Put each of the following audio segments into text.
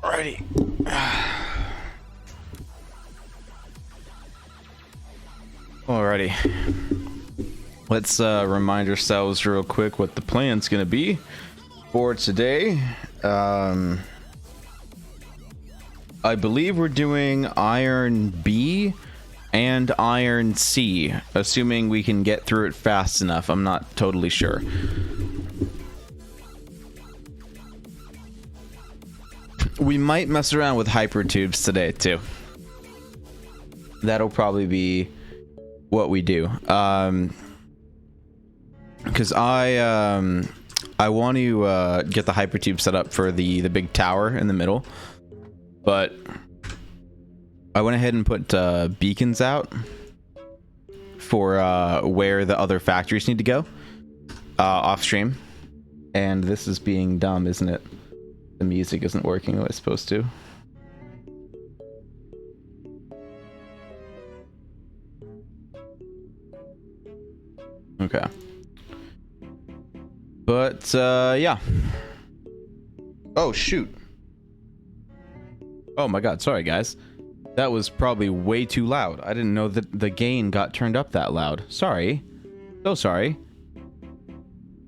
Alrighty. Alrighty. Let's remind ourselves real quick what the plan's gonna be for today. I believe we're doing Iron B and Iron C, assuming we can get through it fast enough. I'm not totally sure. We might mess around with hypertubes today too. That'll probably be what we do. Because I want to get the hypertube set up for the big tower in the middle, but I went ahead and put beacons out for where the other factories need to go off stream, and this is being dumb, isn't it? The music isn't working the way it's supposed to. Okay. But, yeah. Oh, shoot. Oh my god, sorry guys. That was probably way too loud. I didn't know that the gain got turned up that loud. Sorry. So sorry.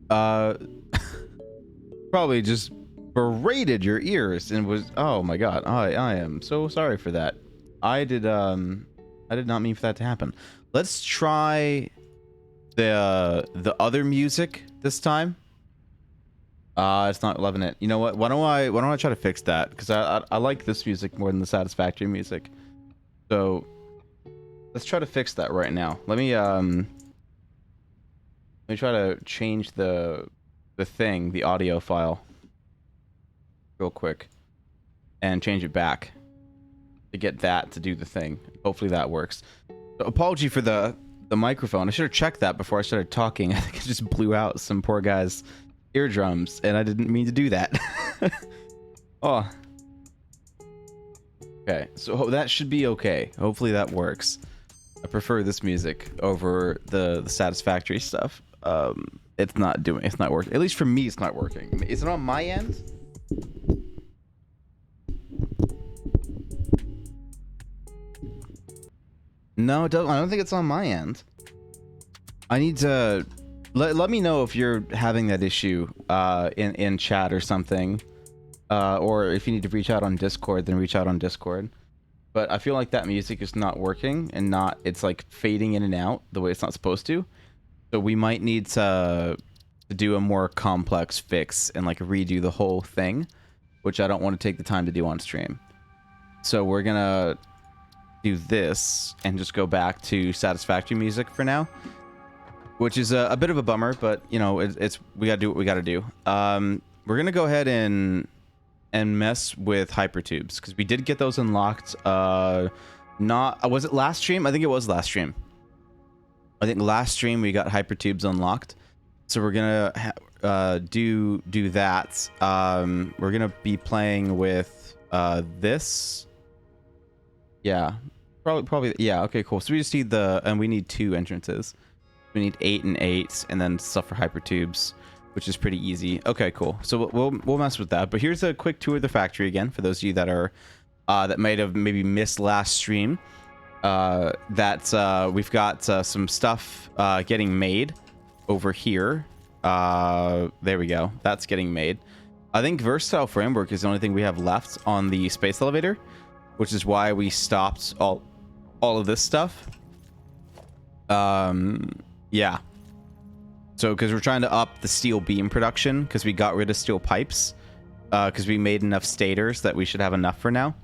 Probably just berated your ears and was... Oh my god, I am so sorry for that. I did not mean for that to happen. Let's try the other music this time. It's not loving it. You know what? Why don't I try to fix that? Because I like this music more than the Satisfactory music. So let's try to fix that right now. Let me try to change the audio file real quick and change it back to get that to do the thing. Hopefully that works. So apology for the microphone. I should have checked that before I started talking. I think it just blew out some poor guy's eardrums, and I didn't mean to do that. Oh. Okay, so that should be okay. Hopefully that works. I prefer this music over the Satisfactory stuff. It's not working. At least for me, it's not working. Is it on my end? No, it doesn't. I don't think it's on my end. I need to let me know if you're having that issue in chat or something, or if you need to reach out on Discord, then reach out on Discord. But I feel like that music is not working, and it's like fading in and out the way it's not supposed to. So we might need to do a more complex fix and like redo the whole thing, which I don't want to take the time to do on stream. So we're gonna do this and just go back to Satisfactory music for now, which is a bit of a bummer, but you know, we gotta do what we gotta do. We're gonna go ahead and mess with hypertubes because we did get those unlocked. Was it last stream? I think it was last stream. I think last stream we got hypertubes unlocked, so we're gonna do that. We're gonna be playing with this. Yeah, probably. Yeah. Okay. Cool. So we just need and we need 2 entrances. We need 8 and 8, and then stuff for hypertubes, which is pretty easy. Okay, cool. So we'll mess with that. But here's a quick tour of the factory again for those of you that are that might have maybe missed last stream. We've got some stuff getting made over here. There we go. That's getting made. I think versatile framework is the only thing we have left on the space elevator, which is why we stopped all of this stuff. Yeah. So, because we're trying to up the steel beam production, because we got rid of steel pipes, because we made enough stators that we should have enough for now.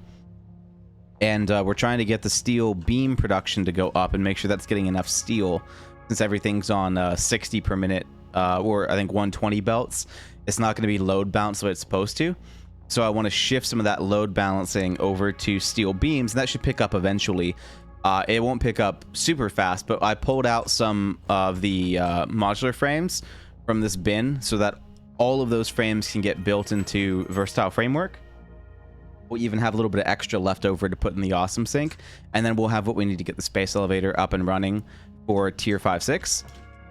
And we're trying to get the steel beam production to go up and make sure that's getting enough steel, since everything's on 60 per minute, or I think 120 belts. It's not going to be load balanced the way it's supposed to. So I want to shift some of that load balancing over to steel beams, and that should pick up eventually. It won't pick up super fast, but I pulled out some of the modular frames from this bin so that all of those frames can get built into versatile framework. We'll even have a little bit of extra left over to put in the awesome sink, and then we'll have what we need to get the space elevator up and running for tier 5-6,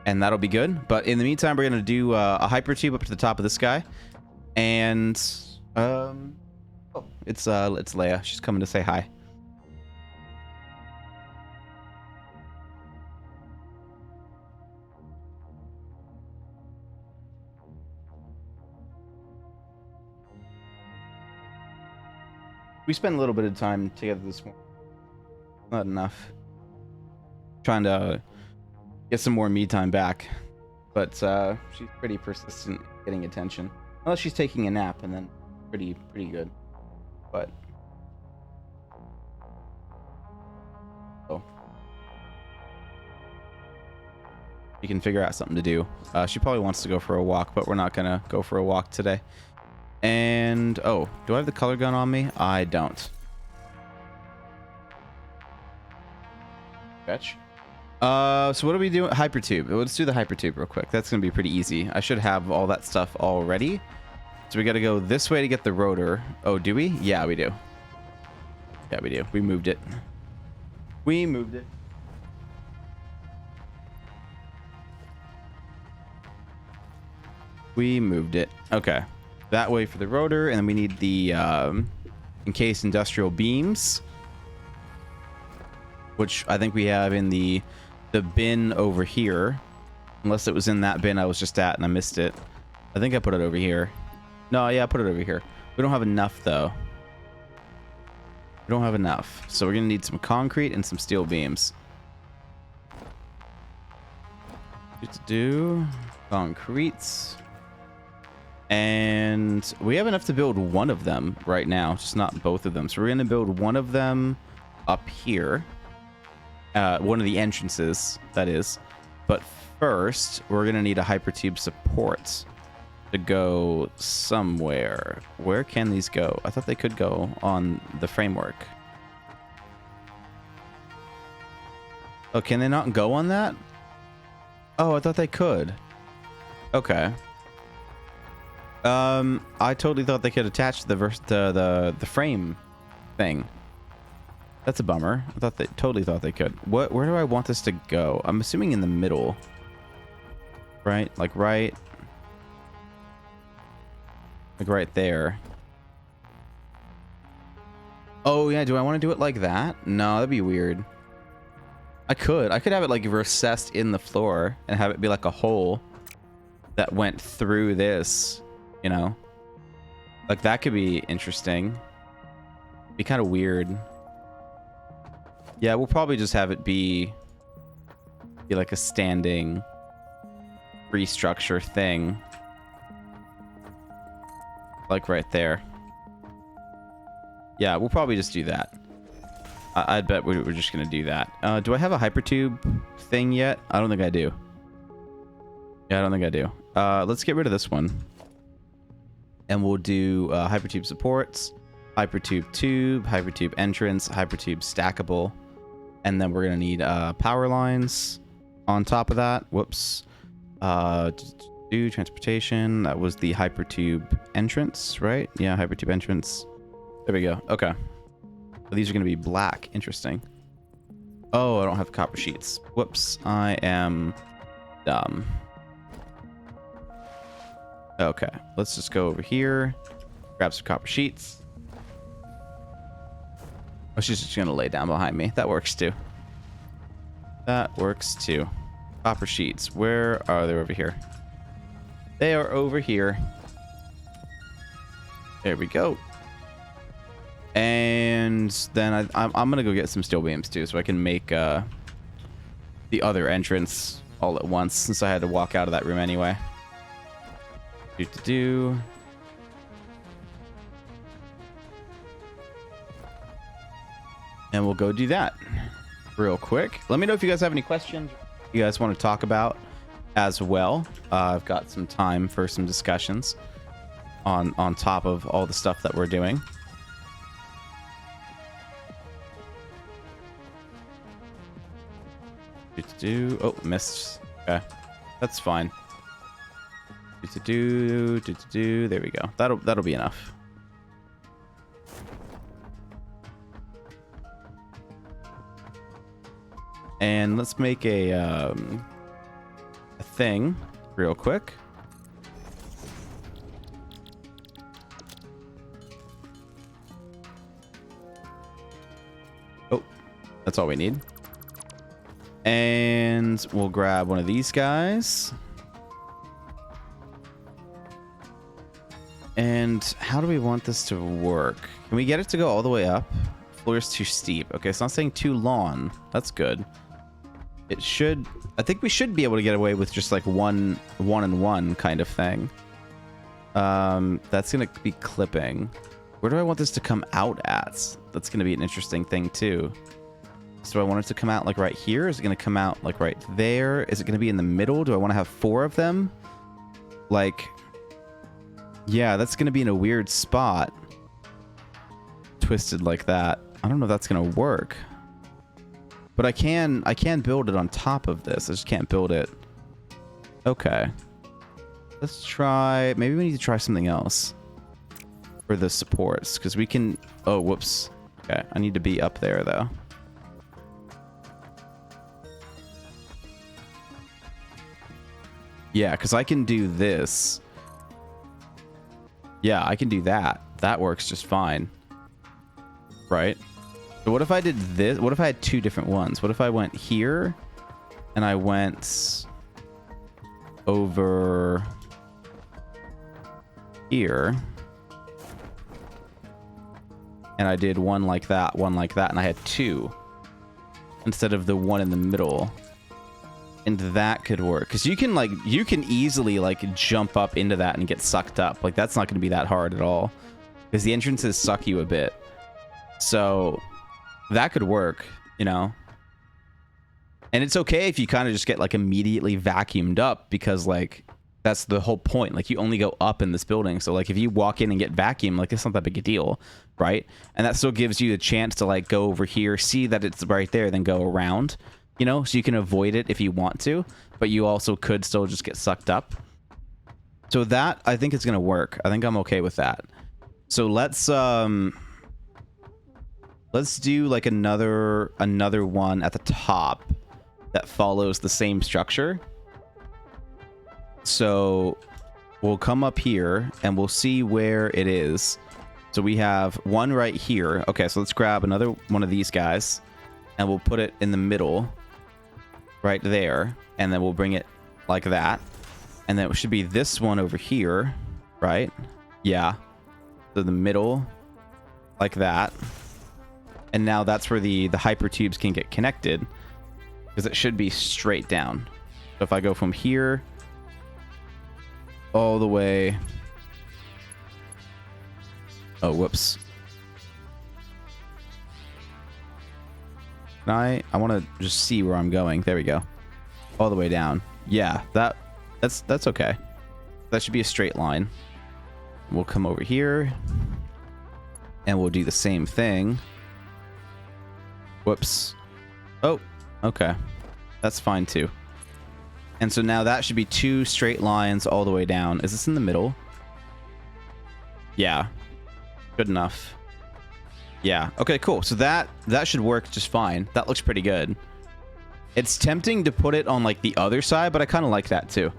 and that'll be good. But in the meantime, we're going to do a hypertube up to the top of this guy, and is It's Leia. She's coming to say hi. We spent a little bit of time together this morning. Not enough. Trying to get some more me time back. But she's pretty persistent getting attention. Unless she's taking a nap, and then pretty good. But oh, you can figure out something to do. She probably wants to go for a walk, but we're not gonna go for a walk today. And oh, do I have the color gun on me? I don't. Fetch. So what are we doing? Hypertube. Let's do the hypertube real quick. That's gonna be pretty easy. I should have all that stuff already. So we got to go this way to get the rotor. Oh, do we? Yeah, we do. Yeah, we do. We moved it. We moved it. We moved it. Okay. That way for the rotor, and then we need the encased industrial beams, which I think we have in the bin over here. Unless it was in that bin I was just at and I missed it. I think I put it over here. No, yeah, I put it over here. We don't have enough, though. We don't have enough. So we're going to need some concrete and some steel beams. Do concretes. And we have enough to build one of them right now, just not both of them. So we're going to build one of them up here. One of the entrances, that is. But first, we're going to need a hypertube support to go somewhere. Where can these go? I thought they could go on the framework. Oh, can they not go on that? Oh, I thought they could. Okay. I totally thought they could attach the frame thing. That's a bummer. I thought they totally thought they could. Where do I want this to go? I'm assuming in the middle. Right? Like right there. Oh yeah, do I want to do it like that? No, that'd be weird. I could have it like recessed in the floor and have it be like a hole that went through this, you know? Like that could be interesting. Be kind of weird. Yeah, we'll probably just have it be like a standing free structure thing. Like right there. Yeah, we'll probably just do that. I'd bet we're just going to do that. Do I have a hypertube thing yet? I don't think I do. Yeah, I don't think I do. Let's get rid of this one. And we'll do hypertube supports, hypertube tube, hypertube entrance, hypertube stackable. And then we're going to need power lines on top of that. Whoops. Do transportation. That was the hypertube entrance, right? Yeah, hypertube entrance. There we go. Okay. So these are going to be black. Interesting. Oh, I don't have copper sheets. Whoops. I am dumb. Okay. Let's just go over here. Grab some copper sheets. Oh, she's just going to lay down behind me. That works too. That works too. Copper sheets. Where are they? Over here. They are over here. There we go. And then I'm going to go get some steel beams too, so I can make the other entrance all at once, since I had to walk out of that room anyway. And we'll go do that real quick. Let me know if you guys have any questions you guys want to talk about as well. I've got some time for some discussions on top of all the stuff that we're doing. Oh, missed. Okay, that's fine. There we go. That'll be enough. And let's make a thing real quick. That's all we need. And we'll grab one of these guys. And how do we want this to work? Can we get it to go all the way up? Floor is too steep. Okay, it's not saying too long. That's good. It should... I think we should be able to get away with just like one and one kind of thing. That's going to be clipping. Where do I want this to come out at? That's going to be an interesting thing too. So do I want it to come out like right here? Is it going to come out like right there? Is it going to be in the middle? Do I want to have 4 of them? Like... Yeah, that's going to be in a weird spot. Twisted like that. I don't know if that's going to work. But I can build it on top of this. I just can't build it. Okay. Let's try... Maybe we need to try something else. For the supports. Because we can... Oh, whoops. Okay, I need to be up there, though. Yeah, because I can do this. Yeah, I can do that. That works just fine. Right? So what if I did this? What if I had 2 different ones? What if I went here and I went over here and I did one like that, and I had 2 instead of the one in the middle. And that could work because you can easily like jump up into that and get sucked up. Like that's not going to be that hard at all because the entrances suck you a bit. So that could work, you know. And it's okay if you kind of just get like immediately vacuumed up because like that's the whole point. Like you only go up in this building. So like if you walk in and get vacuumed, like it's not that big a deal, right? And that still gives you a chance to like go over here, see that it's right there, then go around. You know, so you can avoid it if you want to, but you also could still just get sucked up. So that, I think it's going to work. I think I'm okay with that. So let's do like another one at the top that follows the same structure. So we'll come up here and we'll see where it is. So we have one right here. Okay, so let's grab another one of these guys and we'll put it in the middle. Right there, and then we'll bring it like that, and then it should be this one over here, right? Yeah, so the middle like that, and now that's where the hyper tubes can get connected because it should be straight down. So if I go from here all the way, oh whoops, I want to just see where I'm going. There we go. All the way down. Yeah, that's okay. That should be a straight line. We'll come over here and we'll do the same thing. Whoops. Oh, okay. That's fine too. And so now that should be 2 straight lines all the way down. Is this in the middle? Yeah. Good enough. Yeah. Okay, cool. So that should work just fine. That looks pretty good. It's tempting to put it on like the other side, but I kind of like that too.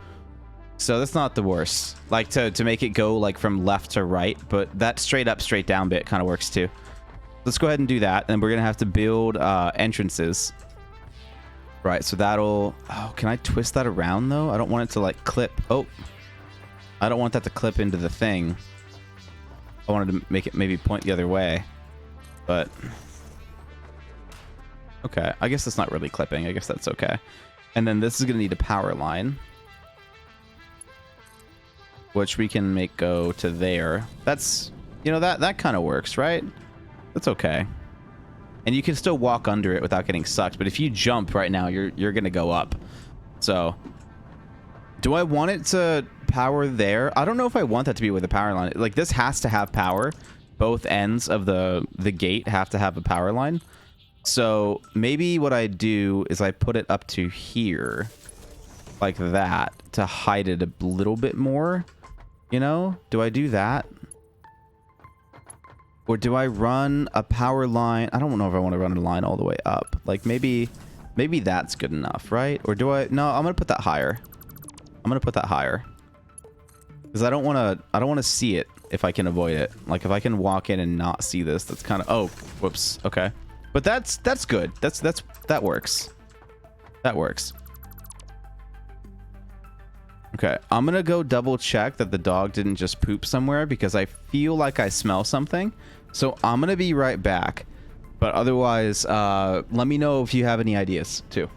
So that's not the worst. Like to make it go like from left to right, but that straight up, straight down bit kind of works too. Let's go ahead and do that. And we're going to have to build entrances. Right. So that'll... Oh, can I twist that around though? I don't want it to like clip. Oh, I don't want that to clip into the thing. I wanted to make it maybe point the other way. But okay, I guess that's not really clipping. I guess that's okay. And then this is going to need a power line, which we can make go to there. That's, you know, that kind of works, right? That's okay. And you can still walk under it without getting sucked. But if you jump right now, you're going to go up. So do I want it to power there? I don't know if I want that to be with the power line. Like this has to have power. Both ends of the gate have to have a power line. So maybe what I do is I put it up to here like that to hide it a little bit more. You know, do I do that? Or do I run a power line? I don't know if I want to run a line all the way up. Like maybe that's good enough, right? Or do I? No, I'm going to put that higher. I'm going to put that higher. Because I don't want to see it if I can avoid it. Like if I can walk in and not see this, that's kind of... Oh, whoops. Okay. But that's good. That works. That works. Okay, I'm gonna go double check that the dog didn't just poop somewhere because I feel like I smell something. So I'm gonna be right back. But otherwise, let me know if you have any ideas too.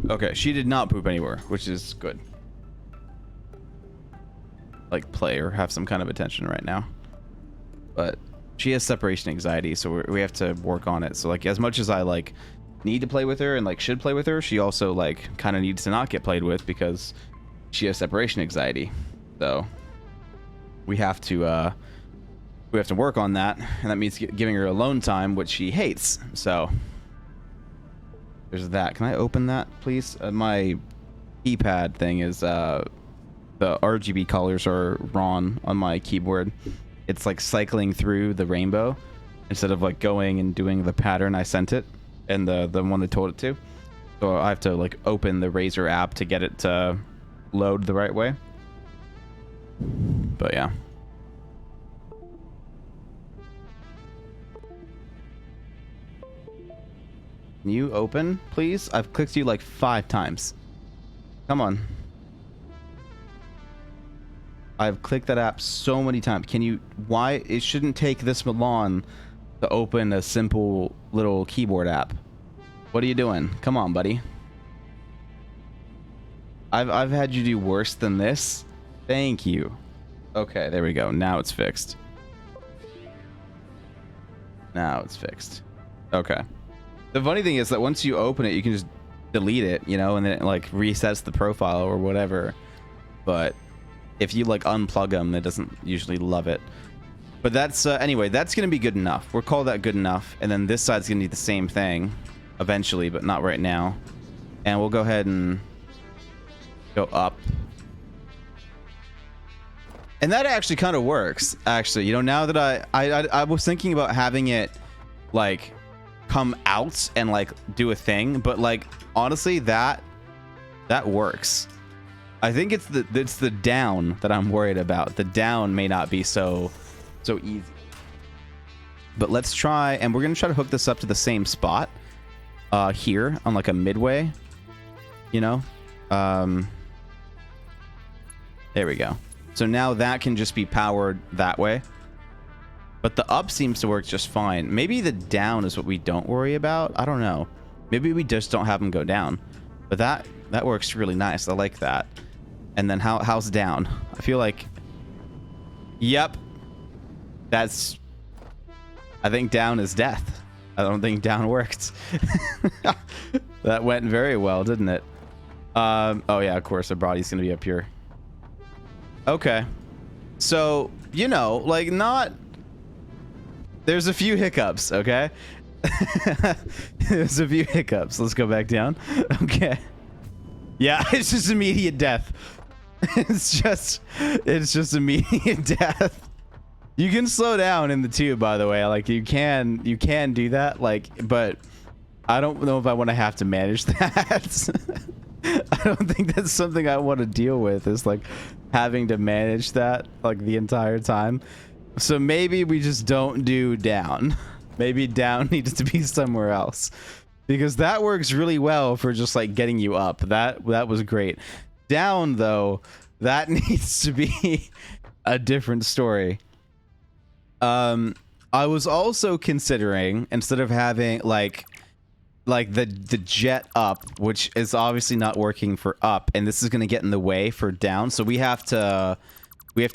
Okay, she did not poop anywhere, which is good. Like, play or have some kind of attention right now. But she has separation anxiety, so we have to work on it. So, like, as much as I, like, need to play with her and, like, should play with her, she also, like, kind of needs to not get played with because she has separation anxiety. So, we have to work on that, and that means giving her alone time, which she hates. So there's that. Can I open that, please? My keypad thing is the RGB colors are wrong on my keyboard. It's like cycling through the rainbow instead of like going and doing the pattern I sent it and the one I told it to. So I have to like open the Razer app to get it to load the right way. But yeah. Can you open, please? I've clicked you like 5 times. Come on. I've clicked that app so many times. Can you... Why? It shouldn't take this long to open a simple little keyboard app. What are you doing? Come on, buddy. I've had you do worse than this. Thank you. Okay, there we go. Now it's fixed. Now it's fixed. Okay. The funny thing is that once you open it, you can just delete it, you know, and then it like resets the profile or whatever. But if you like unplug them, it doesn't usually love it. But that's anyway, that's gonna be good enough. We'll call that good enough, and then this side's gonna need the same thing eventually, but not right now. And we'll go ahead and go up. And that actually kind of works. Actually, you know, now that I was thinking about having it like come out and like do a thing, but like honestly that works. I think it's the down that I'm worried about. The down may not be so easy. But let's try, and we're gonna try to hook this up to the same spot here on like a midway, you know. There we go. So now that can just be powered that way. But the up seems to work just fine. Maybe the down is what we don't worry about. I don't know. Maybe we just don't have them go down. But that works really nice. I like that. And then how's down? I feel like... Yep. That's... I think down is death. I don't think down worked. That went very well, didn't it? Oh yeah, of course, our body's gonna be up here. Okay. So, you know, like not... There's a few hiccups, okay? There's a few hiccups. Let's go back down. Okay. Yeah, it's just immediate death. It's just immediate death. You can slow down in the tube, by the way. Like you can do that, like, but I don't know if I want to have to manage that. I don't think that's something I want to deal with, is like having to manage that like the entire time. So maybe we just don't do down. Maybe down needs to be somewhere else, because that works really well for just like getting you up. That was great. Down though, that needs to be a different story. I was also considering, instead of having like the jet up, which is obviously not working for up, and this is going to get in the way for down, so we have to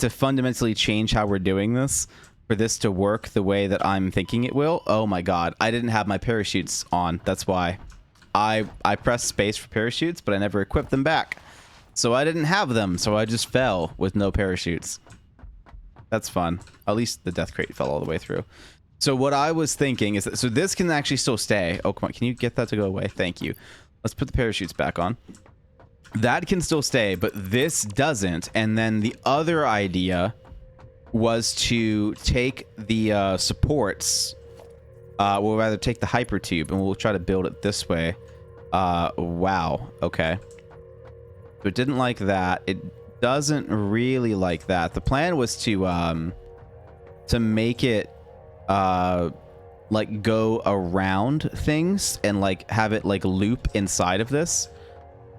fundamentally change how we're doing this for this to work the way that I'm thinking it will. Oh my god, I didn't have my parachutes on. That's why I pressed space for parachutes, but I never equipped them back, so I didn't have them, so I just fell with no parachutes. That's fun. At least the death crate fell all the way through. So what I was thinking is that, so this can actually still stay. Oh, come on. Can you get that to go away? Thank you. Let's put the parachutes back on. That can still stay, but this doesn't. And then the other idea was to take the supports. We'll rather take the hypertube and we'll try to build it this way. Wow. Okay. So it didn't like that. It doesn't really like that. The plan was to make it like go around things and like have it like loop inside of this,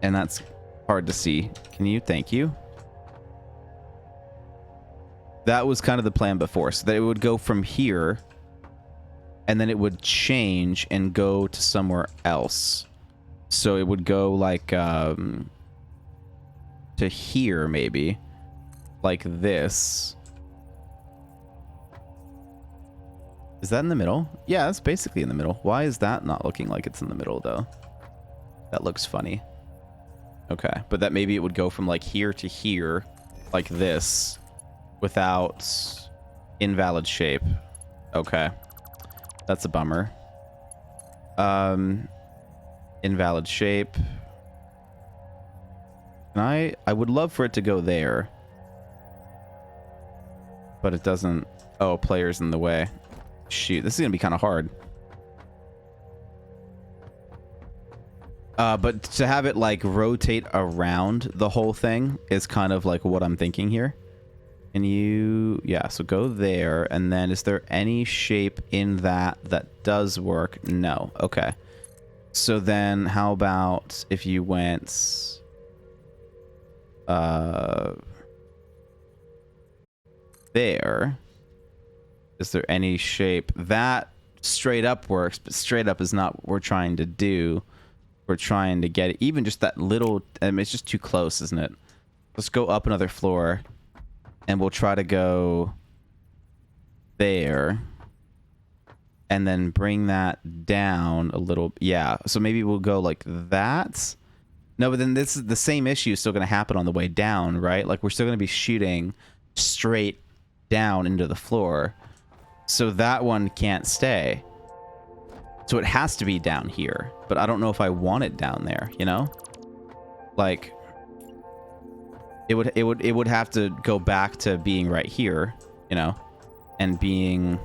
and that's hard to see. Can you? Thank you. That was kind of the plan before, so that it would go from here and then it would change and go to somewhere else. So it would go like to here, maybe like this. Is that in the middle? Yeah, that's basically in the middle. Why is that not looking like it's in the middle though? That looks funny. Okay, but that maybe it would go from like here to here like this without invalid shape. Okay, that's a bummer. Invalid shape. I would love for it to go there, but it doesn't. Oh, player's in the way. Shoot, this is gonna be kind of hard. But to have it like rotate around the whole thing is kind of like what I'm thinking here. Can you? Yeah, so go there, and then is there any shape in that that does work? No. Okay. So then how about if you went there? Is there any shape that straight up works, but straight up is not what we're trying to do. We're trying to get even just that little, I mean, it's just too close, isn't it? Let's go up another floor and we'll try to go there and then bring that down a little. Yeah, so maybe we'll go like that. No, but then this is the same issue is still going to happen on the way down, right? Like we're still going to be shooting straight down into the floor. So that one can't stay. So it has to be down here, but I don't know if I want it down there, you know? Like it would have to go back to being right here, you know, and being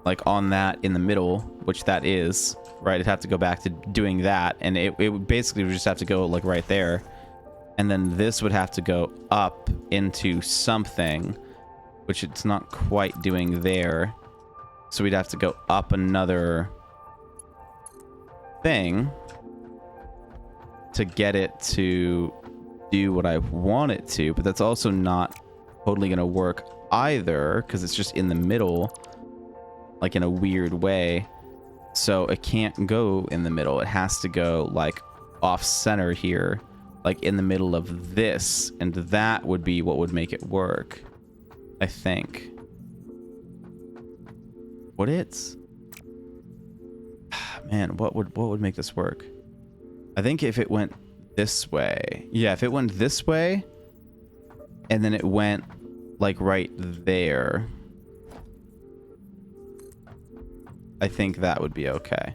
like on that in the middle, which that is, right? It'd have to go back to doing that, and it would basically just have to go like right there, and then this would have to go up into something, which it's not quite doing there. So we'd have to go up another thing to get it to do what I want it to, but that's also not totally gonna work either because it's just in the middle, like in a weird way. So it can't go in the middle. It has to go like off center here, like in the middle of this, and that would be what would make it work, I think. Would it? Man, what would make this work? I think if it went this way. Yeah, if it went this way and then it went like right there, I think that would be okay.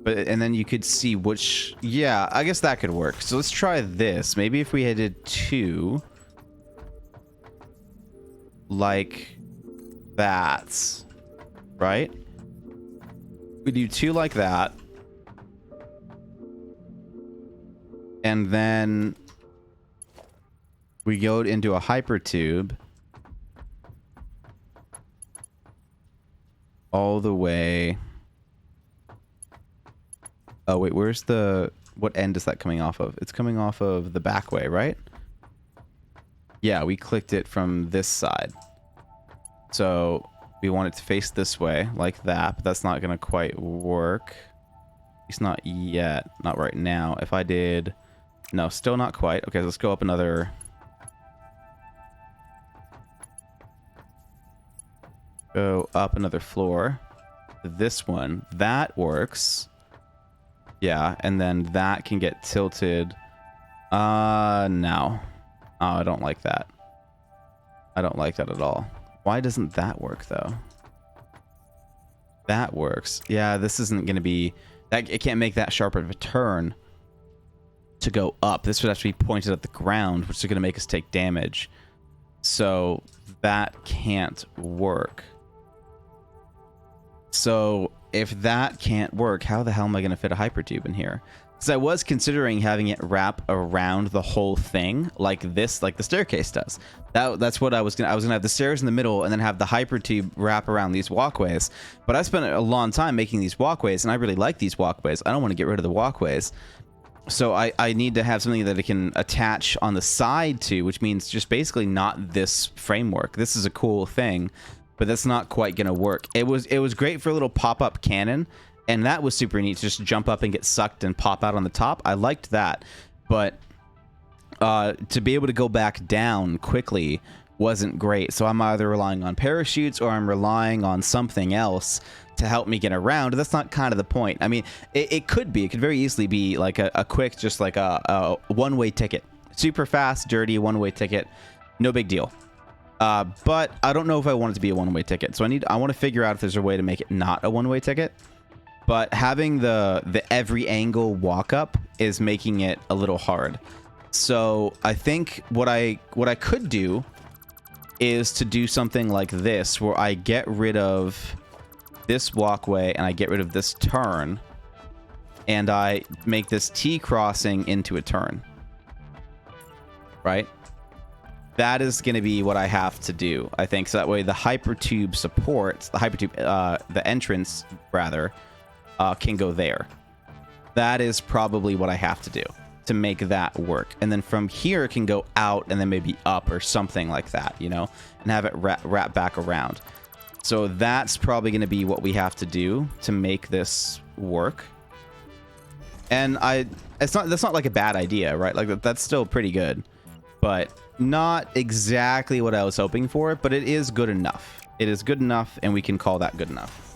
But and then you could see which, yeah, I guess that could work. So let's try this. Maybe if we did two like that, right? We do two like that, and then we go into a hypertube all the way. Oh wait, where's the, what end is that coming off of? It's coming off of the back way, right? Yeah, we clicked it from this side. So we want it to face this way, like that, but that's not going to quite work. It's not yet. Not right now. If I did... No, still not quite. Okay, let's go up another... Go up another floor. This one. That works. Yeah, and then that can get tilted. No. Oh, I don't like that. I don't like that at all. Why doesn't that work, though? That works. Yeah, this isn't going to be... It can't make that sharp of a turn to go up. This would have to be pointed at the ground, which is going to make us take damage. So that can't work. So if that can't work, how the hell am I going to fit a hypertube in here? Because I was considering having it wrap around the whole thing like this, like the staircase does. That's what I was gonna have the stairs in the middle and then have the hypertube wrap around these walkways. But I spent a long time making these walkways, and I really like these walkways. I don't want to get rid of the walkways. So I need to have something that it can attach on the side to, which means just basically not this framework. This is a cool thing, but that's not quite gonna work. It was great for a little pop-up cannon. And that was super neat to just jump up and get sucked and pop out on the top. I liked that. But to be able to go back down quickly wasn't great. So I'm either relying on parachutes or I'm relying on something else to help me get around. That's not kind of the point. I mean, it could be. It could very easily be like a quick, just like a one-way ticket. Super fast, dirty, one-way ticket. No big deal. But I don't know if I want it to be a one-way ticket. So I want to figure out if there's a way to make it not a one-way ticket. But having the every angle walk up is making it a little hard. So I think what I could do is to do something like this, where I get rid of this walkway and I get rid of this turn, and I make this T crossing into a turn. Right? That is going to be what I have to do, I think. So that way the hypertube supports, the entrance rather, can go there. That is probably what I have to do to make that work. And then from here it can go out and then maybe up or something like that, you know, and have it wrap back around. So that's probably going to be what we have to do to make this work. And that's not like a bad idea, right? Like that's still pretty good, but not exactly what I was hoping for, but it is good enough. It is good enough, and we can call that good enough.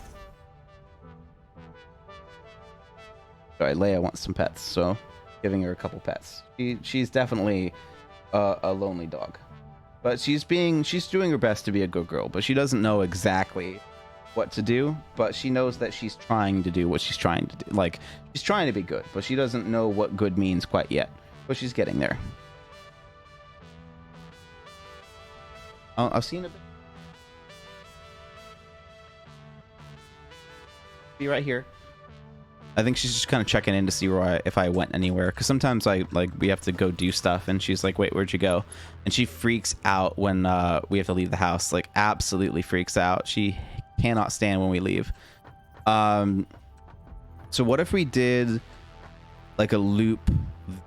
Sorry, Leia wants some pets, so giving her a couple pets. She's definitely a lonely dog, but she's doing her best to be a good girl, but she doesn't know exactly what to do, but she knows that she's trying to do what she's trying to do. Like, she's trying to be good, but she doesn't know what good means quite yet, but she's getting there. I've seen a bit. Be right here. I think she's just kind of checking in to see if I went anywhere, because sometimes we have to go do stuff and she's like, wait, where'd you go? And she freaks out when we have to leave the house. Like, absolutely freaks out. She cannot stand when we leave. So what if we did like a loop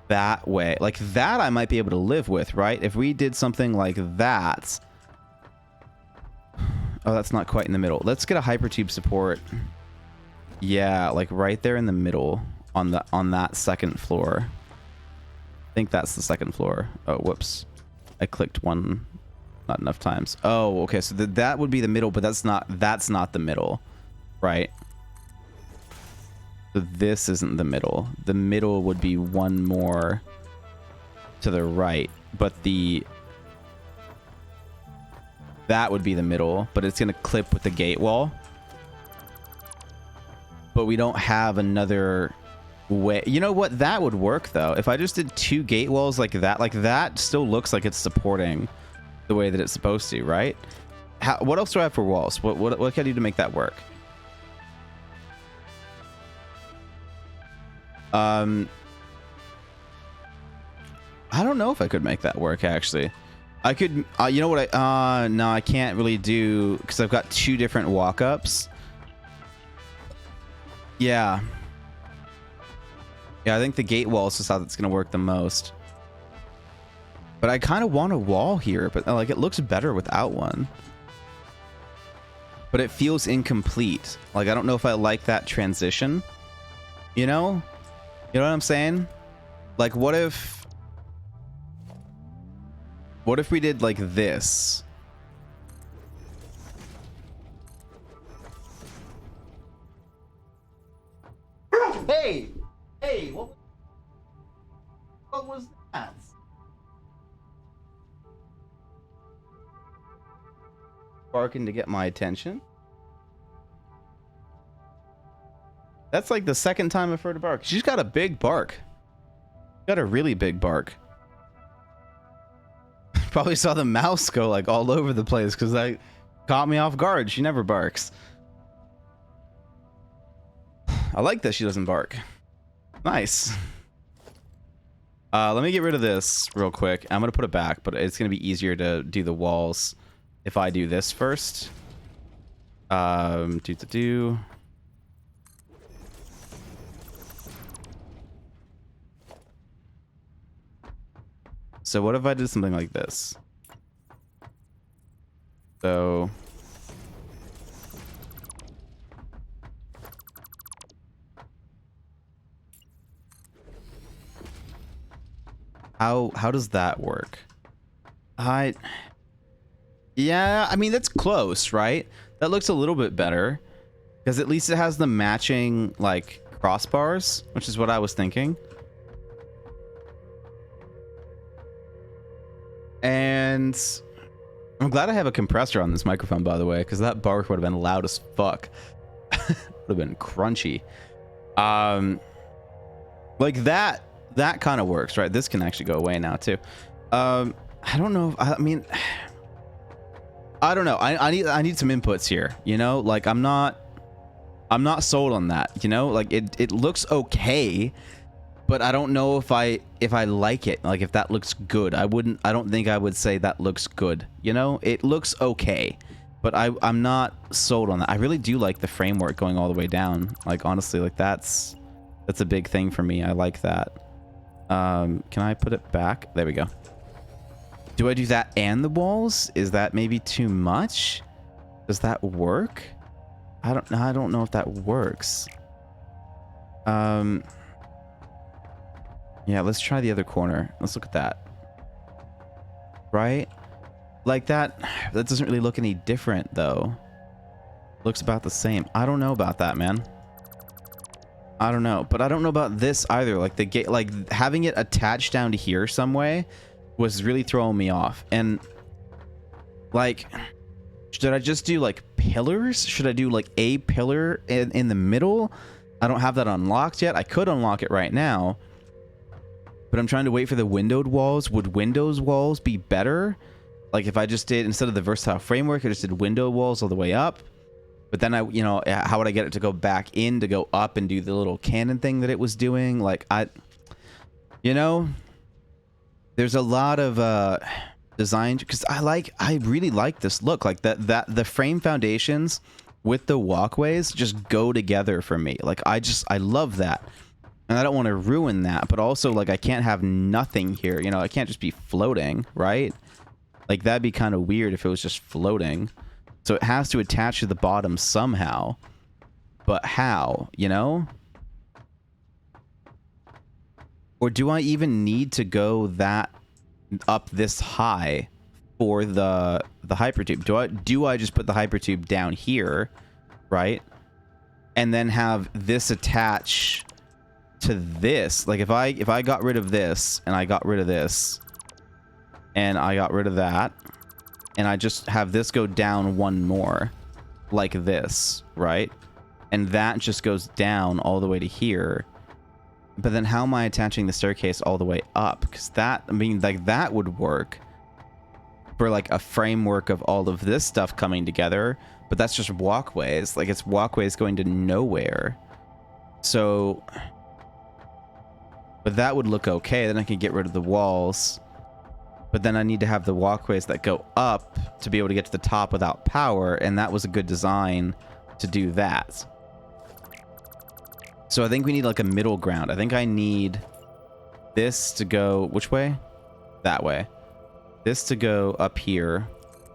that way? Like that I might be able to live with, right? If we did something like that. Oh, that's not quite in the middle. Let's get a hypertube support. Yeah, like right there in the middle on that second floor. I think that's the second floor. Oh, whoops. I clicked one not enough times. Oh, okay. So that would be the middle, but that's not the middle, right? So this isn't the middle. The middle would be one more to the right, but that would be the middle, but it's going to clip with the gate wall. But we don't have another way. You know what? That would work, though. If I just did two gate walls like that still looks like it's supporting the way that it's supposed to, right? What else do I have for walls? What can I do to make that work? I don't know if I could make that work, actually. I could, you know what? No, I can't really do, because I've got two different walk-ups. Yeah. Yeah, I think the gate wall is just how that's going to work the most. But I kind of want a wall here, but like it looks better without one. but it feels incomplete. Like, I don't know if I like that transition. You know? You know what I'm saying? Like, what if we did like this? Hey! Hey, what was that? Barking to get my attention? That's like the second time I've heard her bark. She's got a big bark. Got a really big bark. Probably saw the mouse go like all over the place because that caught me off guard. She never barks. I like that she doesn't bark. Nice. Let me get rid of this real quick. I'm gonna put it back, but it's gonna be easier to do the walls if I do this first. So what if I did something like this? So how does that work? Yeah, I mean, that's close, right? That looks a little bit better because at least it has the matching like crossbars, which is what I was thinking. And I'm glad I have a compressor on this microphone, by the way, because that bark would have been loud as fuck. Would have been crunchy. Like that kind of works, right? This can actually go away now too. I don't know. I mean, I don't know. I need some inputs here. You know, like I'm not sold on that. You know, like it looks okay, but I don't know if I like it. Like if that looks good. I don't think I would say that looks good. You know, it looks okay, but I'm not sold on that. I really do like the framework going all the way down. Like honestly, like that's a big thing for me. I like that. Can I put it back? There we go. Do I do that and the walls? Is that maybe too much? Does that work? I don't know if that works. Yeah, let's try the other corner. Let's look at that. Right? Like that doesn't really look any different though. Looks about the same. I don't know about that, man. I don't know, but I don't know about this either. Like the gate, like having it attached down to here some way was really throwing me off. And like, should I just do like pillars? Should I do like a pillar in the middle? I don't have that unlocked yet. I could unlock it right now, but I'm trying to wait for the windowed walls. Would windows walls be better? Like if I just did, instead of the versatile framework, I just did window walls all the way up. But then you know, how would I get it to go back in to go up and do the little cannon thing that it was doing? Like you know, there's a lot of design because I really like this look. Like that the frame foundations with the walkways just go together for me. Like I love that. And I don't want to ruin that, but also like I can't have nothing here. You know, I can't just be floating, right? Like that'd be kind of weird if it was just floating. So it has to attach to the bottom somehow. But how, you know? Or do I even need to go that up this high for the hypertube? Do I just put the hypertube down here, right? And then have this attach to this? Like if I got rid of this and I got rid of this and I got rid of that and I just have this go down one more like this, right? And that just goes down all the way to here. But then how am I attaching the staircase all the way up? Because that, I mean, like that would work for like a framework of all of this stuff coming together, but that's just walkways. Like it's walkways going to nowhere. So, but that would look okay. Then I can get rid of the walls. But then I need to have the walkways that go up to be able to get to the top without power. And that was a good design to do that. So I think we need like a middle ground. I think I need this to go, which way? That way. This to go up here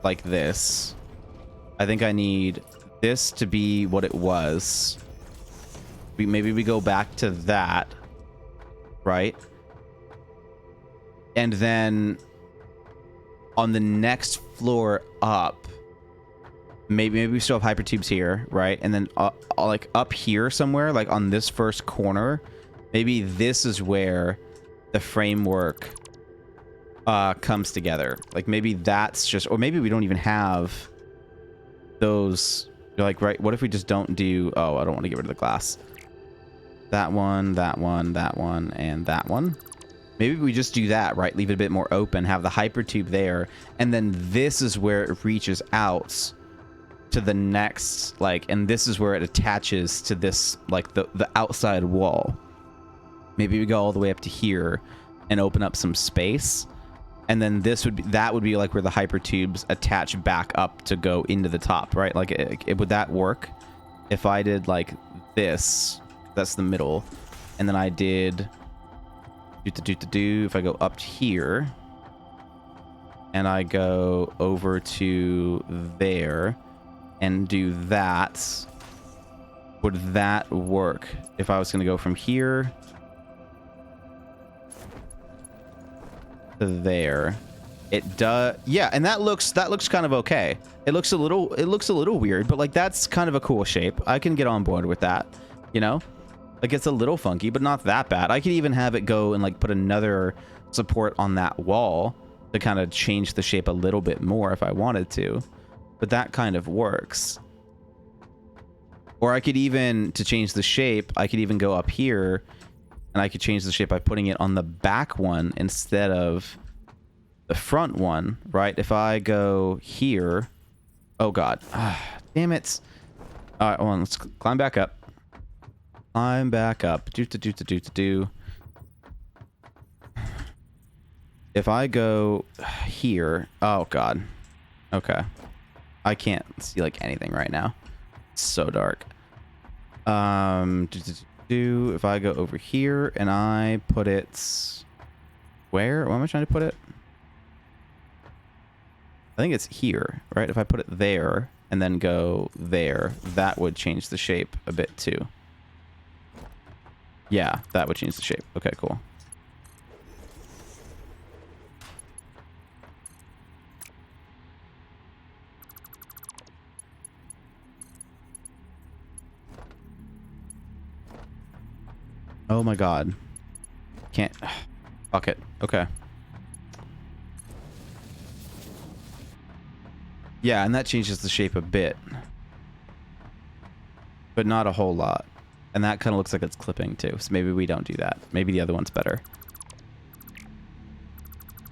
like this. I think I need this to be what it was. Maybe we go back to that, right? And then on the next floor up, maybe we still have hypertubes here, right? And then like up here somewhere, like on this first corner, maybe this is where the framework comes together. Like maybe that's just, or maybe we don't even have those. You're like, right, what if we just don't do, oh, I don't want to get rid of the glass. That one, that one, that one, and that one. Maybe we just do that, right? Leave it a bit more open, have the hypertube there, and then this is where it reaches out to the next, like, and this is where it attaches to this, like, the outside wall. Maybe we go all the way up to here and open up some space, and then this would be, that would be like where the hypertubes attach back up to go into the top, right? Like, would that work if I did like this? That's the middle, and then I did if I go up here and I go over to there and do that, would that work if I was going to go from here to there? It does. Yeah, and that looks kind of okay. It looks a little weird, but like that's kind of a cool shape. I can get on board with that, you know? Like it's a little funky, but not that bad. I could even have it go and like put another support on that wall to kind of change the shape a little bit more if I wanted to. But that kind of works. Or I could even, to change the shape, I could even go up here and I could change the shape by putting it on the back one instead of the front one, right? If I go here, oh God, damn it. All right, well, let's climb back up. Climb back up. If I go here, oh God. Okay. I can't see like anything right now. It's so dark. If I go over here and I put it where? Where am I trying to put it? I think it's here, right? If I put it there and then go there, that would change the shape a bit too. Yeah, that would change the shape. Okay, cool. Oh my God. Can't. Fuck it. Okay. Yeah, and that changes the shape a bit. But not a whole lot. And that kind of looks like it's clipping too. So maybe we don't do that. Maybe the other one's better.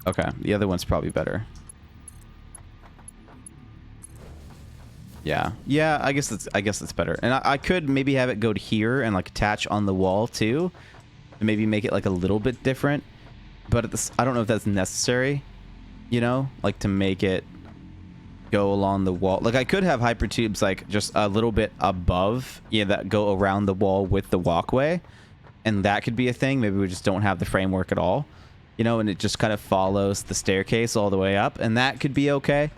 Okay, the other one's probably better. Yeah. Yeah, I guess that's better. And I could maybe have it go to here and like attach on the wall too. And maybe make it like a little bit different. But I don't know if that's necessary, you know, like to make it go along the wall. Like I could have hypertubes like just a little bit above, yeah, that go around the wall with the walkway, and that could be a thing. Maybe we just don't have the framework at all, you know, and it just kind of follows the staircase all the way up, and that could be okay.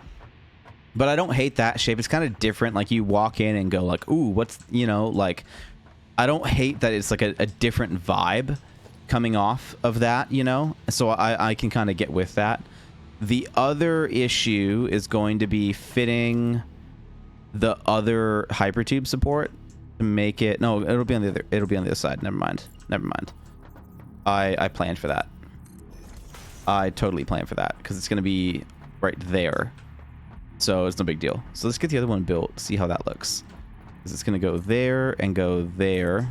But I don't hate that shape. It's kind of different. Like you walk in and go like, ooh, what's, you know, like I don't hate that it's like a different vibe coming off of that, you know, so I can kind of get with that. The other issue is going to be fitting the other hypertube support to make it. No, it'll be on the other. It'll be on the other side. Never mind. Never mind. I planned for that. I totally planned for that because it's going to be right there. So it's no big deal. So let's get the other one built. See how that looks. Because it's going to go there and go there.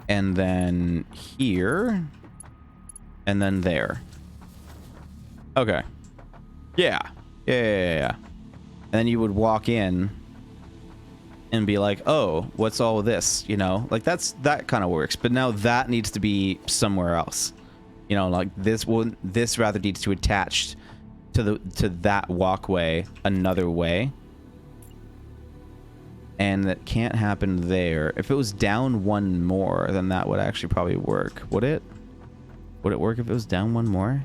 And then here. And then there. Okay. Yeah. Yeah. And then you would walk in and be like, oh, what's all of this? You know, like that kind of works. But now that needs to be somewhere else. You know, like this rather needs to attach to that walkway another way. And that can't happen there. If it was down one more, then that would actually probably work. Would it? Would it work if it was down one more?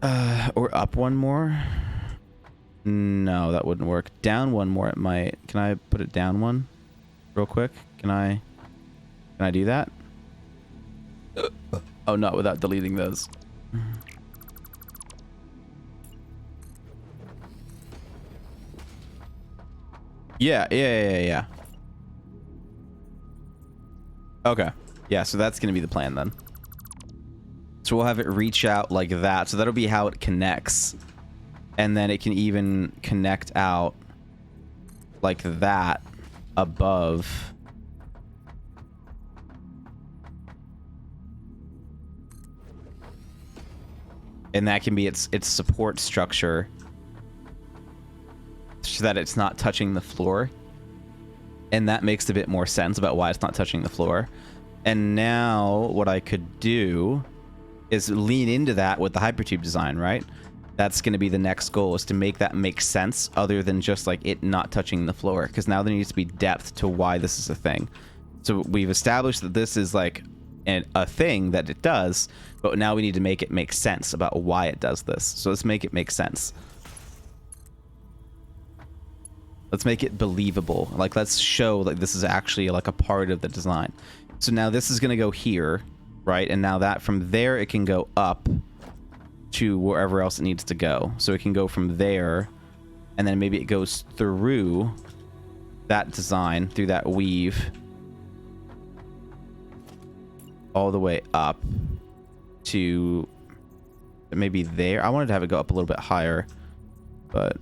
Or up one more? No, that wouldn't work. Down one more, it might. Can I put it down one real quick? Can I do that? Oh, not without deleting those. Yeah. Okay. Yeah, so that's going to be the plan then. So we'll have it reach out like that. So that'll be how it connects. And then it can even connect out like that above. And that can be its support structure so that it's not touching the floor. And that makes a bit more sense about why it's not touching the floor. And now what I could do is lean into that with the hypertube design, right? That's going to be the next goal, is to make that make sense other than just like it not touching the floor. Because now there needs to be depth to why this is a thing. So we've established that this is like a thing that it does, but now we need to make it make sense about why it does this. So let's make it make sense. Let's make it believable. Like, let's show like this is actually like a part of the design. So now this is going to go here, right? And now that from there, it can go up to wherever else it needs to go. So it can go from there, and then maybe it goes through that design, through that weave, all the way up to maybe there. I wanted to have it go up a little bit higher, but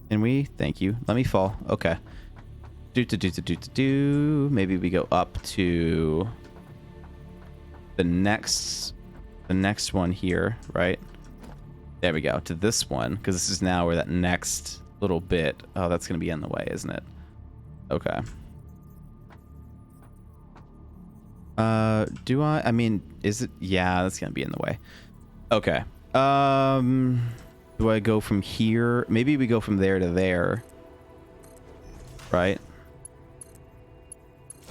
can we? Thank you. Let me fall. Okay. Maybe we go up to the next one here, right? There we go, to this one, because this is now where that next little bit. Oh, that's going to be in the way, isn't it? Okay. I mean, is it? Yeah, that's going to be in the way. Okay. Do I go from here? Maybe we go from there to there. Right?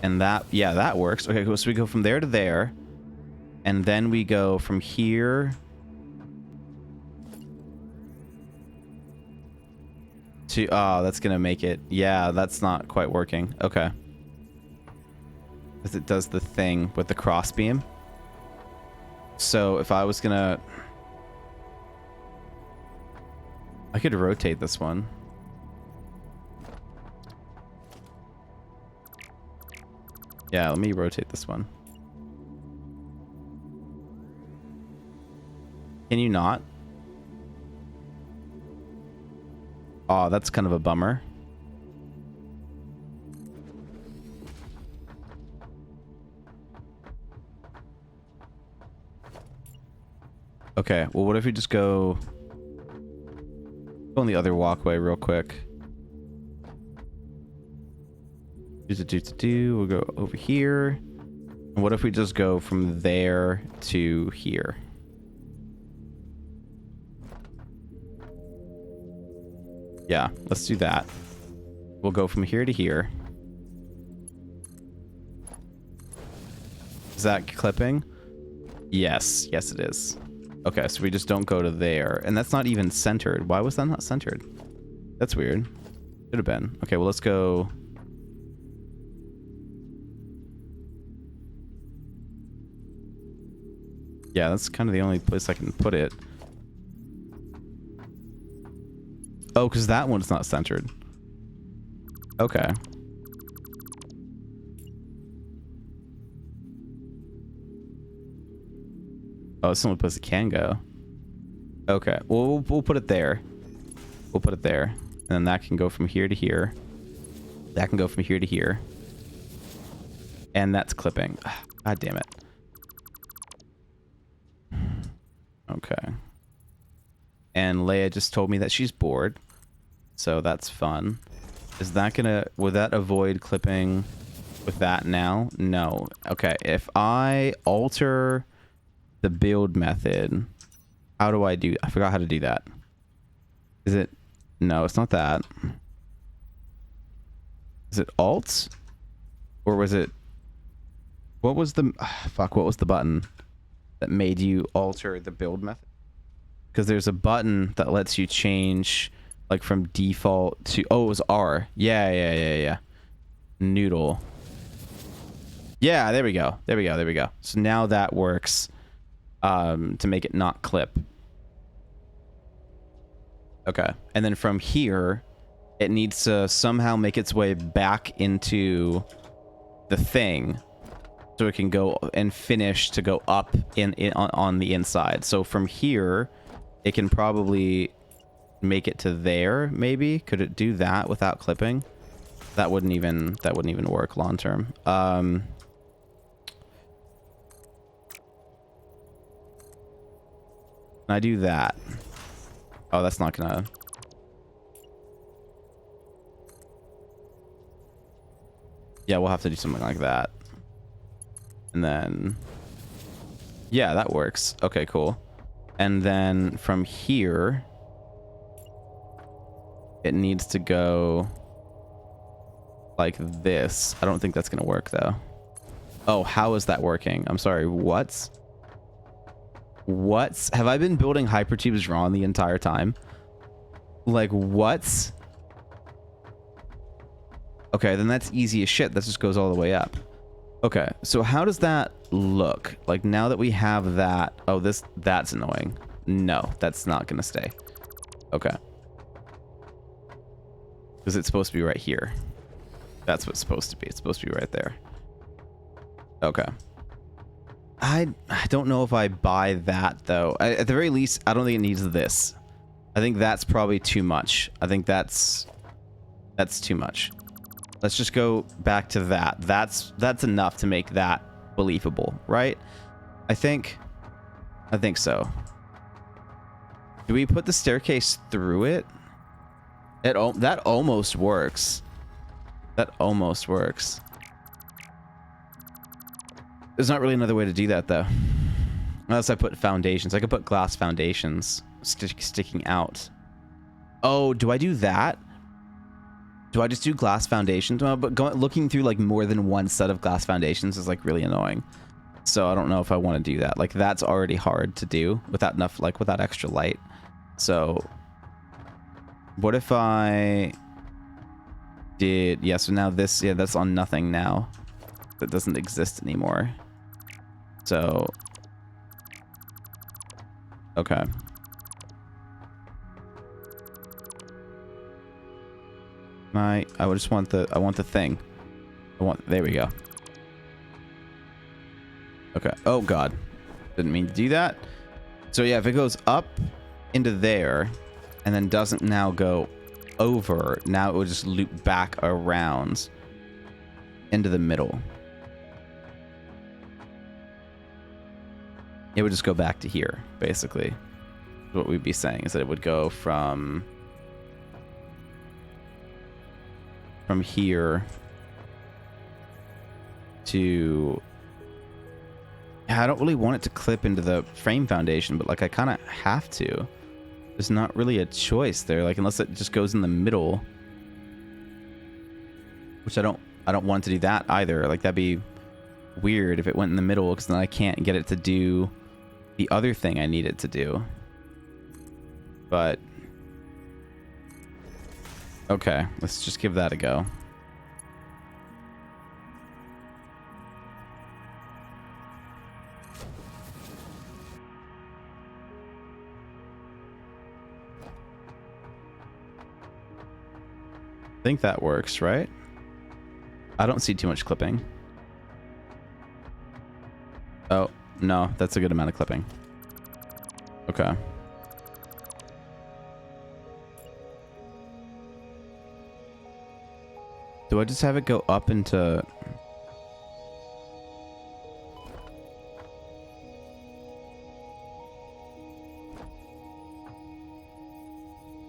And that, yeah, that works. Okay, cool. So we go from there to there. And then we go from here to, oh, that's going to make it. Yeah, that's not quite working. Okay. Because it does the thing with the crossbeam. So if I was going to, I could rotate this one. Yeah, let me rotate this one. Can you not? Oh, that's kind of a bummer. Okay, well, what if we just go on the other walkway real quick? We'll go over here. And what if we just go from there to here? Yeah, let's do that. We'll go from here to here. Is that clipping? Yes, yes it is. Okay, so we just don't go to there. And that's not even centered. Why was that not centered? That's weird. Should have been. Okay, well, let's go. Yeah, that's kind of the only place I can put it. Oh, because that one's not centered. Okay. Oh, it's the only place it can go. Okay, well, we'll put it there. We'll put it there. And then that can go from here to here. That can go from here to here. And that's clipping. God damn it. Okay. And Leia just told me that she's bored. So that's fun. Is that gonna... Would that avoid clipping with that now? No. Okay, if I alter the build method, how do I do... I forgot how to do that. Is it... No, it's not that. Is it Alt? Or was it... What was the... Fuck, what was the button that made you alter the build method? Because there's a button that lets you change Like from default to, oh, it was R. Yeah. Noodle. Yeah, there we go. So now that works to make it not clip. Okay. And then from here, it needs to somehow make its way back into the thing so it can go and finish to go up on the inside. So from here, it can probably make it to there, maybe. Could it do that without clipping? That wouldn't even work long term. Can I do that? Oh, that's not gonna... Yeah, we'll have to do something like that. And then... Yeah, that works. Okay, cool. And then from here... It needs to go... like this. I don't think that's gonna work, though. Oh, how is that working? I'm sorry, what? What? Have I been building hypertubes wrong the entire time? Like, what? Okay, then that's easy as shit. That just goes all the way up. Okay, so how does that look? Like, now that we have that... Oh, that's annoying. No, that's not gonna stay. Okay. Because it's supposed to be right here. That's what it's supposed to be. It's supposed to be right there. Okay. I don't know if I buy that, though. At the very least, I don't think it needs this. I think that's probably too much. I think that's too much. Let's just go back to that. That's enough to make that believable, right? I think so. Do we put the staircase through it? That almost works. That almost works. There's not really another way to do that, though. Unless I put foundations. I could put glass foundations sticking out. Oh, do I do that? Do I just do glass foundations? Well, but looking through like more than one set of glass foundations is like really annoying. So I don't know if I want to do that. Like that's already hard to do without enough, like without extra light. So what if I did, yeah, so now this, yeah, that's on nothing now. That doesn't exist anymore. So, okay. I would just want the, I want the thing. There we go. Okay. Oh God. Didn't mean to do that. So yeah, if it goes up into there and then doesn't now go over, now it will just loop back around into the middle. It would just go back to here, basically. What we'd be saying is that it would go from here to... I don't really want it to clip into the frame foundation, but like I kind of have to. There's not really a choice there, like unless it just goes in the middle, which I don't want to do that either. Like that'd be weird if it went in the middle, because then I can't get it to do the other thing I need it to do. But okay, let's just give that a go. I think that works, right? I don't see too much clipping. Oh, no, that's a good amount of clipping. Okay. Do I just have it go up into...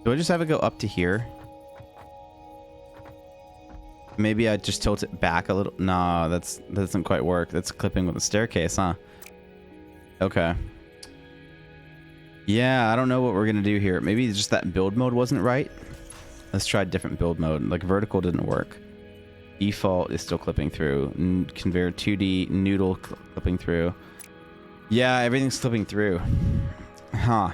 Do I just have it go up to here? Maybe I just tilt it back a little. No, that doesn't quite work. That's clipping with the staircase, huh? Okay. Yeah, I don't know what we're gonna do here. Maybe just that build mode wasn't right. Let's try a different build mode. Like vertical didn't work. Default is still clipping through. Conveyor 2D noodle clipping through. Yeah, everything's clipping through. Huh.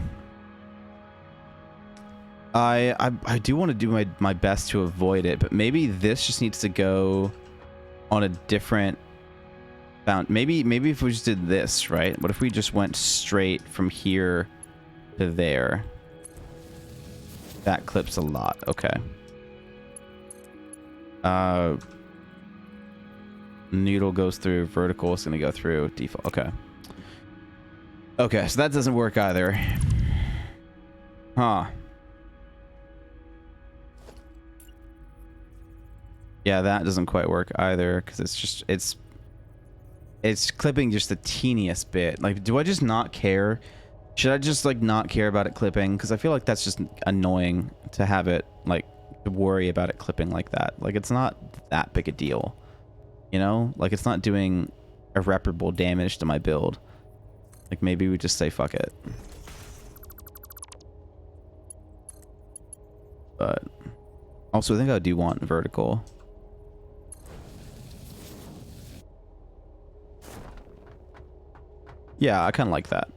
I do want to do my best to avoid it, but maybe this just needs to go on a different bound. Maybe if we just did this, right? What if we just went straight from here to there? That clips a lot. Okay. Noodle goes through, vertical is going to go through, default. Okay. Okay, so that doesn't work either. Huh. Yeah, that doesn't quite work either, because it's clipping just the teeniest bit. Like, do I just not care? Should I just, like, not care about it clipping? Because I feel like that's just annoying to have it, like, to worry about it clipping like that. Like, it's not that big a deal. You know? Like, it's not doing irreparable damage to my build. Like, maybe we just say fuck it. But also, I think I do want vertical. Yeah, I kind of like that.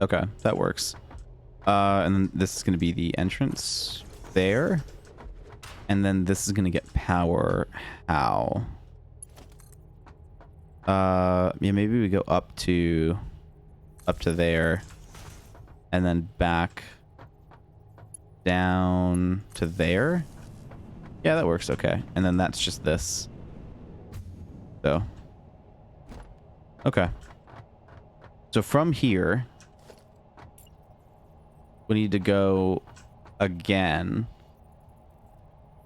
Okay, that works. And then this is going to be the entrance there. And then this is going to get power. How? Yeah, maybe we go up to there. And then back down to there. Yeah, that works okay. And then that's just this. So. Okay. So from here, we need to go again,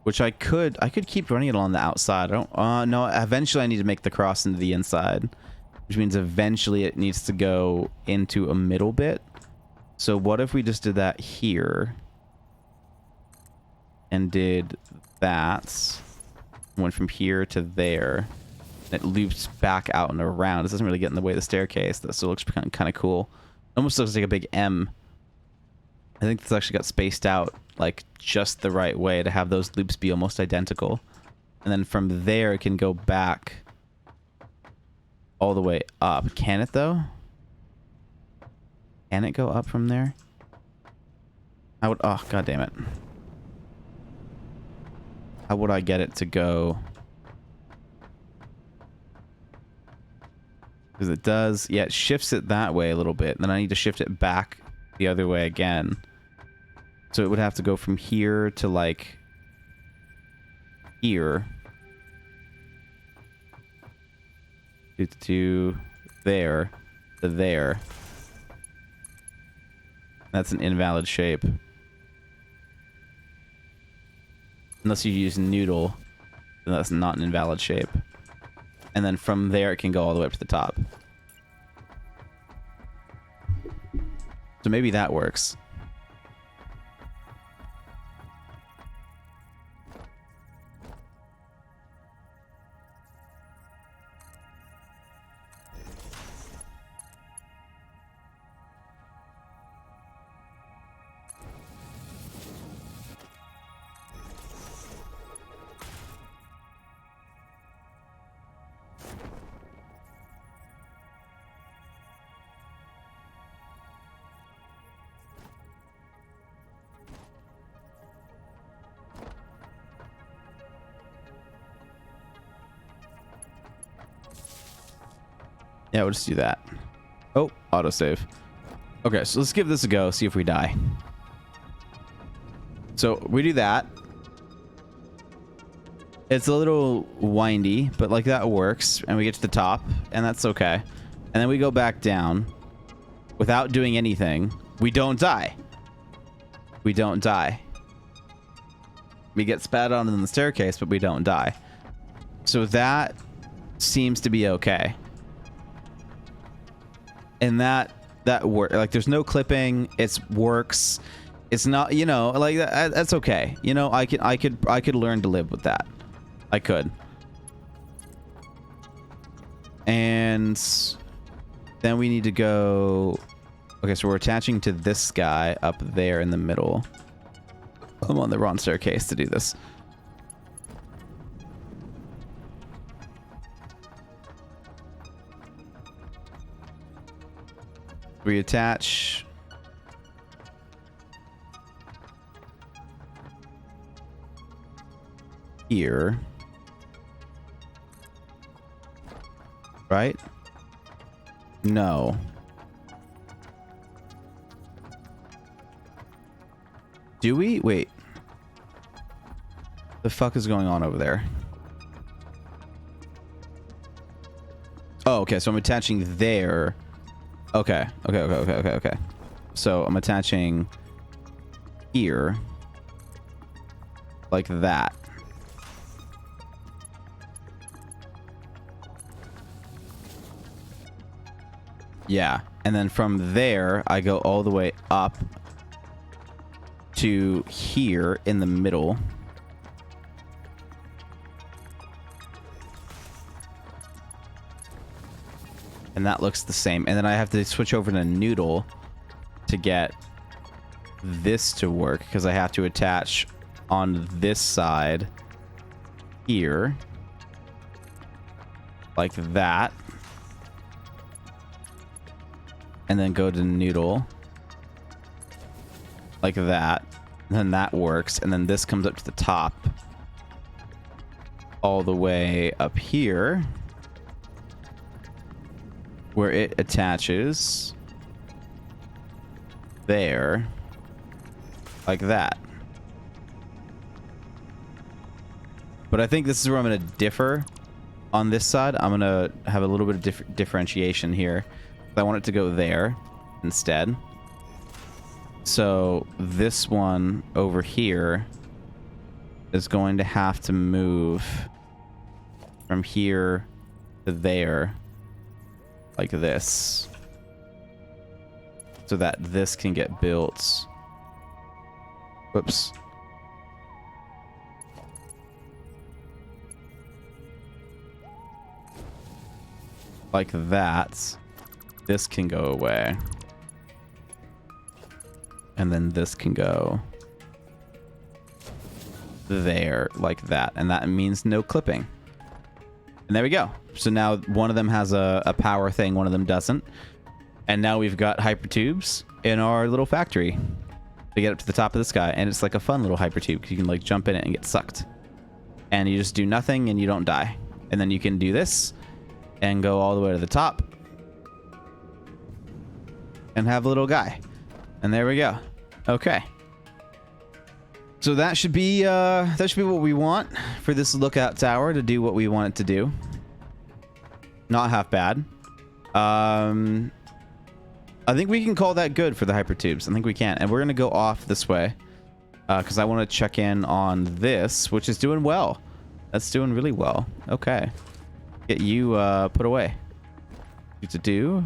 which I could keep running it on the outside. I don't, no, eventually I need to make the cross into the inside, which means eventually it needs to go into a middle bit. So what if we just did that here and did that, went from here to there. It loops back out and around. It doesn't really get in the way of the staircase. That still looks kind of cool. It almost looks like a big M. I think this actually got spaced out like just the right way to have those loops be almost identical. And then from there it can go back all the way up. Can it though? Can it go up from there? I would, oh god damn it. How would I get it to go? Because it does, yeah, it shifts it that way a little bit. Then I need to shift it back the other way again. So it would have to go from here to like here to there to there. That's an invalid shape. Unless you use noodle, then that's not an invalid shape. And then from there it can go all the way up to the top. So maybe that works. Yeah, we'll just do that. Oh, autosave. Okay, so let's give this a go, see if we die. So we do that. It's a little windy, but like that works. And we get to the top, and that's okay. And then we go back down without doing anything. We don't die. We don't die. We get spat on in the staircase, but we don't die. So that seems to be okay. And that work, like there's no clipping, it works. It's not, you know, like that's okay. You know, I could learn to live with that. I could. And then we need to go. Okay, so we're attaching to this guy up there in the middle. I'm on the wrong staircase to do this. We attach here. Right? No. Do we? Wait. The fuck is going on over there? Oh, okay. So I'm attaching there. Okay. Okay. So I'm attaching here. Like that. Yeah. And then from there, I go all the way up to here in the middle. And that looks the same. And then I have to switch over to noodle to get this to work, because I have to attach on this side here. Like that. And then go to noodle. Like that. And then that works. And then this comes up to the top. All the way up here. Where it attaches there, like that. But I think this is where I'm going to differ on this side. I'm going to have a little bit of differentiation here. I want it to go there instead. So this one over here is going to have to move from here to there. Like this. So that this can get built. Whoops. Like that. This can go away. And then this can go there, like that. And that means no clipping. And there we go. So now one of them has a power thing, one of them doesn't. And now we've got hypertubes in our little factory to get up to the top of the sky. And it's like a fun little hypertube because you can like jump in it and get sucked. And you just do nothing and you don't die. And then you can do this and go all the way to the top and have a little guy. And there we go. Okay. So that should be what we want for this lookout tower to do what we want it to do. Not half bad. I think we can call that good for the hypertubes. I think we can. And we're going to go off this way because I want to check in on this, which is doing well. That's doing really well. Okay. Get you put away. To do.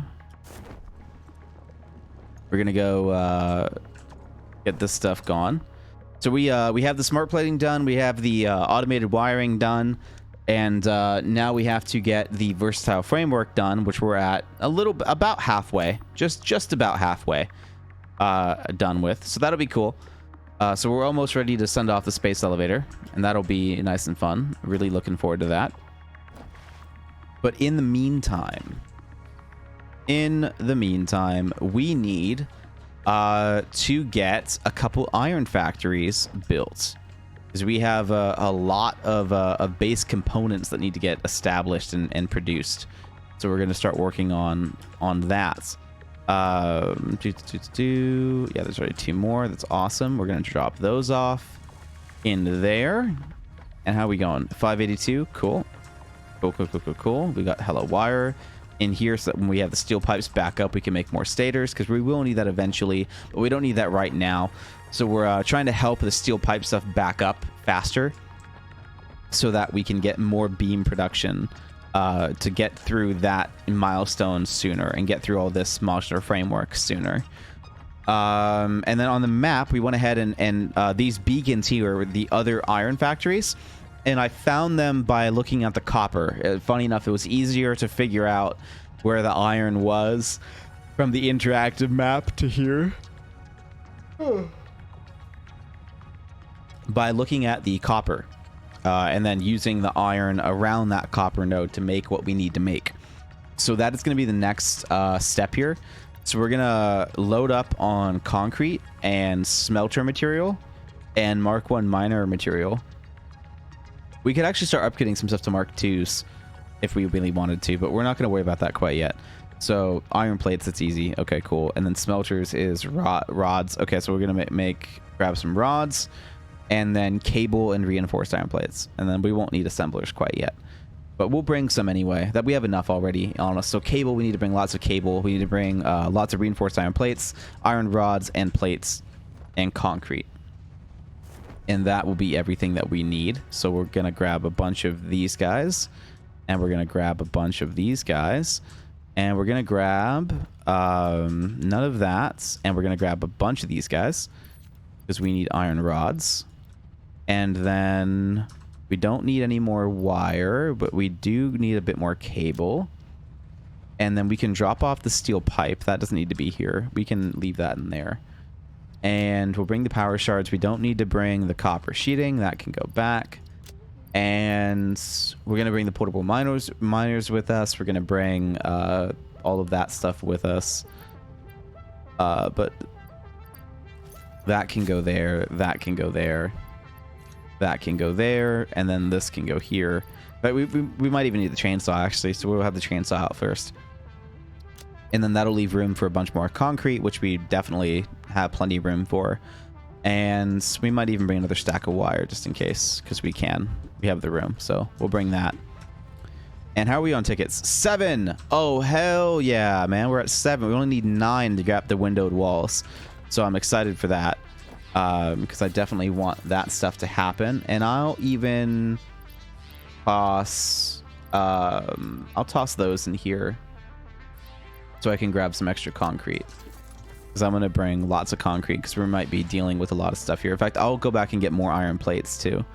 We're going to go get this stuff gone. So we have the smart plating done. We have the automated wiring done. And now we have to get the versatile framework done, which we're at about halfway. Just about halfway done with. So that'll be cool. So we're almost ready to send off the space elevator. And that'll be nice and fun. Really looking forward to that. But in the meantime, we need to get a couple iron factories built, because we have a lot of base components that need to get established and produced. So we're going to start working on that. Yeah, there's already 2 more. That's awesome. We're going to drop those off in there. And how are we going? 582. Cool. Cool. We got hella wire in here so that when we have the steel pipes back up, we can make more stators, because we will need that eventually, but we don't need that right now. So we're trying to help the steel pipe stuff back up faster so that we can get more beam production to get through that milestone sooner and get through all this modular framework sooner. And then on the map, we went ahead and these beacons here were the other iron factories. And I found them by looking at the copper. Funny enough, it was easier to figure out where the iron was from the interactive map to here. By looking at the copper. And then using the iron around that copper node to make what we need to make. So that is going to be the next step here. So we're going to load up on concrete and smelter material and Mark 1 miner material. We could actually start upgrading some stuff to Mark IIs if we really wanted to, but we're not going to worry about that quite yet. So iron plates, it's easy. Okay, cool. And then smelters is rods. Okay, so we're going to grab some rods and then cable and reinforced iron plates. And then we won't need assemblers quite yet. But we'll bring some anyway. That we have enough already on us. So cable, we need to bring lots of cable. We need to bring lots of reinforced iron plates, iron rods, and plates, and concrete. And that will be everything that we need. So we're going to grab a bunch of these guys. And we're going to grab a bunch of these guys. And we're going to grab none of that. And we're going to grab a bunch of these guys. Because we need iron rods. And then we don't need any more wire. But we do need a bit more cable. And then we can drop off the steel pipe. That doesn't need to be here. We can leave that in there. And we'll bring the power shards. We don't need to bring the copper sheeting. That can go back. And we're going to bring the portable miners with us. We're going to bring all of that stuff with us. But that can go there. That can go there. That can go there. And then this can go here. But we might even need the chainsaw, actually. So we'll have the chainsaw out first. And then that'll leave room for a bunch more concrete, which we definitely have plenty of room for. And we might even bring another stack of wire just in case, because we can. We have the room, so we'll bring that. And how are we on tickets? 7! Oh, hell yeah, man. We're at 7. We only need 9 to grab the windowed walls. So I'm excited for that, because I definitely want that stuff to happen. And I'll even toss... I'll toss those in here so I can grab some extra concrete. Because I'm going to bring lots of concrete because we might be dealing with a lot of stuff here. In fact, I'll go back and get more iron plates too.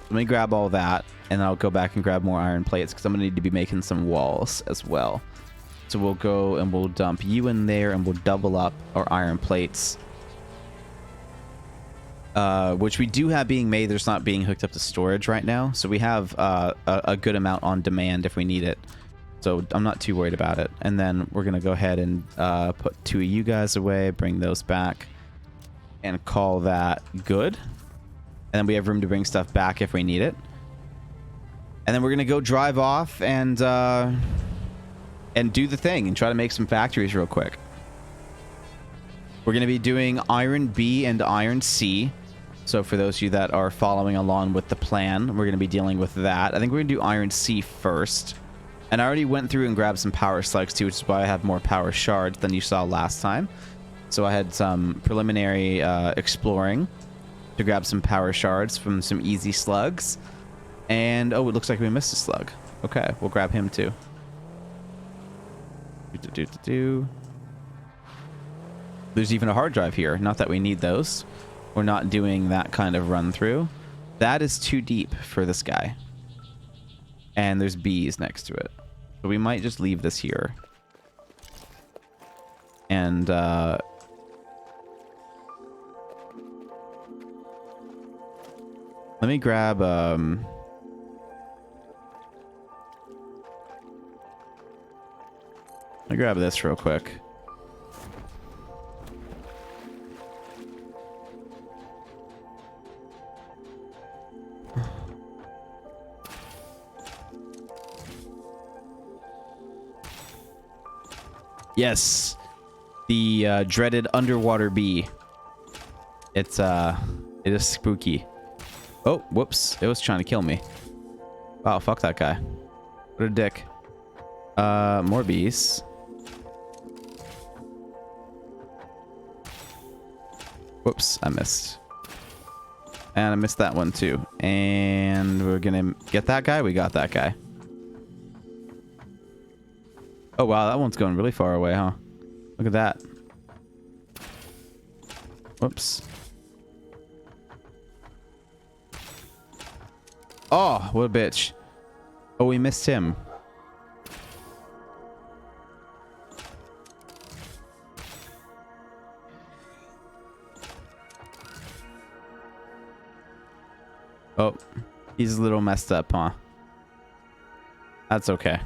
Let me grab all that and I'll go back and grab more iron plates because I'm going to need to be making some walls as well. So we'll go and we'll dump you in there and we'll double up our iron plates. Which we do have being made. There's not being hooked up to storage right now. So we have a good amount on demand if we need it. So I'm not too worried about it. And then we're going to go ahead and put 2 of you guys away, bring those back, and call that good. And then we have room to bring stuff back if we need it. And then we're going to go drive off and do the thing and try to make some factories real quick. We're going to be doing Iron B and Iron C. So for those of you that are following along with the plan, we're going to be dealing with that. I think we're going to do Iron C first. And I already went through and grabbed some power slugs too, which is why I have more power shards than you saw last time. So I had some preliminary exploring to grab some power shards from some easy slugs. And, oh, it looks like we missed a slug. Okay, we'll grab him too. There's even a hard drive here. Not that we need those. We're not doing that kind of run through. That is too deep for this guy. And there's bees next to it. So we might just leave this here. And, let me grab, let me grab this real quick. Yes, the dreaded underwater bee. It is spooky. Oh, whoops! It was trying to kill me. Wow, fuck that guy. What a dick. More bees. Whoops, I missed. And I missed that one too. And we're gonna get that guy. We got that guy. Oh, wow, that one's going really far away, huh? Look at that. Whoops. Oh, what a bitch. Oh, we missed him. Oh, he's a little messed up, huh? That's okay.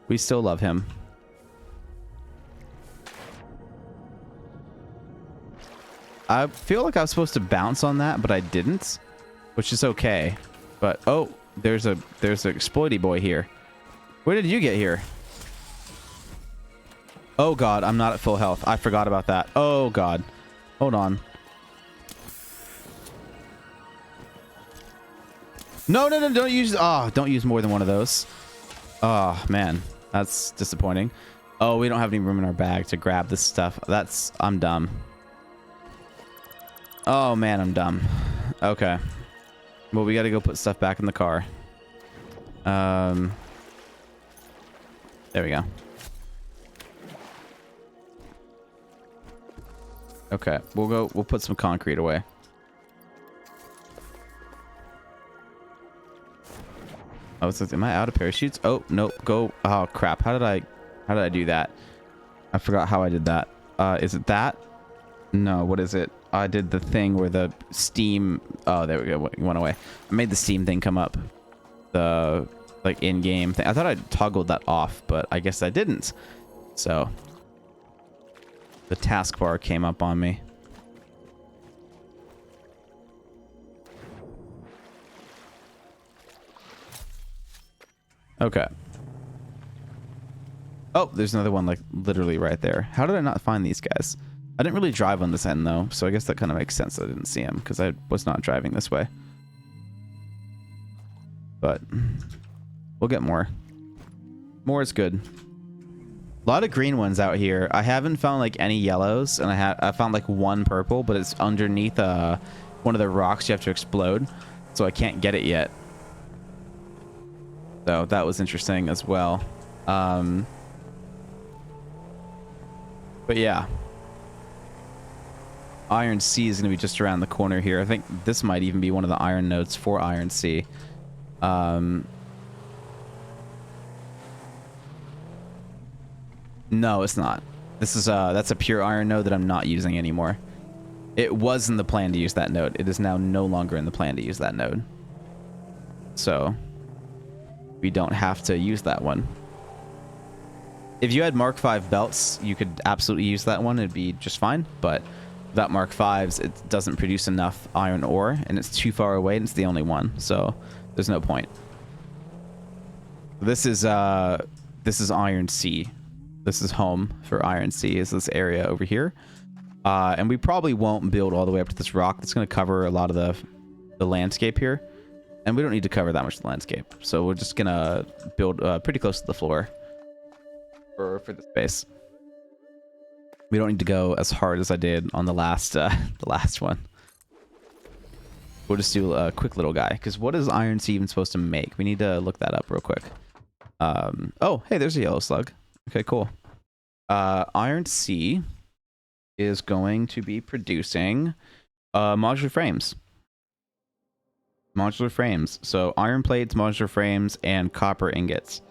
We still love him. I feel like I was supposed to bounce on that, but I didn't, which is okay. But oh, there's an exploity boy here. Where did you get here? Oh god, I'm not at full health. I forgot about that. Oh god. Hold on. No, no, no, don't use don't use more than one of those. Oh man, that's disappointing. Oh, we don't have any room in our bag to grab this stuff. I'm dumb. Oh man, I'm dumb. Okay. Well, we got to go put stuff back in the car. There we go. Okay, we'll put some concrete away. Oh, am I out of parachutes? Oh, nope. Go. Oh crap. How did I do that? I forgot how I did that. Is it that? No, what is it? I did the thing where the steam, oh, there we go. It went away. I made the steam thing come up. The like in-game thing. I thought I toggled that off, but I guess I didn't. So the taskbar came up on me. Okay. Oh, there's another one like literally right there. How did I not find these guys? I didn't really drive on this end though, so I guess that kind of makes sense that I didn't see him because I was not driving this way. But we'll get more. More is good. A lot of green ones out here. I haven't found like any yellows, and I found like one purple, but it's underneath one of the rocks you have to explode, so I can't get it yet. So that was interesting as well. But yeah. Iron C is going to be just around the corner here. I think this might even be one of the iron nodes for Iron C. No, it's not. This is that's a pure iron node that I'm not using anymore. It was in the plan to use that node. It is now no longer in the plan to use that node. So we don't have to use that one. If you had Mark V belts, you could absolutely use that one. It'd be just fine. But without Mark Vs, it doesn't produce enough iron ore, and it's too far away, and it's the only one. So there's no point. This is Iron C. This is home for Iron C, is this area over here. And we probably won't build all the way up to this rock. That's going to cover a lot of the landscape here. And we don't need to cover that much of the landscape. So we're just going to build pretty close to the floor for the space. We don't need to go as hard as I did on the last one. We'll just do a quick little guy. Because what is Iron C even supposed to make? We need to look that up real quick. Oh, hey, there's a yellow slug. Okay, cool. Iron C is going to be producing modular frames. Modular frames. So iron plates, modular frames, and copper ingots.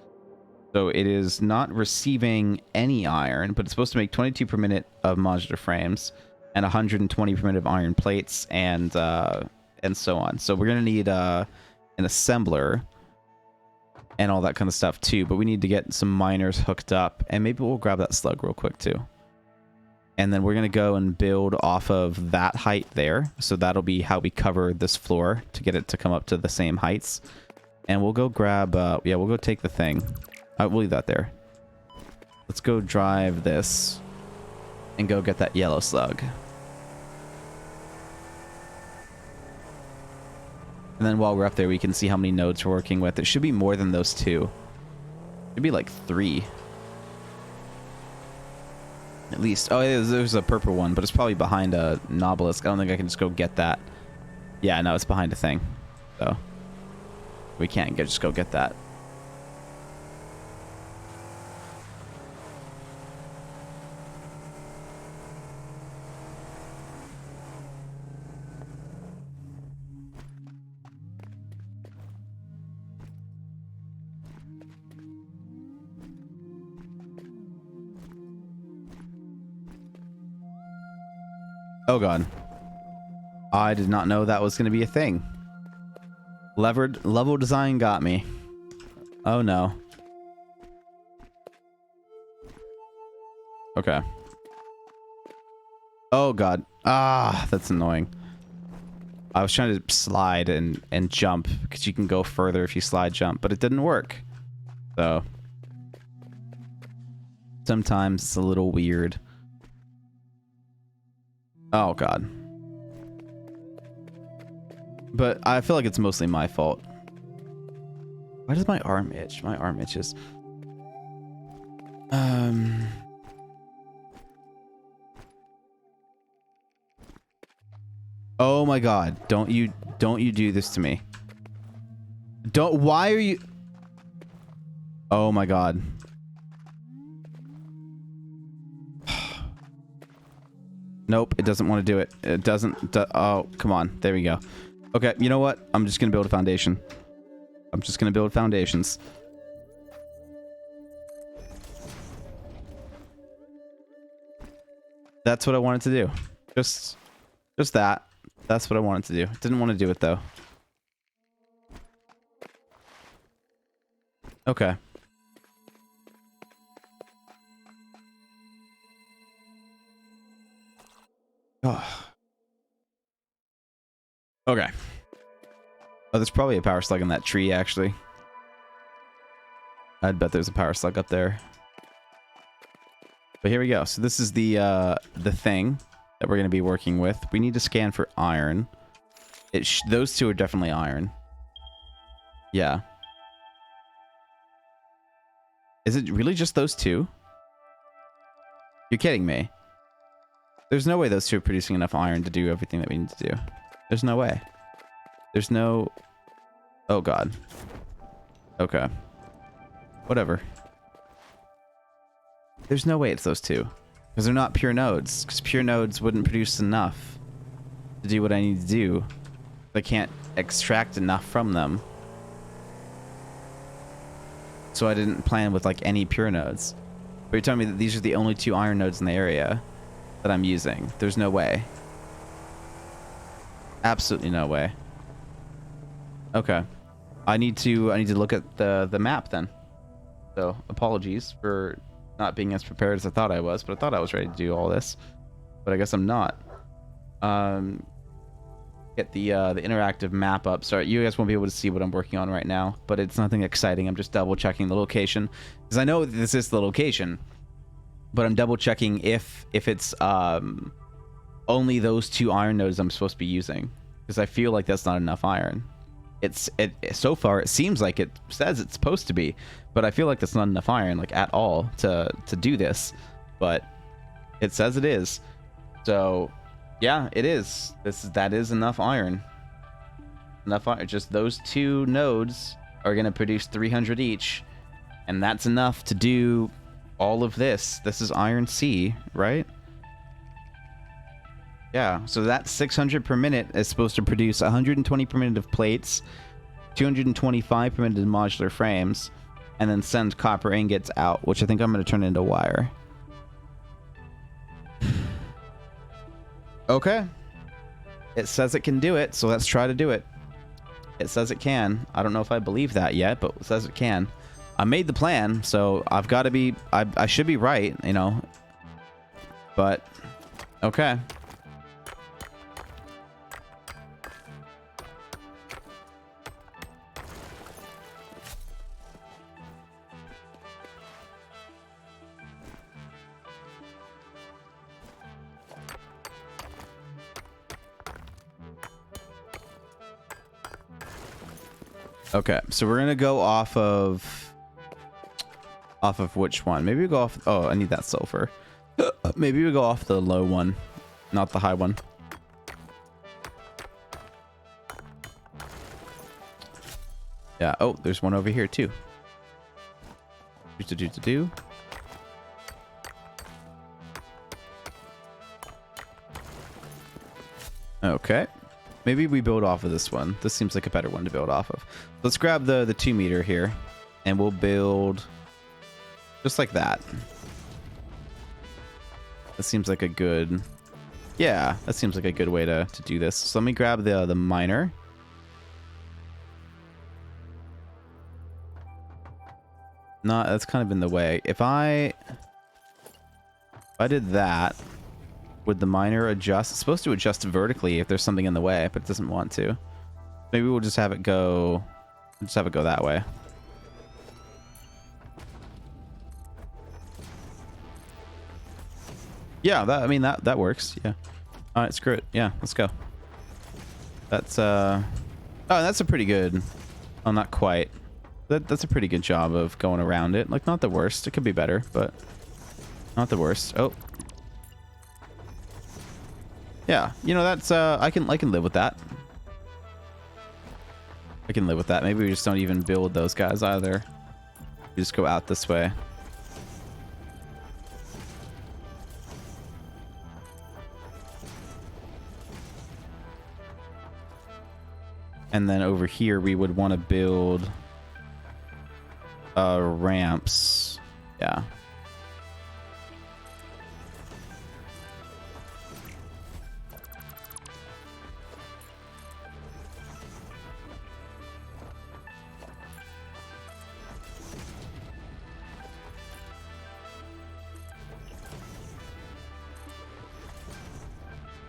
So it is not receiving any iron, but it's supposed to make 22 per minute of modular frames and 120 per minute of iron plates and so on. So we're going to need an assembler and all that kind of stuff too, but we need to get some miners hooked up, and maybe we'll grab that slug real quick too. And then we're going to go and build off of that height there. So that'll be how we cover this floor to get it to come up to the same heights. And we'll go grab, yeah, we'll go take the thing. We'll leave that there. Let's go drive this and go get that yellow slug. And then while we're up there, we can see how many nodes we're working with. It should be more than those two. It should be like 3. At least. Oh, there's a purple one, but it's probably behind a Nobelisk. I don't think I can just go get that. Yeah, no, it's behind a thing. So we can't just go get that. Oh god. I did not know that was going to be a thing. Level design got me. Oh no. Okay. Oh god. Ah, that's annoying. I was trying to slide and jump because you can go further if you slide jump, but it didn't work. So sometimes it's a little weird. Oh god. But I feel like it's mostly my fault. Why does my arm itch? My arm itches. Oh my god. Don't you do this to me. Why are you... Oh my god. Nope, it doesn't want to do it. It doesn't... Oh, come on. There we go. Okay, you know what? I'm just gonna build a foundation. I'm just gonna build foundations. That's what I wanted to do. Just that. That's what I wanted to do. Didn't want to do it though. Okay. Oh. Okay. Oh, there's probably a power slug in that tree, actually. I'd bet there's a power slug up there. But here we go. So this is the thing that we're going to be working with. We need to scan for iron. Those two are definitely iron. Yeah. Is it really just those two? You're kidding me. There's no way those two are producing enough iron to do everything that we need to do. There's no way. There's no... Oh god. Okay. Whatever. There's no way it's those two. Because they're not pure nodes. Because pure nodes wouldn't produce enough to do what I need to do. I can't extract enough from them. So I didn't plan with like any pure nodes. But you're telling me that these are the only two iron nodes in the area that I'm using. There's no way. Absolutely no way. Okay. I need to look at the map then. So apologies for not being as prepared as I thought I was, but I thought I was ready to do all this. But I guess I'm not. Get the interactive map up. Sorry, you guys won't be able to see what I'm working on right now, but it's nothing exciting. I'm just double checking the location. Because I know this is the location, but I'm double checking if it's only those two iron nodes I'm supposed to be using. Because I feel like that's not enough iron. So far it seems like it says it's supposed to be, but I feel like that's not enough iron like at all to do this, but it says it is. So yeah, it is. That is enough iron. Enough iron. Just those two nodes are going to produce 300 each, and that's enough to do all of this. This is iron C, right? Yeah, so that 600 per minute is supposed to produce 120 per minute of plates, 225 per minute of modular frames, and then send copper ingots out, which I think I'm going to turn into wire. Okay. It says it can do it, so let's try to do it. It says it can. I don't know if I believe that yet, but it says it can. I made the plan, so I've got to be... I should be right, you know. But, okay. Okay, so we're gonna go off of which one? Maybe we go off... Oh, I need that sulfur. Maybe we go off the low one, not the high one. Yeah. Oh, there's one over here too. Do. Okay. Maybe we build off of this one. This seems like a better one to build off of. Let's grab the 2 meter here, and we'll build just like that. That seems like a good... Yeah, that seems like a good way to do this. So let me grab the miner. No, that's kind of in the way. If I did that, Would the miner adjust? It's supposed to adjust vertically if there's something in the way, but it doesn't want to. Maybe we'll just have it go... Just have it go that way. Yeah, I mean, that works. Yeah. All right, screw it. Yeah, let's go. That's, Oh, that's a pretty good... Oh, not quite. That's a pretty good job of going around it. Like, not the worst. It could be better, but not the worst. Oh. Yeah, you know, that's, I can live with that. I can live with that. Maybe we just don't even build those guys either. We just go out this way. And then over here, we would want to build ramps. Yeah.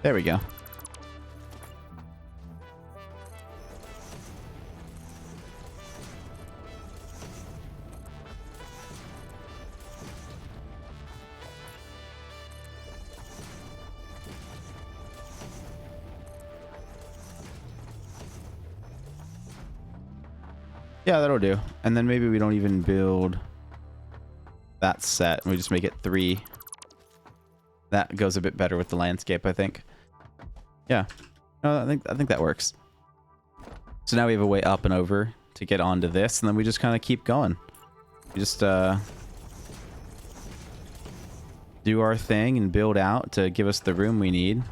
There we go. Yeah, that'll do. And then maybe we don't even build that set. We just make it 3. That goes a bit better with the landscape, I think. Yeah. No, I think that works. So now we have a way up and over to get onto this, and then we just kind of keep going. We just do our thing and build out to give us the room we need.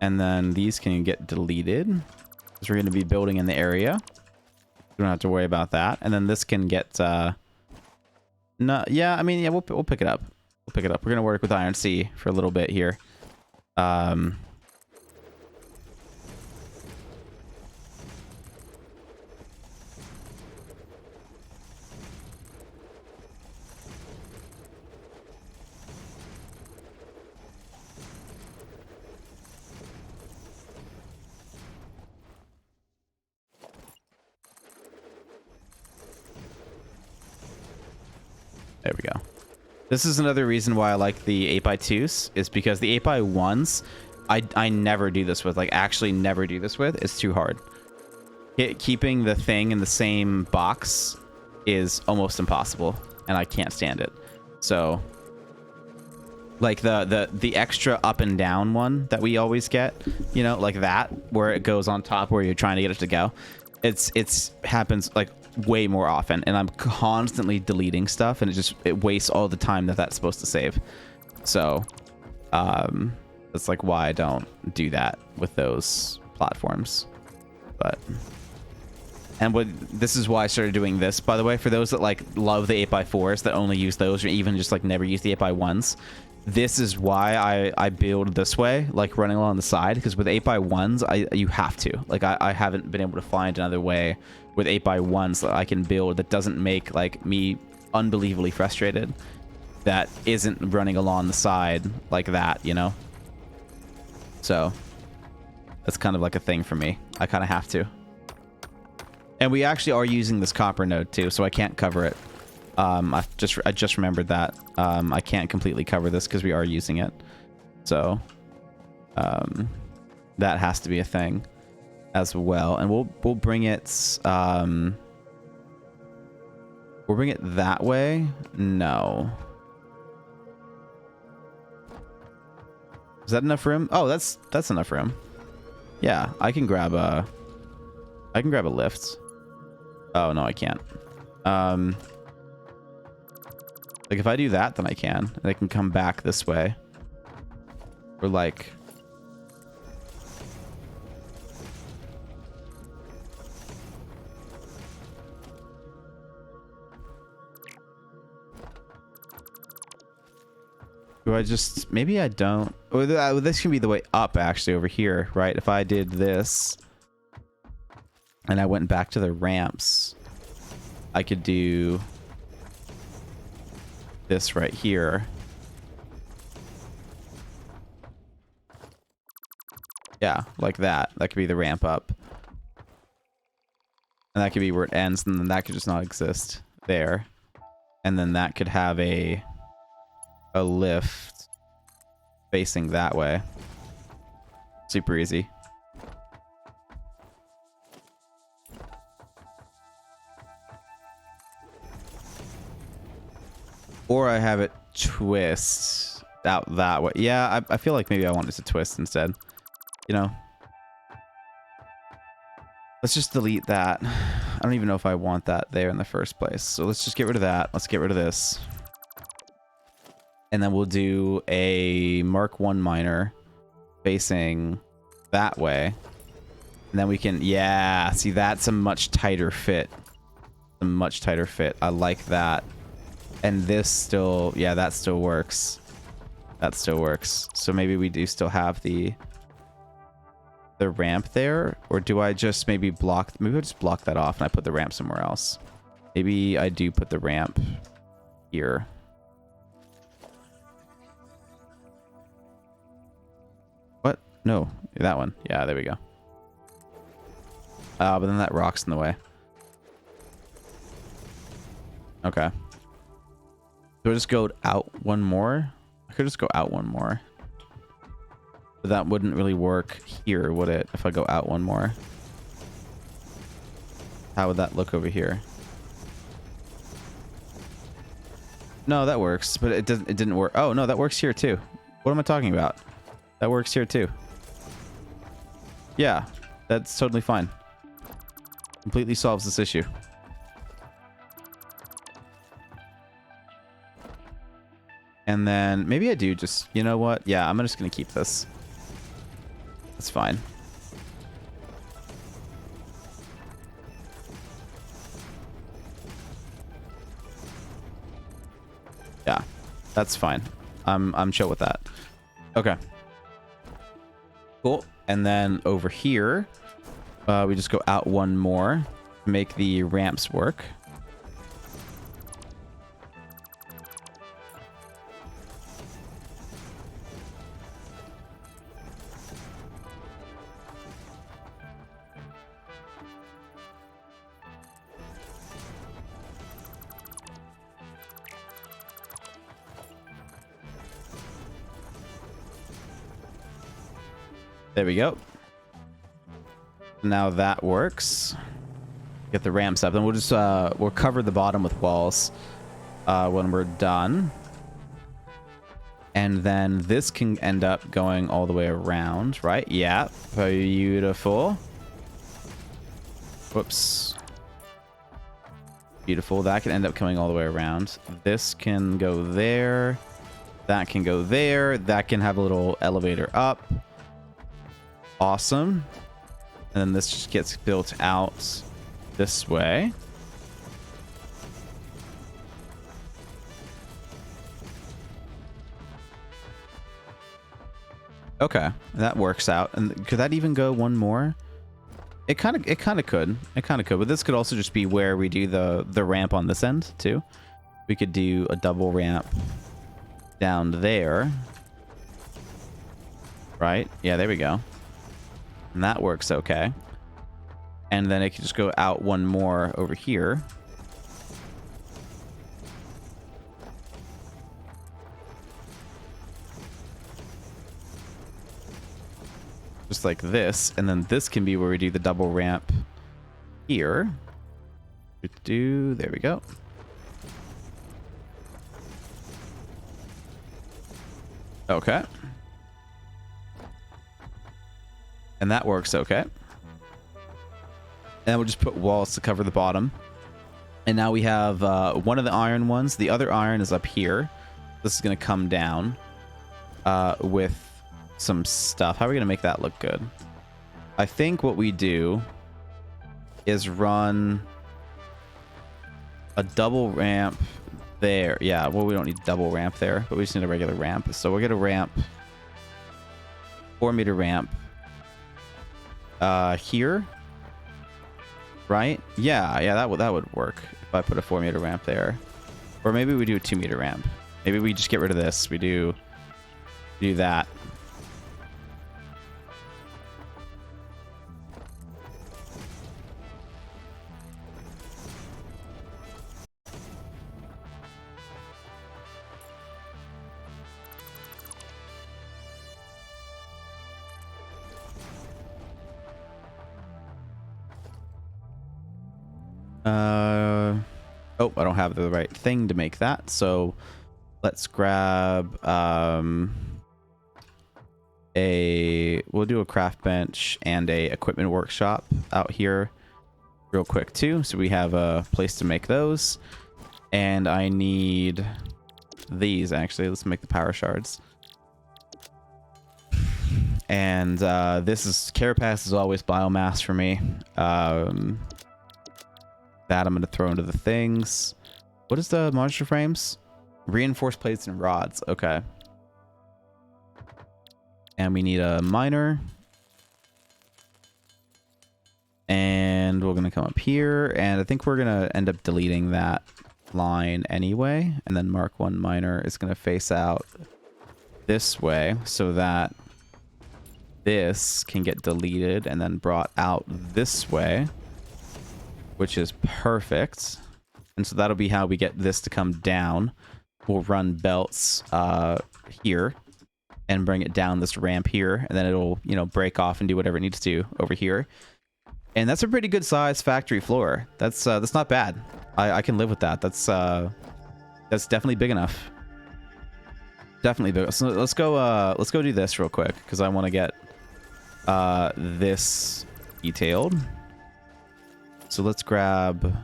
And then these can get deleted because we're going to be building in the area. We don't have to worry about that. And then this can get no, yeah, I mean, yeah, we'll pick it up. We'll pick it up. We're going to work with Iron Sea for a little bit here. There we go. This is another reason why I like the 8x2s, is because the 8x1s, I never do this with, like, actually never do this with. It's too hard. Keeping the thing in the same box is almost impossible, and I can't stand it. So, like, the extra up and down one that we always get, you know, like that, where it goes on top where you're trying to get it to go. It's happens, like, way more often, and I'm constantly deleting stuff, and it wastes all the time that's supposed to save. So that's like why I don't do that with those platforms. But this is why I started doing this, by the way, for those that like love the 8x4s that only use those, or even just like never use the 8x1s. This is why I build this way, like running along the side, because with 8x1s, you have to. Like, I haven't been able to find another way with 8x1s that I can build that doesn't make, like, me unbelievably frustrated, that isn't running along the side like that, you know? So, that's kind of like a thing for me. I kind of have to. And we actually are using this copper node, too, so I can't cover it. I just remembered that. I can't completely cover this because we are using it. So, that has to be a thing as well. And we'll bring it, we'll bring it that way. No. Is that enough room? Oh, that's enough room. Yeah, I can grab a lift. Oh, no, I can't. Like, if I do that, then I can. And I can come back this way. Or, like... Do I just... Maybe I don't... Or this can be the way up, actually, over here, right? If I did this... and I went back to the ramps, I could do this right here. Yeah, like that. That could be the ramp up. And that could be where it ends, and then that could just not exist there. And then that could have a lift facing that way. Super easy. Or I have it twist out that way. Yeah, I feel like maybe I want it to twist instead. You know? Let's just delete that. I don't even know if I want that there in the first place. So let's just get rid of that. Let's get rid of this. And then we'll do a Mark 1 miner facing that way. And then we can, yeah, see, that's a much tighter fit. A much tighter fit. I like that. And this still, yeah, that still works. That still works. So maybe we do still have the ramp there, or do I just maybe block, maybe I'll just block that off and I put the ramp somewhere else. Maybe I do put the ramp here. What? No, that one. Yeah, there we go. But then that rock's in the way. Okay. Do I just go out one more? I could just go out one more. But that wouldn't really work here, would it? If I go out one more. How would that look over here? No, that works, but it didn't work. Oh, no, that works here too. What am I talking about? That works here too. Yeah, that's totally fine. Completely solves this issue. And then maybe I do just, you know what? Yeah, I'm just going to keep this. That's fine. Yeah, that's fine. I'm chill with that. Okay. Cool. And then over here, we just go out one more to make the ramps work. There we go. Now that works. Get the ramps up. Then we'll just we'll cover the bottom with walls when we're done. And then this can end up going all the way around, right? Yeah, beautiful. Whoops. Beautiful. That can end up coming all the way around. This can go there. That can go there. That can have a little elevator up. Awesome. And then this just gets built out this way. Okay, that works out. And could that even go one more? It kind of could. But this could also just be where we do the ramp on this end too. We could do a double ramp down there. Right? Yeah, there we go. And that works okay. And then it can just go out one more over here. Just like this. And then this can be where we do the double ramp here. There we go. Okay. And that works okay. And then we'll just put walls to cover the bottom. And now we have one of the iron ones. The other iron is up here. This is going to come down with some stuff. How are we going to make that look good? I think what we do is run a double ramp there. Yeah, well, we don't need double ramp there, but we just need a regular ramp. So we'll get a ramp, 4-meter ramp here. Right? Yeah, that would work if I put a 4-meter ramp there. Or maybe we do a 2-meter ramp. Maybe we just get rid of this. We do that. Oh, I don't have the right thing to make that, so let's grab we'll do a craft bench and a equipment workshop out here real quick too, so we have a place to make those. And I need these, actually. Let's make the power shards. And this is carapace is always biomass for me. That I'm going to throw into the things. What is the monster frames? Reinforced plates and rods. Okay. And we need a miner. And we're going to come up here. And I think we're going to end up deleting that line anyway. And then Mark 1 miner is going to face out this way so that this can get deleted and then brought out this way, which is perfect. And so that'll be how we get this to come down. We'll run belts here and bring it down this ramp here, and then it'll, you know, break off and do whatever it needs to over here. And that's a pretty good size factory floor. That's not bad. I can live with that. That's definitely big enough. Definitely big. So let's go do this real quick because I want to get this detailed. So let's grab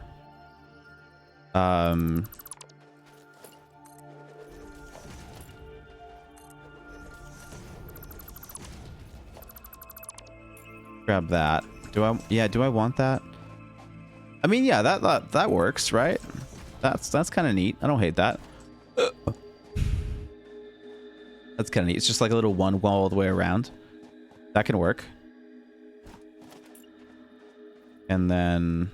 grab that. Do I want that? I mean, yeah, that works, right? That's kind of neat. I don't hate that. That's kind of neat. It's just like a little one wall all the way around. That can work. And then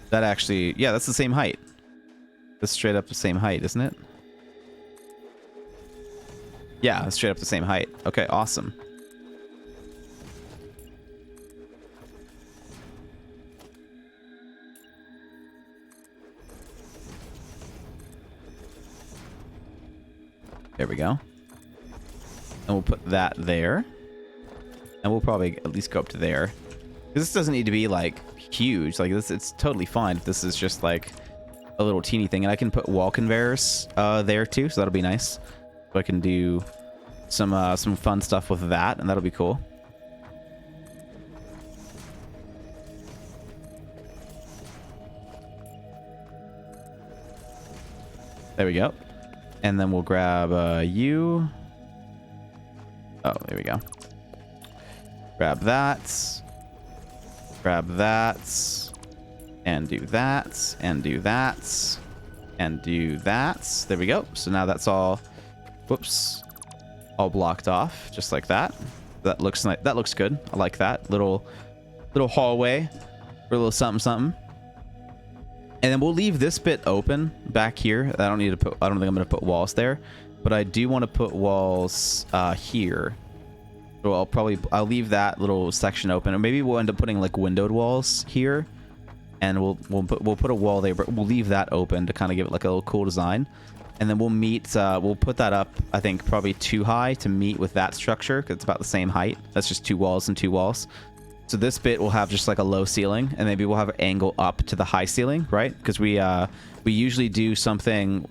that actually, yeah, that's the same height. That's straight up the same height, isn't it? Yeah, that's straight up the same height. Okay, awesome. There we go. And we'll put that there. And we'll probably at least go up to there. This doesn't need to be like huge. Like this, it's totally fine if this is just like a little teeny thing. And I can put wall conveyors there too, so that'll be nice. So I can do some fun stuff with that, and that'll be cool. There we go. And then we'll grab you. Oh, there we go. Grab that. Grab that. And do that. And do that. And do that. There we go. So now that's all... Whoops. All blocked off. Just like that. That looks nice. That looks good. I like that. Little hallway. For a little something something. And then we'll leave this bit open back here. I don't think I'm going to put walls there. But I do want to put walls here. So I'll leave that little section open, or maybe we'll end up putting like windowed walls here, and we'll put a wall there, but we'll leave that open to kind of give it like a little cool design. And then we'll put that up, I think probably too high to meet with that structure because it's about the same height. That's just 2 walls and 2 walls. So this bit will have just like a low ceiling, and maybe we'll have an angle up to the high ceiling, right? Because we usually do something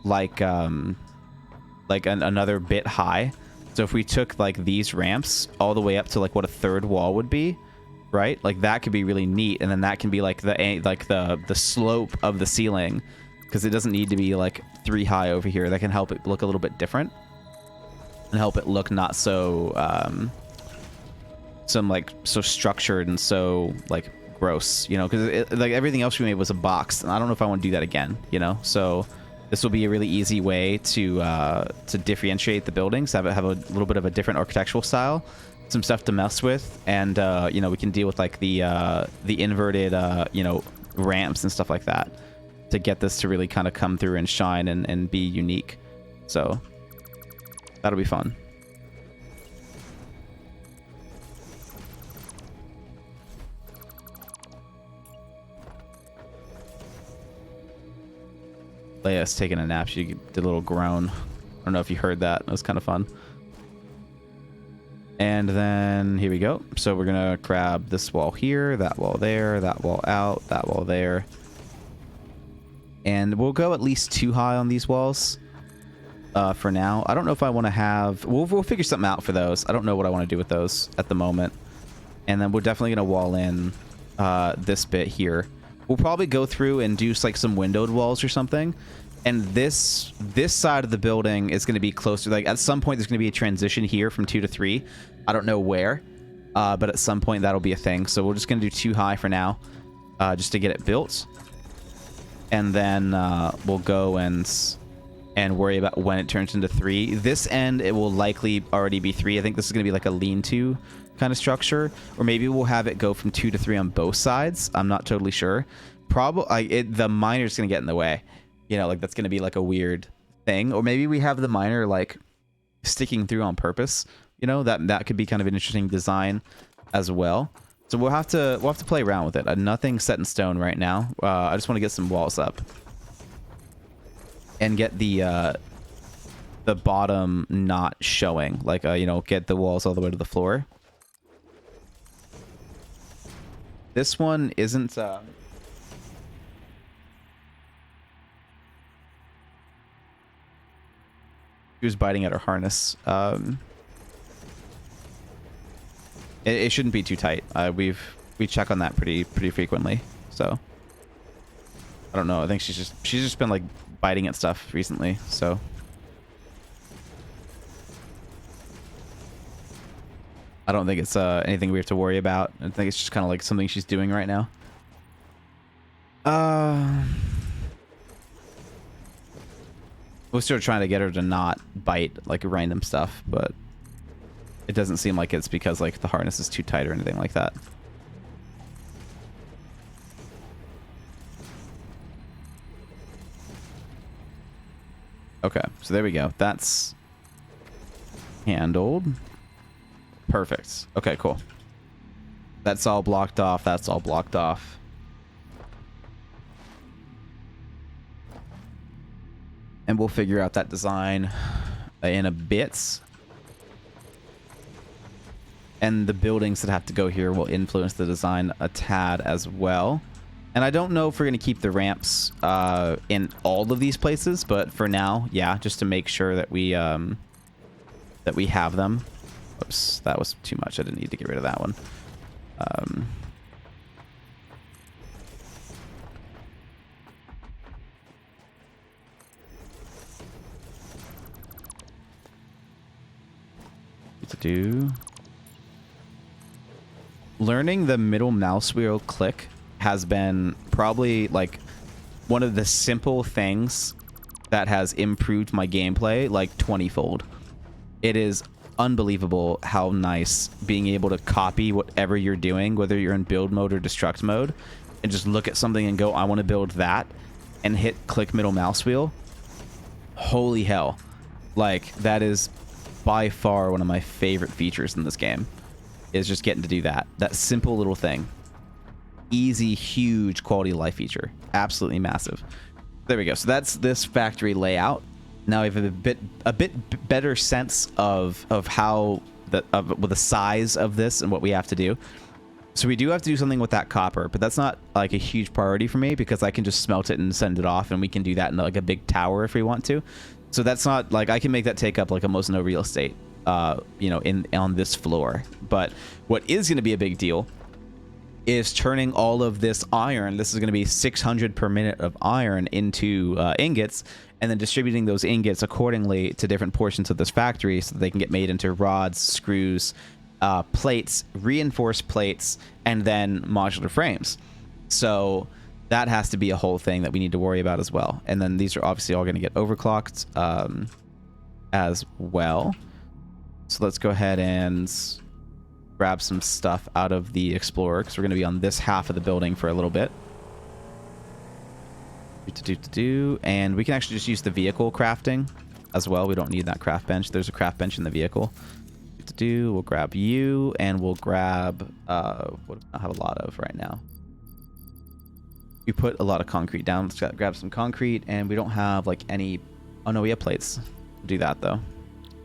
like another bit high. So if we took like these ramps all the way up to like what a 3rd wall would be, right? Like that could be really neat, and then that can be like the slope of the ceiling, because it doesn't need to be like 3 high over here. That can help it look a little bit different and help it look not so so structured and so like gross, you know, because like everything else we made was a box, and I don't know if I want to do that again, you know. So this will be a really easy way to differentiate the buildings, have a little bit of a different architectural style, some stuff to mess with, and you know, we can deal with like the inverted you know, ramps and stuff like that to get this to really kind of come through and shine and be unique. So that'll be fun. Leia's taking a nap. She did a little groan. I don't know if you heard that. It was kind of fun. And then here we go. So we're gonna grab this wall here, that wall there, that wall out, that wall there. And we'll go at least 2 high on these walls for now. I don't know if I want to have... We'll figure something out for those. I don't know what I want to do with those at the moment. And then we're definitely going to wall in this bit here. We'll probably go through and do like some windowed walls or something. And this side of the building is going to be closer. Like at some point, there's going to be a transition here from 2 to 3. I don't know where, but at some point that'll be a thing. So we're just going to do 2 high for now, just to get it built. And then we'll go and worry about when it turns into 3. This end, it will likely already be 3. I think this is going to be like a lean-to kind of structure, or maybe we'll have it go from 2 to 3 on both sides. I'm not totally sure. Probably the miner's going to get in the way. You know, like that's going to be like a weird thing, or maybe we have the miner like sticking through on purpose. You know, that could be kind of an interesting design as well. So we'll have to play around with it. Nothing's set in stone right now. I just want to get some walls up and get the bottom not showing. Like you know, get the walls all the way to the floor. This one isn't. She was biting at her harness. It shouldn't be too tight. We check on that pretty frequently. So I don't know. I think she's just been like biting at stuff recently. So I don't think it's anything we have to worry about. I think it's just kind of like something she's doing right now. We're still trying to get her to not bite like random stuff, but it doesn't seem like it's because like the harness is too tight or anything like that. Okay, so there we go. That's handled. Perfect. Okay, cool. That's all blocked off. That's all blocked off. And we'll figure out that design in a bit. And the buildings that have to go here will influence the design a tad as well. And I don't know if we're going to keep the ramps in all of these places, but for now, yeah, just to make sure that we have them. Oops, that was too much. I didn't need to get rid of that one. To do. Learning the middle mouse wheel click has been probably like one of the simple things that has improved my gameplay like 20-fold. It is unbelievable how nice being able to copy whatever you're doing, whether you're in build mode or destruct mode, and just look at something and go, I want to build that, and hit click middle mouse wheel. Holy hell. Like, that is by far one of my favorite features in this game, is just getting to do that. That simple little thing. Easy, huge quality of life feature. Absolutely massive. There we go. So that's this factory layout. Now we have a bit better sense of how the size of this and what we have to do. So we do have to do something with that copper, but that's not like a huge priority for me because I can just smelt it and send it off, and we can do that in like a big tower if we want to. So that's not like I can make that take up like almost no real estate, you know, on this floor. But what is going to be a big deal is turning all of this iron. This is going to be 600 per minute of iron into ingots, and then distributing those ingots accordingly to different portions of this factory so that they can get made into rods, screws, plates, reinforced plates, and then modular frames. So that has to be a whole thing that we need to worry about as well. And then these are obviously all going to get overclocked as well. So let's go ahead and grab some stuff out of the Explorer because we're going to be on this half of the building for a little bit. And we can actually just use the vehicle crafting as well. We don't need that craft bench. There's a craft bench in the vehicle. We'll grab you, and we'll grab what do I have a lot of right now? We put a lot of concrete down. Let's grab some concrete, and we don't have like any. Oh no, we have plates. We'll do that though.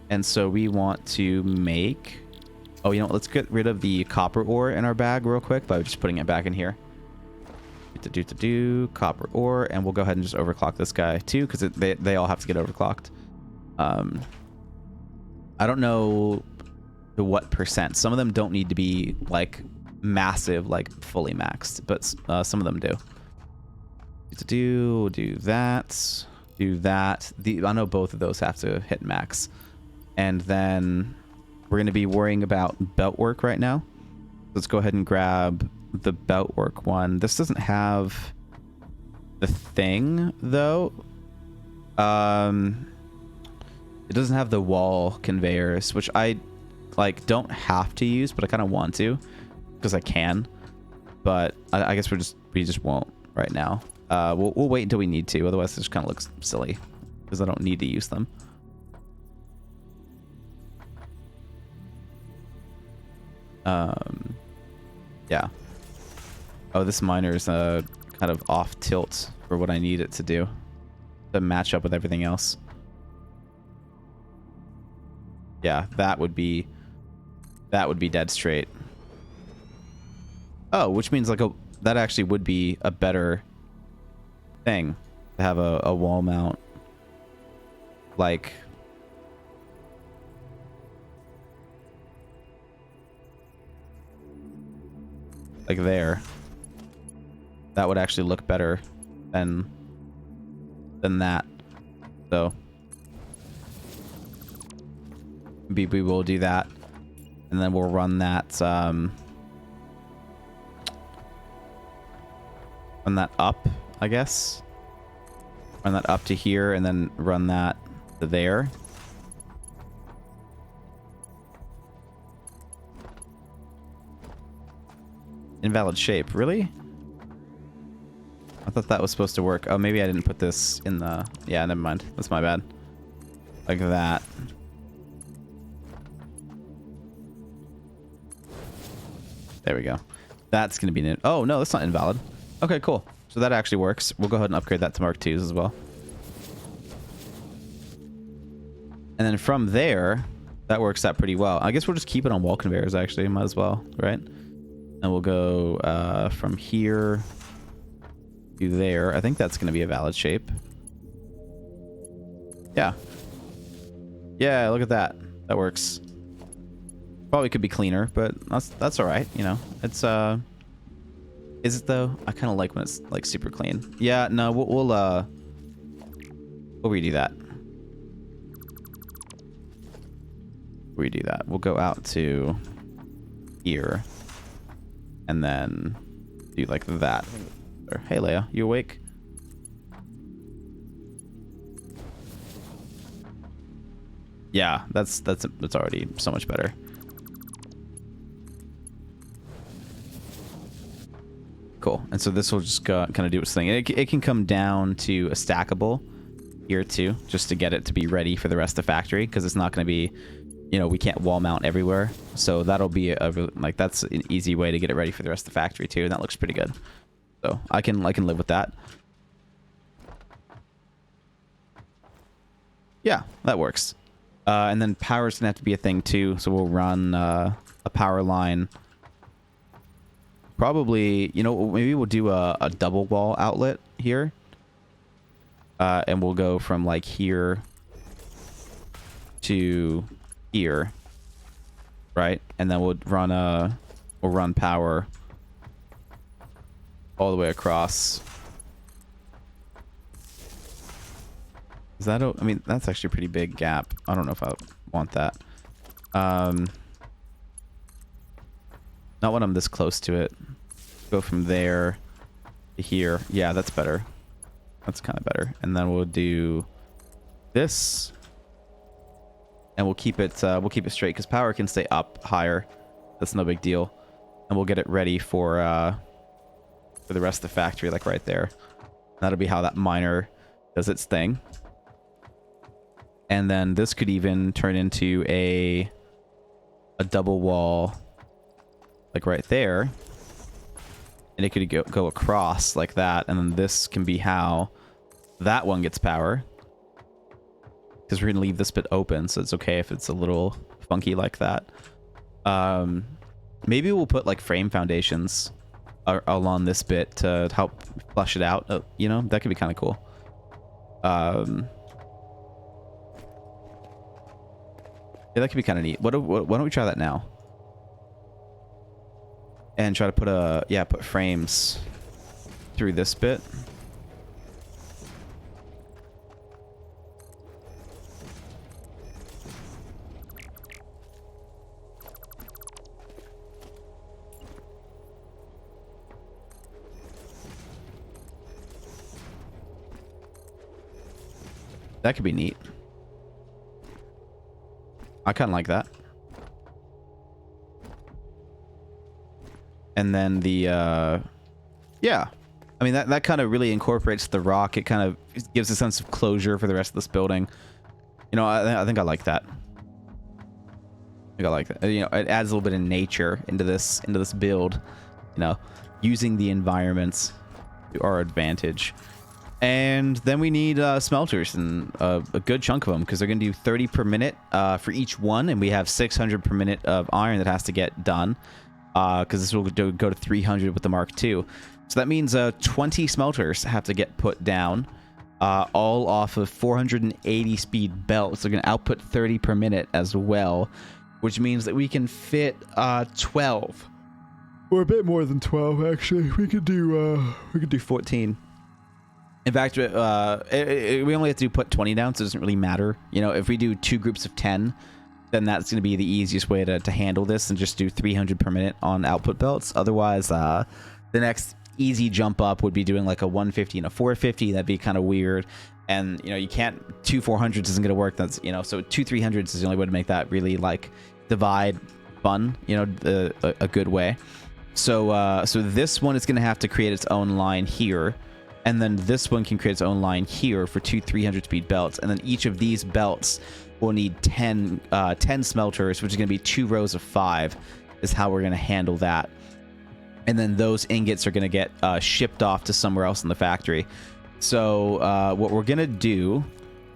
And so we want to make. Oh, you know what? Let's get rid of the copper ore in our bag real quick by just putting it back in here. Copper ore, and we'll go ahead and just overclock this guy too, because they all have to get overclocked. I don't know to what percent. Some of them don't need to be like massive, like fully maxed, but some of them do. Do that. I know both of those have to hit max, and then we're going to be worrying about belt work right now. Let's go ahead and grab the belt work one. This doesn't have the thing though. It doesn't have the wall conveyors, which I like don't have to use, but I kind of want to because I can. But I guess we just won't right now. We'll wait until we need to. Otherwise, it just kind of looks silly because I don't need to use them. Yeah. Oh, this miner's kind of off tilt for what I need it to do to match up with everything else. Yeah, that would be dead straight. Oh, which means like that actually would be a better thing to have a wall mount like there. That would actually look better than that. So we will do that, and then we'll run that run that up, I guess. Run that up to here, and then run that to there. Invalid shape, really? I thought that was supposed to work. Oh, maybe I didn't put this in the... Yeah, never mind. That's my bad. Like that. There we go. That's going to be... Oh, no, that's not invalid. Okay, cool. So that actually works. We'll go ahead and upgrade that to Mark IIs as well. And then from there, that works out pretty well. I guess we'll just keep it on wall conveyors, actually. Might as well, right? And we'll go from here to there. I think that's going to be a valid shape. Yeah. Yeah, look at that. That works. Probably could be cleaner, but that's all right. You know, it's is it though? I kind of like when it's like super clean. Yeah, no, we'll redo that. Redo that. We'll go out to here, and then do like that. Hey, Leia, you awake? Yeah, that's already so much better. Cool. And so this will just go, kind of do its thing. It can come down to a stackable here too, just to get it to be ready for the rest of the factory, because it's not going to be, you know, we can't wall mount everywhere. So that'll be like that's an easy way to get it ready for the rest of the factory too, and that looks pretty good. So I can live with that. Yeah, that works. And then power's gonna have to be a thing too, so we'll run a power line. Probably, you know, maybe we'll do a double wall outlet here. And we'll go from like here to here, right? And then we'll run power all the way across. Is that? I mean, that's actually a pretty big gap. I don't know if I want that. Not when I'm this close to it. Go from there to here. Yeah, that's better. That's kind of better. And then we'll do this, and we'll keep it straight because power can stay up higher. That's no big deal. And we'll get it ready for the rest of the factory, like right there. That'll be how that miner does its thing. And then this could even turn into a double wall, like right there. And it could go across like that. And then this can be how that one gets power. Because we're going to leave this bit open, so it's okay if it's a little funky like that. Maybe we'll put like frame foundations along this bit to help flush it out. You know, that could be kind of cool. Yeah, that could be kind of neat. Why don't we try that now? And try to put put frames through this bit. That could be neat. I kind of like that. And then the, yeah. I mean, that kind of really incorporates the rock. It kind of gives a sense of closure for the rest of this building. You know, I think I like that. I think I like that. You know, it adds a little bit of nature into this build. You know, using the environments to our advantage. And then we need smelters, and a good chunk of them, because they're going to do 30 per minute for each one, and we have 600 per minute of iron that has to get done, because this will go to 300 with the Mark II. So that means 20 smelters have to get put down, all off of 480 speed belts. They're going to output 30 per minute as well, which means that we can fit 12, or a bit more than 12 actually. We could do 14. In fact, we only have to put 20 down, so it doesn't really matter. You know, if we do 2 groups of 10, then that's going to be the easiest way to handle this, and just do 300 per minute on output belts. Otherwise, the next easy jump up would be doing like a 150 and a 450. That'd be kind of weird. And, you know, you can't, 2 400s isn't going to work. That's, you know, so 2 300s is the only way to make that really like divide fun, you know, a good way. So this one is going to have to create its own line here. And then this one can create its own line here for 2 300 speed belts. And then each of these belts will need 10 smelters, which is going to be 2 rows of 5 is how we're going to handle that. And then those ingots are going to get shipped off to somewhere else in the factory. So what we're going to do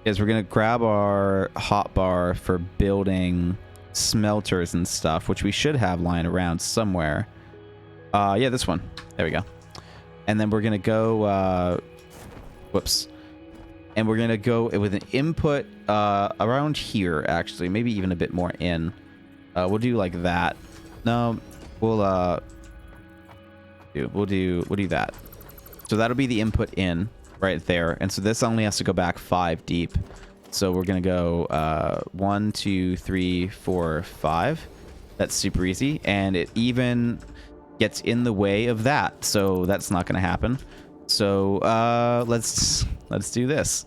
is we're going to grab our hotbar for building smelters and stuff, which we should have lying around somewhere. Yeah, this one. There we go. And then we're going to go, whoops. And we're going to go with an input around here, actually. Maybe even a bit more in. We'll do like that. No, we'll do that. So that'll be the input in right there. And so this only has to go back 5 deep. So we're going to go 1, 2, 3, 4, 5. That's super easy. And it even gets in the way of that, so that's not going to happen. So let's do this.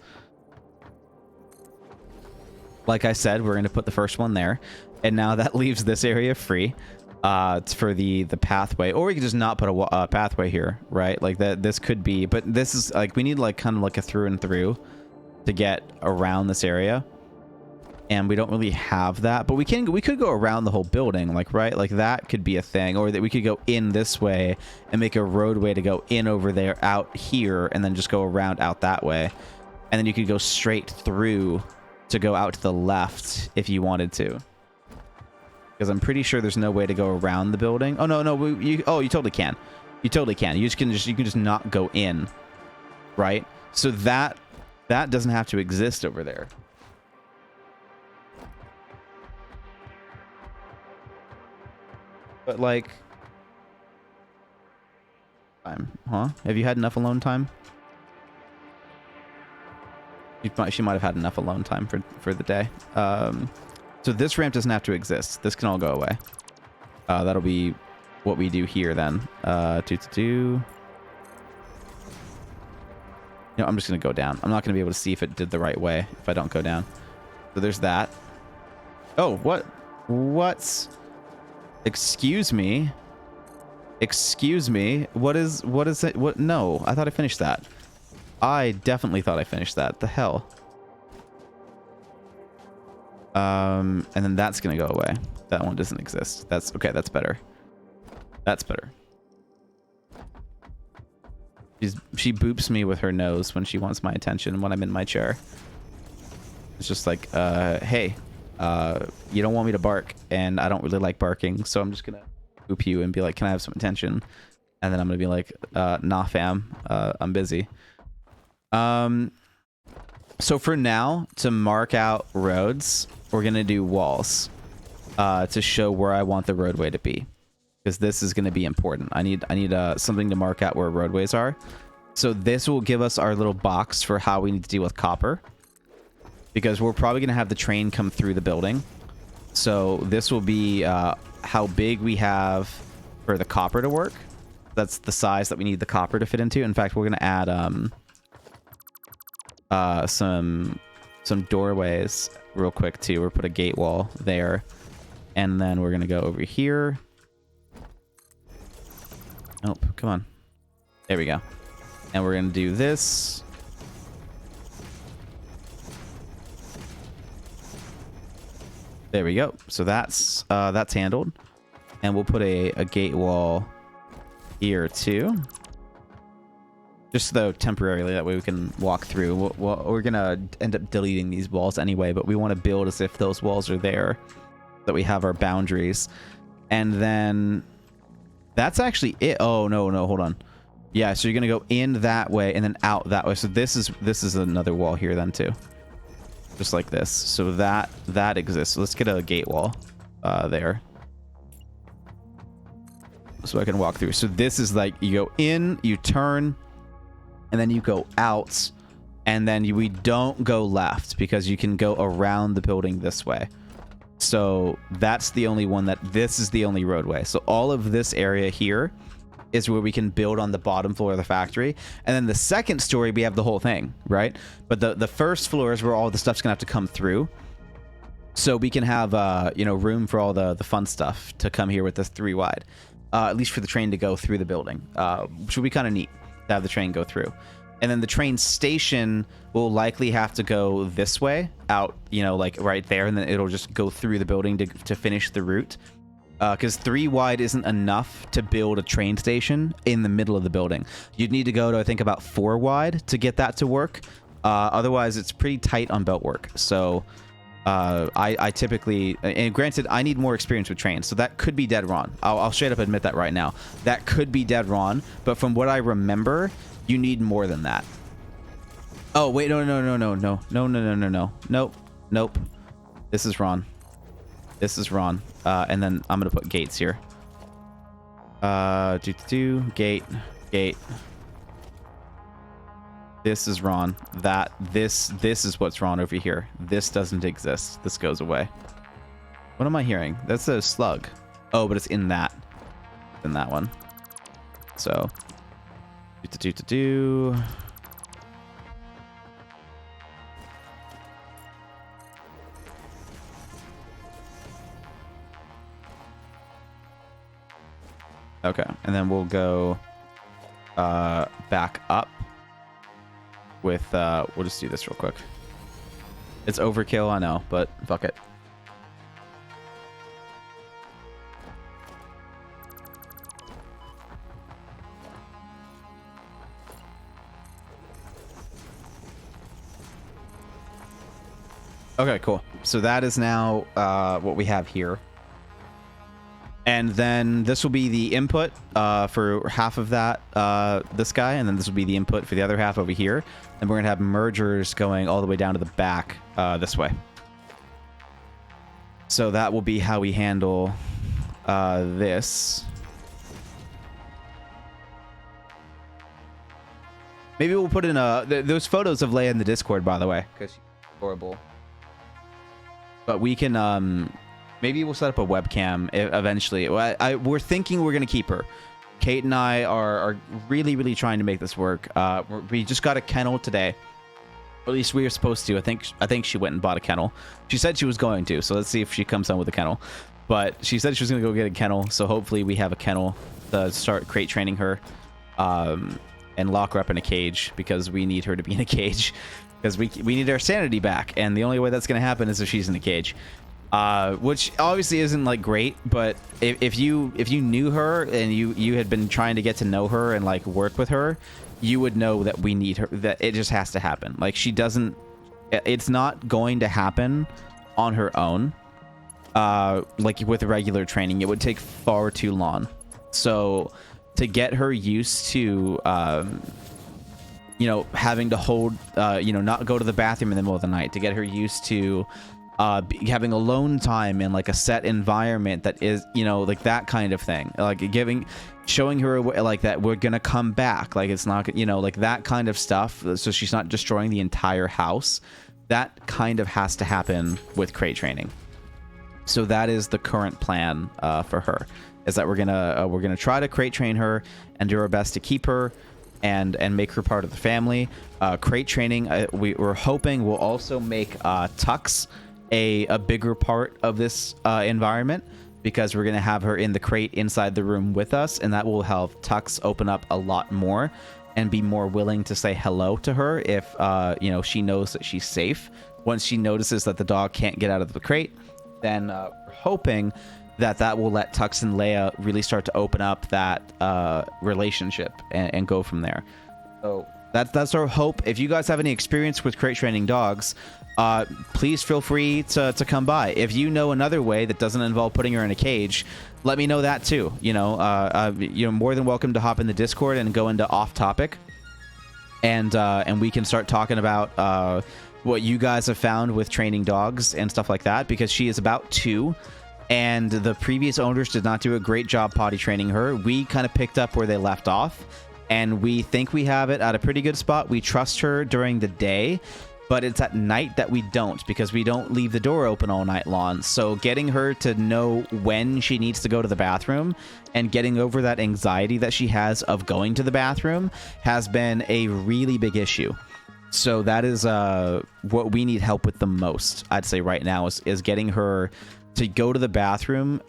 Like I said, we're going to put the first one there, and now that leaves this area free for the pathway. Or we could just not put a pathway here, right? Like that. This could be, but this is like we need like kind of like a through and through to get around this area. And we don't really have that, but we could go around the whole building, like, right? Like that could be a thing, or that we could go in this way and make a roadway to go in over there, out here, and then just go around out that way. And then you could go straight through to go out to the left if you wanted to. Because I'm pretty sure there's no way to go around the building. Oh, no, you totally can. You totally can. You can just not go in, right? So that doesn't have to exist over there. But like, time, huh? Have you had enough alone time? She might have had enough alone time for the day. So this ramp doesn't have to exist. This can all go away. That'll be what we do here then. You know, I'm just gonna go down. I'm not gonna be able to see if it did the right way if I don't go down. So there's that. Oh, what? Excuse me. Excuse me. What is it? What? No, I thought I finished that. I definitely thought I finished that. The hell? And then that's gonna go away. That one doesn't exist. That's okay. That's better. That's better. She boops me with her nose when she wants my attention when I'm in my chair. It's just like, hey, you don't want me to bark, and I don't really like barking, so I'm just gonna boop you and be like, can I have some attention? And then I'm gonna be like, nah, fam, I'm busy. So for now, to mark out roads, we're gonna do walls, to show where I want the roadway to be, because this is gonna be important. I need something to mark out where roadways are. So this will give us our little box for how we need to deal with copper, because we're probably gonna have the train come through the building. So this will be how big we have for the copper to work. That's the size that we need the copper to fit into. In fact, we're gonna add some doorways real quick too. We'll put a gate wall there, and then we're gonna go over here. Oh, come on. There we go. And we're gonna do this. There we go. So that's handled, and we'll put a gate wall here too. Just though temporarily, that way we can walk through. We're gonna end up deleting these walls anyway, but we want to build as if those walls are there, that we have our boundaries. And then that's actually it. Oh no, hold on. Yeah, so you're gonna go in that way and then out that way. So this is another wall here then too, just like this. So that exists. So let's get a gate wall there, so I can walk through. So this is like, you go in, you turn, and then you go out, and then we don't go left because you can go around the building this way. So that's the only one this is the only roadway. So all of this area here is where we can build on the bottom floor of the factory. And then the second story, we have the whole thing, right? But the first floor is where all the stuff's gonna have to come through. So we can have, room for all the fun stuff to come here with this 3 wide. At least for the train to go through the building, which would be kind of neat to have the train go through. And then the train station will likely have to go this way out, like right there, and then it'll just go through the building to finish the route. Because 3 wide isn't enough to build a train station in the middle of the building. You'd need to go to, I think, about 4 wide to get that to work. Otherwise, it's pretty tight on belt work. So I typically, and granted, I need more experience with trains, so that could be dead wrong. I'll straight up admit that right now. That could be dead wrong, but from what I remember, you need more than that. Oh wait, no. Nope. This is wrong. And then I'm gonna put gates here. Gate. This is wrong. This is what's wrong over here. This doesn't exist. This goes away. What am I hearing? That's a slug. Oh, but it's in that. In that one. So. Okay, and then we'll go back up with we'll just do this real quick. It's overkill, I know, but fuck it. Okay, cool. So that is now what we have here. And then this will be the input for half of that, this guy, and then this will be the input for the other half over here. And we're going to have mergers going all the way down to the back this way. So that will be how we handle this. Maybe we'll put in those photos of Leia in the Discord, by the way, because she's horrible. But we can... maybe we'll set up a webcam eventually. We're thinking we're going to keep her. Kate and I are really, really trying to make this work. We just got a kennel today. Or at least we were supposed to. I think she went and bought a kennel. She said she was going to, so let's see if she comes home with a kennel. But she said she was going to go get a kennel, so hopefully we have a kennel to start crate training her, and lock her up in a cage, because we need her to be in a cage, because we need our sanity back, and the only way that's going to happen is if she's in a cage. Which obviously isn't like great, but if you knew her and you had been trying to get to know her and like work with her, you would know that we need her, that it just has to happen. Like it's not going to happen on her own. Like with regular training, it would take far too long. So to get her used to, you know, having to hold, you know, not go to the bathroom in the middle of the night, to get her used to having alone time in like a set environment that is, you know, like that kind of thing, like showing her like that we're gonna come back, like it's not, you know, like that kind of stuff, so she's not destroying the entire house. That kind of has to happen with crate training. So that is the current plan for her, is that we're gonna try to crate train her and do our best to keep her and make her part of the family. Crate training, we're hoping will also make Tux a bigger part of this environment, because we're going to have her in the crate inside the room with us, and that will help Tux open up a lot more and be more willing to say hello to her if you know, she knows that she's safe. Once she notices that the dog can't get out of the crate, then hoping that will let Tux and Leia really start to open up that relationship and go from there. So that's our hope. If you guys have any experience with crate training dogs, please feel free to come by. If you know another way that doesn't involve putting her in a cage, let me know that too. You know, you're more than welcome to hop in the Discord and go into off topic, and we can start talking about what you guys have found with training dogs and stuff like that, because she is about 2. And the previous owners did not do a great job potty training her. We kind of picked up where they left off, and we think we have it at a pretty good spot. We trust her during the day, but it's at night that we don't, because we don't leave the door open all night long. So getting her to know when she needs to go to the bathroom and getting over that anxiety that she has of going to the bathroom has been a really big issue. So that is what we need help with the most, I'd say right now, is getting her to go to the bathroom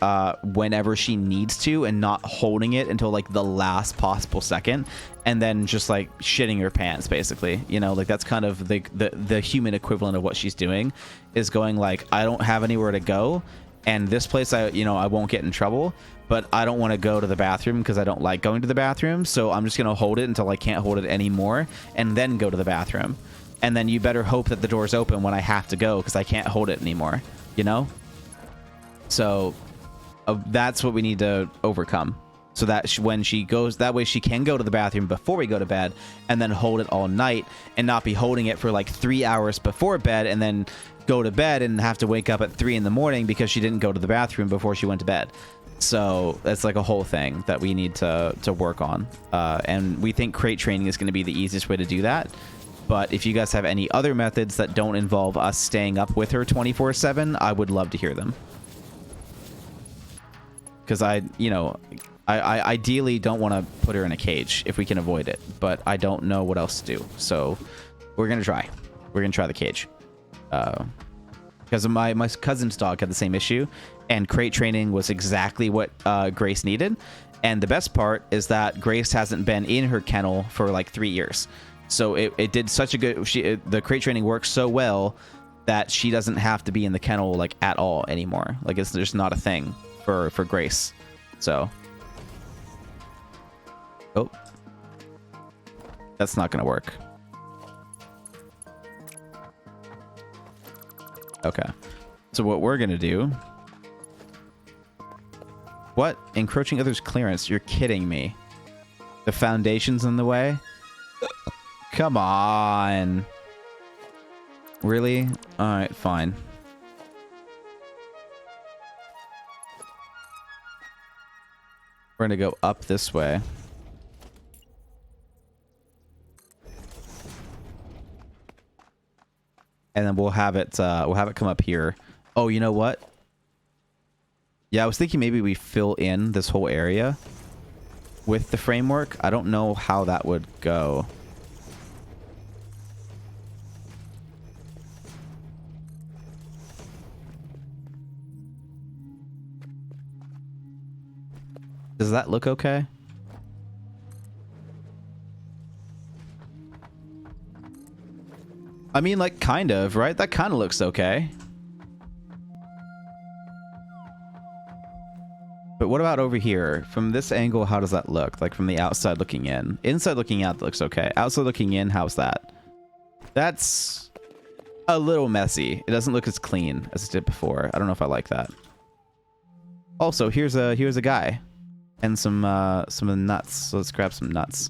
whenever she needs to, and not holding it until like the last possible second, and then just like shitting her pants, basically. You know, like that's kind of the human equivalent of what she's doing, is going like, I don't have anywhere to go, and this place I won't get in trouble, but I don't want to go to the bathroom because I don't like going to the bathroom, so I'm just gonna hold it until I can't hold it anymore, and then go to the bathroom. And then you better hope that the door's open when I have to go, because I can't hold it anymore, you know? So that's what we need to overcome, so that when she goes, that way she can go to the bathroom before we go to bed, and then hold it all night, and not be holding it for like 3 hours before bed, and then go to bed and have to wake up at 3 in the morning because she didn't go to the bathroom before she went to bed. So that's like a whole thing that we need to work on, and we think crate training is going to be the easiest way to do that. But if you guys have any other methods that don't involve us staying up with her 24/7, I would love to hear them. Because I ideally don't want to put her in a cage if we can avoid it, but I don't know what else to do. So we're gonna try. We're gonna try the cage. Because my cousin's dog had the same issue, and crate training was exactly what Grace needed. And the best part is that Grace hasn't been in her kennel for like 3 years. So it did such a good. The crate training works so well that she doesn't have to be in the kennel like at all anymore. Like it's just not a thing for Grace. So that's not gonna work. Okay, so what we're gonna do, what? Encroaching others' clearance? You're kidding me. The foundation's in the way? Come on. Really? Alright, fine. We're gonna go up this way. And then we'll have it come up here. Oh, you know what? Yeah, I was thinking maybe we fill in this whole area with the framework. I don't know how that would go. that look okay? I mean, like, kind of, right? That kind of looks okay. But what about over here? From this angle, how does that look? Like, from the outside looking in. Inside looking out, that looks okay. Outside looking in, how's that? That's a little messy. It doesn't look as clean as it did before. I don't know if I like that. Also, here's a guy. And some nuts. So let's grab some nuts.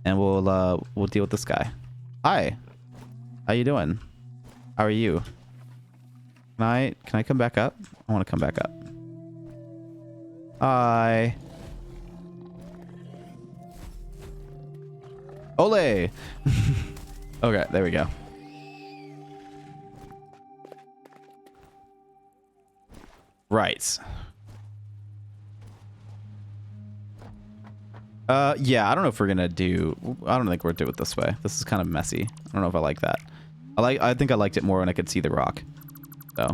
And we'll deal with this guy. Hi. How you doing? How are you? Can I come back up? I want to come back up. Hi. Ole! Okay, there we go. Right. Yeah, I don't know if we're gonna do... I don't think we're gonna do it this way. This is kind of messy. I don't know if I like that. I think I liked it more when I could see the rock. So...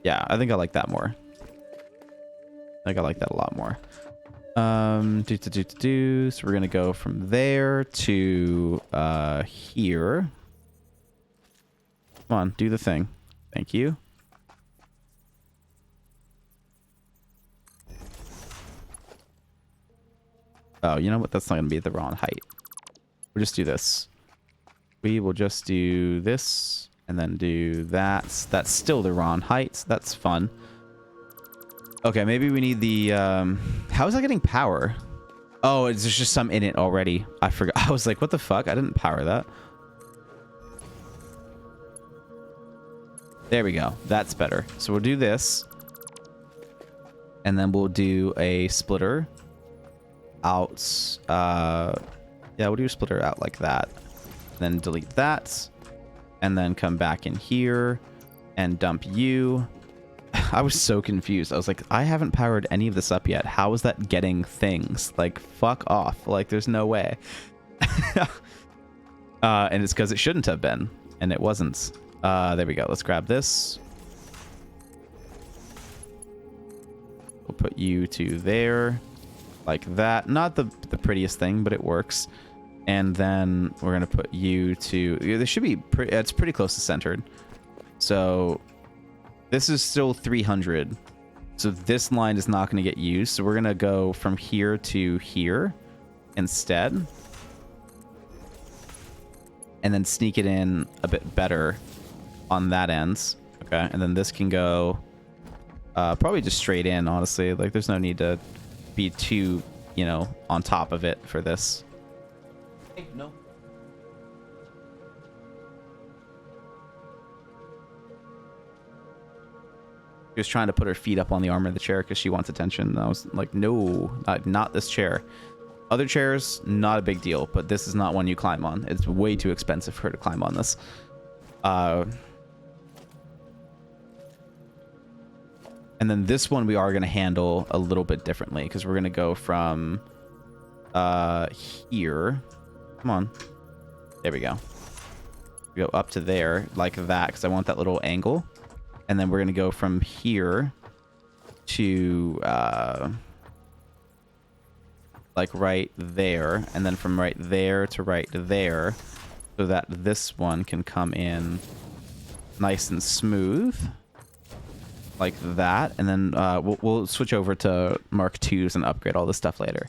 yeah, I think I like that more. I think I like that a lot more. So we're gonna go from there to here. Come on, do the thing. Thank you. Oh, you know what? That's not gonna be the wrong height. We'll just do this. We will just do this. And then do that. That's still the wrong height. That's fun. Okay, maybe we need the... how is that getting power? Oh, there's just some in it already. I forgot. I was like, what the fuck? I didn't power that. There we go. That's better. So we'll do this. And then we'll do a splitter out. Yeah, we'll do a splitter out like that. Then delete that. And then come back in here and dump you. I was so confused. I was like, I haven't powered any of this up yet. How is that getting things? Like, fuck off. Like, there's no way. And it's because it shouldn't have been. And it wasn't. There we go. Let's grab this. We'll put you to there. Like that. Not the prettiest thing, but it works. And then we're going to put you to... this should be... it's pretty close to centered. So this is still 300. So this line is not going to get used. So we're going to go from here to here instead. And then sneak it in a bit better on that end. Okay. And then this can go probably just straight in, honestly. Like, there's no need to be too, you know, on top of it for this. No. She was trying to put her feet up on the arm of the chair because she wants attention. And I was like, no, not this chair. Other chairs, not a big deal, but this is not one you climb on. It's way too expensive for her to climb on this. And then this one we are going to handle a little bit differently because we're going to go from here. Come on. There we go. We go up to there like that because I want that little angle. And then we're going to go from here to like right there. And then from right there to right there so that this one can come in nice and smooth. Like that. And then we'll switch over to Mark IIs and upgrade all this stuff later.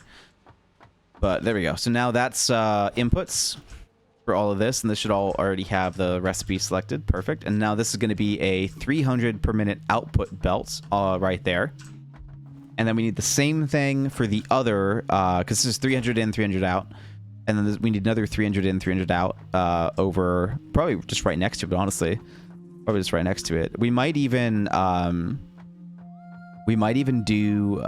But there we go. So now that's inputs for all of this. And this should all already have the recipe selected. Perfect. And now this is going to be a 300 per minute output belt right there. And then we need the same thing for the other, because this is 300 in, 300 out. And then we need another 300 in, 300 out over, probably just right next to it, honestly. Probably just right next to it. We might even do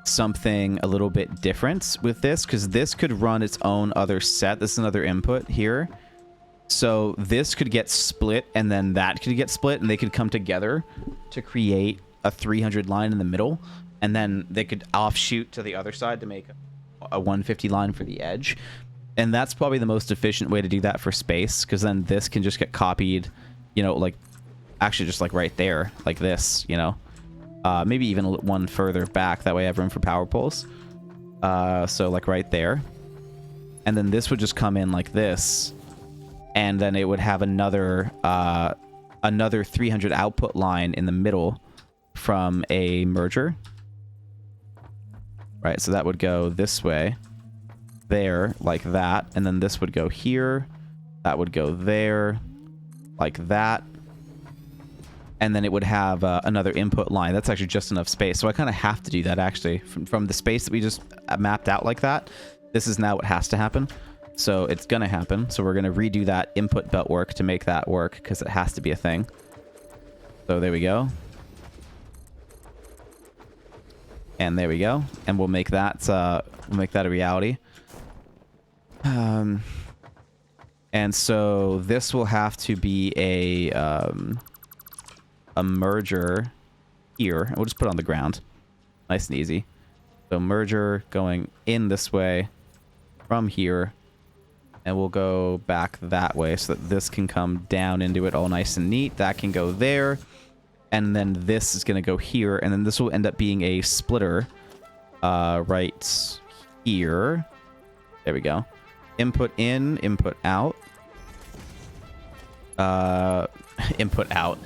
something a little bit different with this, because this could run its own other set. This is another input here. So this could get split, and then that could get split, and they could come together to create a 300 line in the middle, and then they could offshoot to the other side to make a 150 line for the edge. And that's probably the most efficient way to do that for space, because then this can just get copied, you know, like actually just like right there, like this, you know. Maybe even one further back. That way I have room for power poles. So like right there. And then this would just come in like this. And then it would have another 300 output line in the middle from a merger. Right, so that would go this way. There, like that. And then this would go here. That would go there. Like that. And then it would have another input line. That's actually just enough space. So I kind of have to do that, actually. From the space that we just mapped out like that, this is now what has to happen. So it's going to happen. So we're going to redo that input belt work to make that work, because it has to be a thing. So there we go. And there we go. And we'll make that a reality. And so this will have to be a merger here. We'll just put it on the ground. Nice and easy. So merger going in this way from here. And we'll go back that way so that this can come down into it all nice and neat. That can go there. And then this is going to go here. And then this will end up being a splitter right here. There we go. Input in, input out. Input out.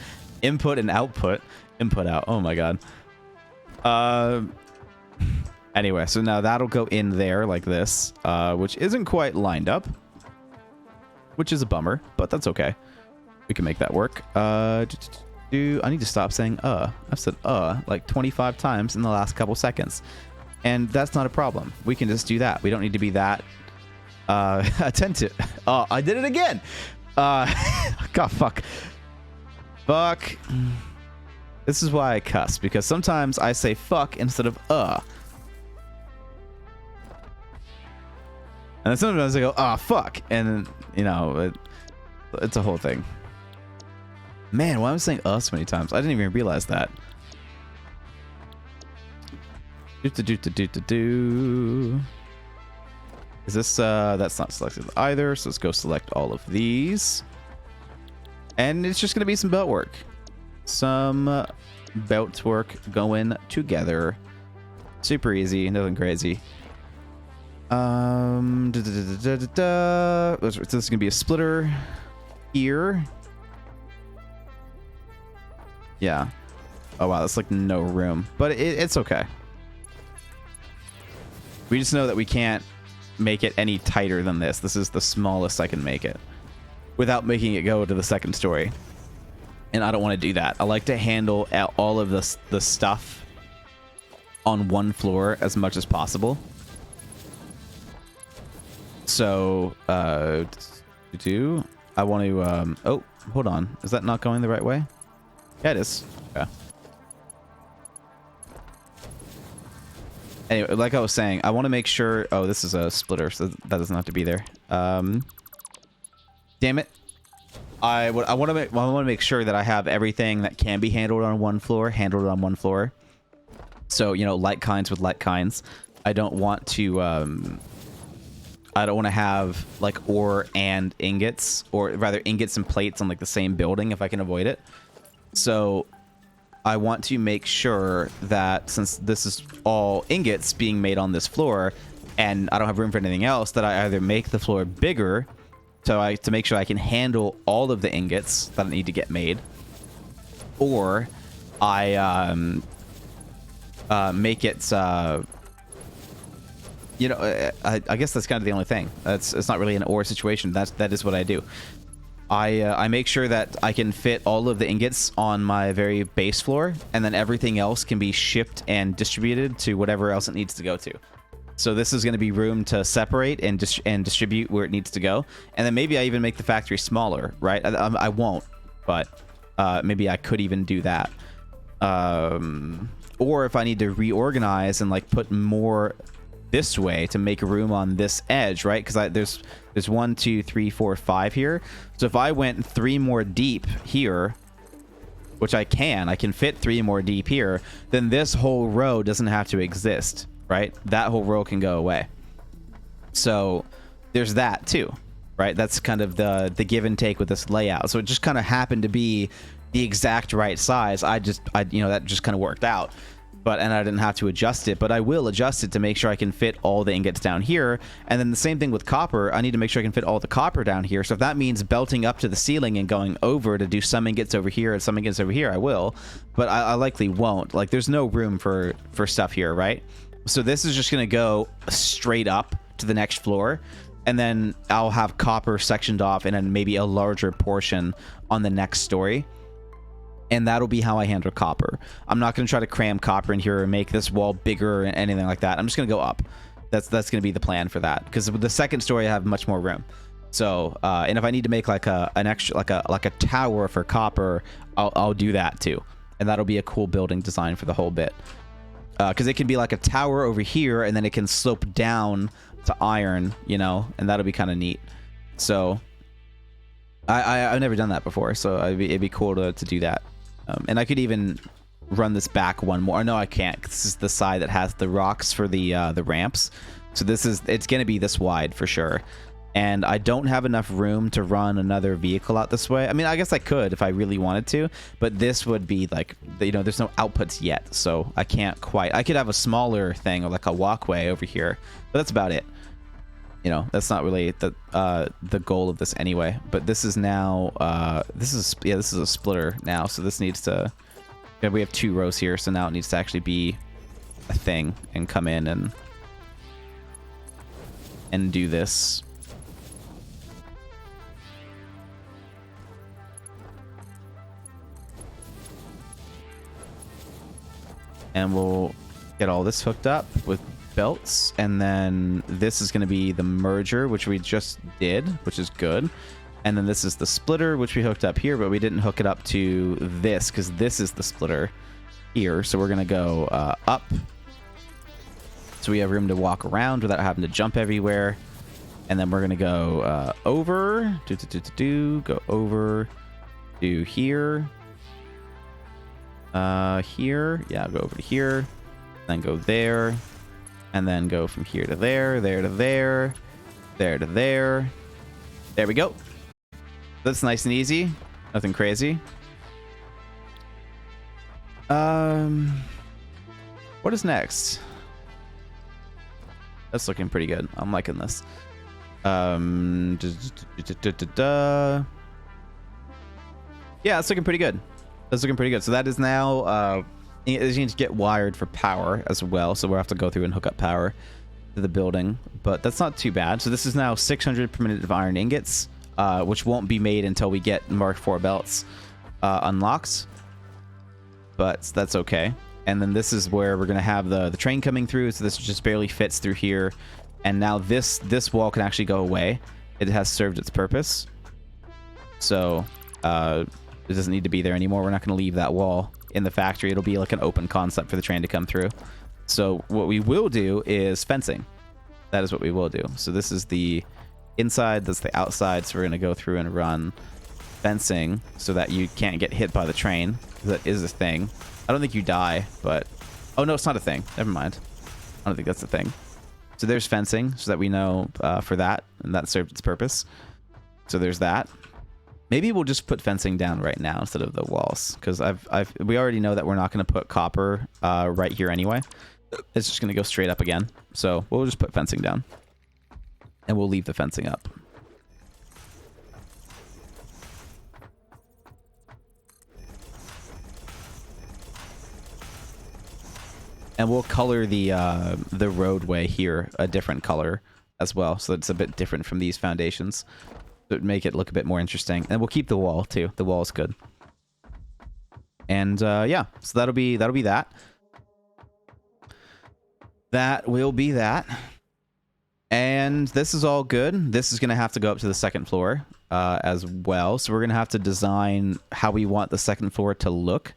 Input and output. Input out. Oh my god. Anyway, so now that'll go in there like this, which isn't quite lined up, which is a bummer, but that's okay. We can make that work. I need to stop saying I've said like 25 times in the last couple seconds, and that's not a problem. We can just do that. We don't need to be that attentive. Oh, I did it again. God, fuck. This is why I cuss, because sometimes I say fuck instead of And then sometimes I go, fuck. And, you know, it's a whole thing. Man, why am I saying so many times? I didn't even realize that. Is this, that's not selected either, so let's go select all of these. And it's just going to be some belt work. Some belt work going together. Super easy, nothing crazy. This is gonna be a splitter here. Yeah. Oh wow, that's like no room, but it's okay. We just know that we can't make it any tighter than this. This is the smallest I can make it without making it go to the second story. And I don't want to do that. I like to handle all of the stuff on one floor as much as possible. So, I want to, oh, hold on. Is that not going the right way? Yeah, it is. Okay. Anyway, like I was saying, I want to make sure, oh, this is a splitter, so that doesn't have to be there. Damn it. I want to make sure that I have everything that can be handled on one floor, So, you know, like kinds with like kinds. I don't want to have like ore and ingots, or rather ingots and plates on like the same building if I can avoid it. So I want to make sure that since this is all ingots being made on this floor and I don't have room for anything else, that I either make the floor bigger to make sure I can handle all of the ingots that need to get made, or I make it you know, I guess that's kind of the only thing. It's not really an ore situation. That is what I do. I make sure that I can fit all of the ingots on my very base floor, and then everything else can be shipped and distributed to whatever else it needs to go to. So this is going to be room to separate and distribute where it needs to go. And then maybe I even make the factory smaller, right? I won't, but maybe I could even do that. Or if I need to reorganize and like put more this way to make room on this edge, right? Because there's 1, 2, 3, 4, 5 here. So if I went 3 more deep here, which I can fit 3 more deep here, then this whole row doesn't have to exist, right? That whole row can go away. So there's that too, right? That's kind of the give and take with this layout. So it just kind of happened to be the exact right size. I you know, that just kind of worked out. And I didn't have to adjust it, but I will adjust it to make sure I can fit all the ingots down here. And then the same thing with copper. I need to make sure I can fit all the copper down here. So if that means belting up to the ceiling and going over to do some ingots over here and some ingots over here, I will. But I likely won't. Like, there's no room for stuff here, right? So this is just going to go straight up to the next floor. And then I'll have copper sectioned off and then maybe a larger portion on the next story. And that'll be how I handle copper. I'm not going to try to cram copper in here or make this wall bigger or anything like that. I'm just going to go up. That's going to be the plan for that. Because with the second story, I have much more room. So, and if I need to make like an extra, like a tower for copper, I'll do that too. And that'll be a cool building design for the whole bit. Because it can be like a tower over here, and then it can slope down to iron, you know, and that'll be kind of neat. So, I've never done that before, so it'd be cool to do that. And I could even run this back one more. No, I can't. This is the side that has the rocks for the ramps. So it's going to be this wide for sure. And I don't have enough room to run another vehicle out this way. I mean, I guess I could if I really wanted to, but this would be like, you know, there's no outputs yet, so I can't quite. I could have a smaller thing or like a walkway over here, but that's about it. You know, that's not really the goal of this anyway. But this is now this is a splitter now, so this needs to. Yeah, we have 2 rows here, so now it needs to actually be a thing and come in and do this. And we'll get all this hooked up with belts, and then this is going to be the merger, which we just did, which is good. And then this is the splitter, which we hooked up here, but we didn't hook it up to this because this is the splitter here. So we're going to go up, so we have room to walk around without having to jump everywhere. And then we're going to go over, go over to here, here, yeah, go over to here, then go there. And then go from here to there, there to there, there to there. There we go. That's nice and easy. Nothing crazy. What is next? That's looking pretty good. I'm liking this. Yeah, it's looking pretty good. That's looking pretty good. So that is now it needs to get wired for power as well, so we'll have to go through and hook up power to the building, but that's not too bad. So this is now 600 per minute of iron ingots, which won't be made until we get Mark IV belts unlocked, but that's okay. And then this is where we're going to have the train coming through, so this just barely fits through here. And now this wall can actually go away. It has served its purpose, so it doesn't need to be there anymore. We're not going to leave that wall in the factory. It'll be like an open concept for the train to come through. So what we will do is fencing. That is what we will do. So this is the inside, that's the outside. So we're going to go through and run fencing so that you can't get hit by the train. That is a thing. I don't think you die, but... Oh, no, it's not a thing. Never mind. I don't think that's a thing. So there's fencing so that we know for that, and that served its purpose. So there's that. Maybe we'll just put fencing down right now instead of the walls, because we already know that we're not going to put copper right here anyway. It's just going to go straight up again. So we'll just put fencing down, and we'll leave the fencing up. And we'll color the roadway here a different color as well, so it's a bit different from these foundations. Make it look a bit more interesting, and we'll keep the wall too. The wall is good. And yeah, so that'll be that. That will be that. And this is all good. This is gonna have to go up to the second floor as well. So we're gonna have to design how we want the second floor to look.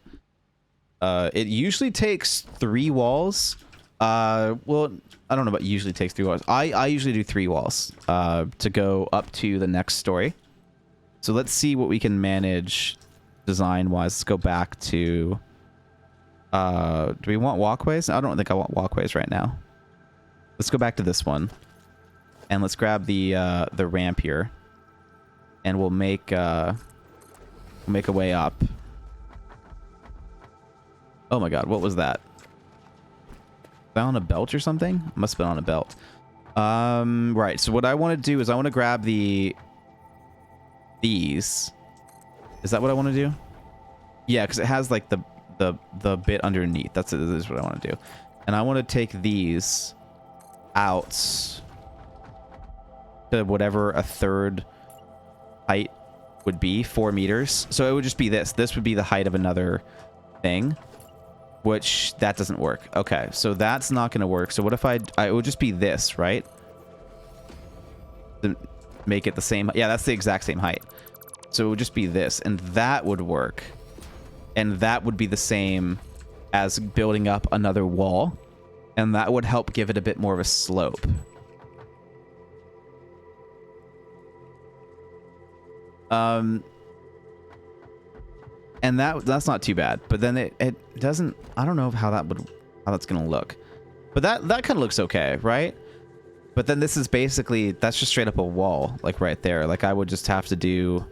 It usually takes 3 walls. Well, I don't know about usually takes 3 walls. I usually do 3 walls to go up to the next story. So let's see what we can manage design-wise. Let's go back to... do we want walkways? I don't think I want walkways right now. Let's go back to this one. And let's grab the ramp here. And we'll make a way up. Oh my god, what was that? Was that on a belt or something? Must have been on a belt. Right, so what I want to do is I want to grab these. Is that what I want to do? Yeah, because it has like the bit underneath. This is what I want to do. And I want to take these out to whatever a third height would be, 4 meters. So it would just be this. This would be the height of another thing, which that doesn't work. Okay, so that's not going to work. So what if it would just be this, right? To make it the same. Yeah, that's the exact same height. So it would just be this, and that would work. And that would be the same as building up another wall. And that would help give it a bit more of a slope. And that's not too bad, but then it doesn't. I don't know how that's gonna look, but that kind of looks okay, right? But then this is basically, that's just straight up a wall, like right there. Like I would just have to do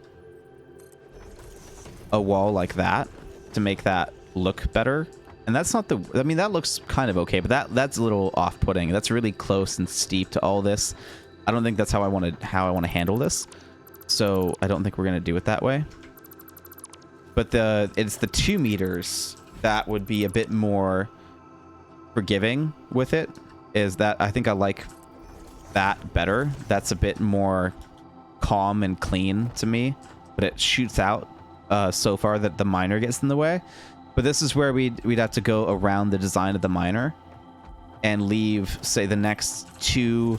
a wall like that to make that look better. And that's not I mean, that looks kind of okay, but that's a little off-putting. That's really close and steep to all this. I don't think that's how I want to handle this. So I don't think we're gonna do it that way. But it's the 2 meters that would be a bit more forgiving with it. Is that I think I like that better. That's a bit more calm and clean to me. But it shoots out so far that the miner gets in the way. But this is where we'd have to go around the design of the miner and leave, say, the next two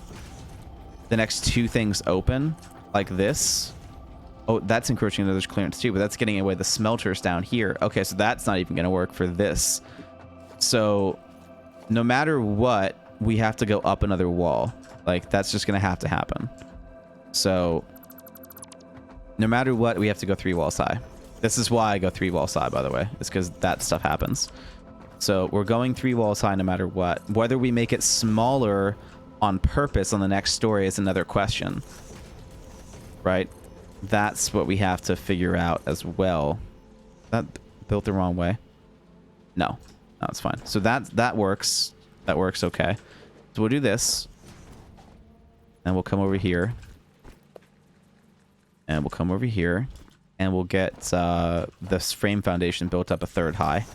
things open like this. Oh, that's encroaching into this clearance too, but that's getting away the smelters down here. Okay, so that's not even going to work for this. So no matter what, we have to go up another wall. Like, that's just going to happen. So no matter what, we have to go 3 walls high. This is why I go 3 walls high, by the way. It's because that stuff happens. So we're going 3 walls high no matter what. Whether we make it smaller on purpose on the next story is another question. Right? That's what we have to figure out as well. That built the wrong way. No, it's fine. So that works. That works okay. So we'll do this. And we'll come over here. And we'll come over here. And we'll get this frame foundation built up a 3rd high.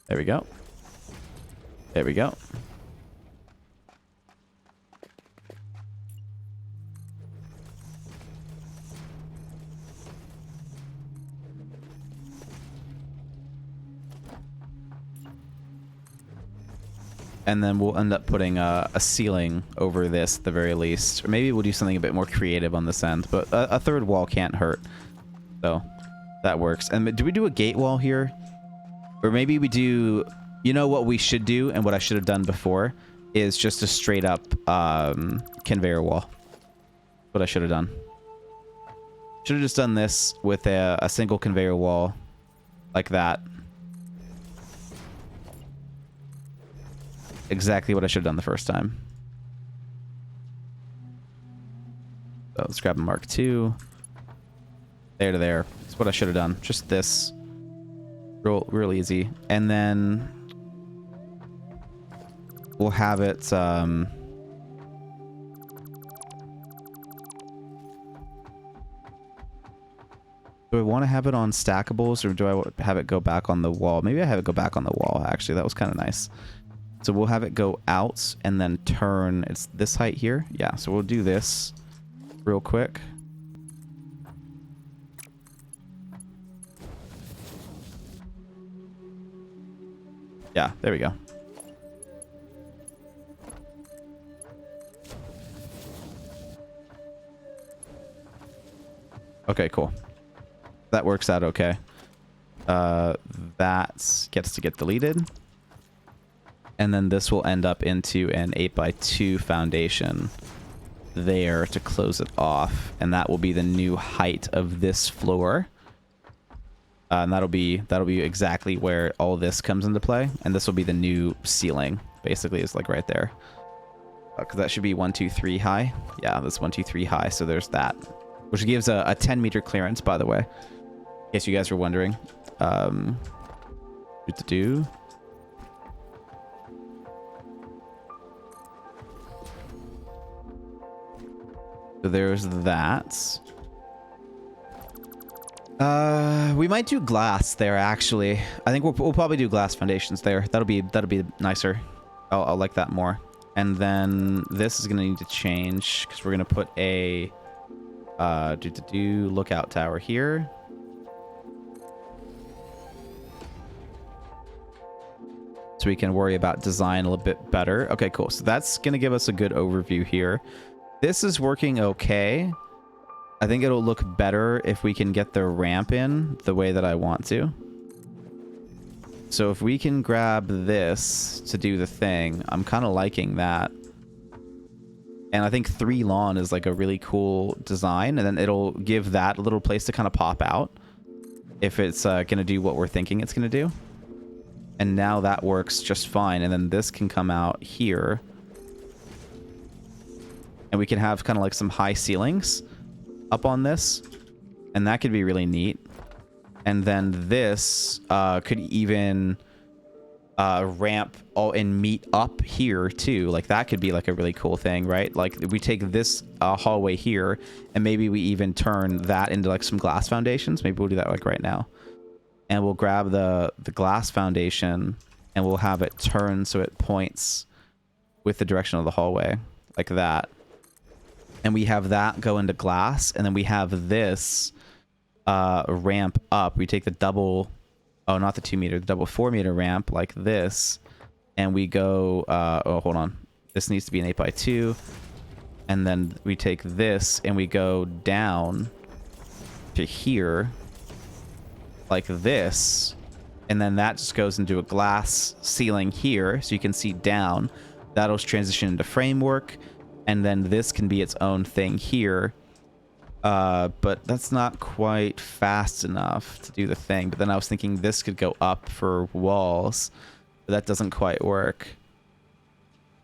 There we go. There we go. And then we'll end up putting a ceiling over this at the very least. Or maybe we'll do something a bit more creative on this end. But a 3rd wall can't hurt. So that works. And do we do a gate wall here? Or maybe we do... You know what we should do, and what I should have done before, is just a straight up conveyor wall. What I should have done. Should have just done this with a single conveyor wall. Like that. Exactly what I should have done the first time. So let's grab a Mark II. There to there. That's what I should have done. Just this. Real easy. And then we'll have it do I want to have it on stackables, or do I have it go back on the wall? Maybe I have it go back on the wall, actually. That was kind of nice. So we'll have it go out and then turn. It's this height here. Yeah, so we'll do this real quick. Yeah, there we go. Okay, cool. That works out okay. That gets to get deleted. And then this will end up into an 8x2 foundation there to close it off. And that will be the new height of this floor. And that'll be exactly where all this comes into play, and this will be the new ceiling. Basically, is like right there, because that should be 1, 2, 3 high. Yeah, that's 1, 2, 3 high. So there's that, which gives a 10-meter clearance, by the way, in case you guys were wondering. What to do? So there's that. We might do glass there, actually. I think we'll probably do glass foundations there. That'll be nicer. I'll like that more. And then this is gonna need to change because we're gonna put a lookout tower here. So we can worry about design a little bit better. Okay, cool. So that's gonna give us a good overview here. This is working okay. I think it'll look better if we can get the ramp in the way that I want to. So if we can grab this to do the thing, I'm kind of liking that. And I think 3 lawn is like a really cool design, and then it'll give that a little place to kind of pop out if it's going to do what we're thinking it's going to do. And now that works just fine. And then this can come out here. And we can have kind of like some high ceilings up on this, and that could be really neat. And then this could even ramp all and meet up here too. Like that could be like a really cool thing, right? Like we take this hallway here, and maybe we even turn that into like some glass foundations. Maybe we'll do that like right now, and we'll grab the glass foundation and we'll have it turn so it points with the direction of the hallway like that. And we have that go into glass, and then we have this ramp up. We take the double, oh, not the 2 meter, the double 4 meter ramp like this, and we go, oh, hold on. This needs to be an 8x2. And then we take this and we go down to here like this. And then that just goes into a glass ceiling here, so you can see down. That'll transition into framework. And then this can be its own thing here. But that's not quite fast enough to do the thing. But then I was thinking this could go up for walls. But that doesn't quite work.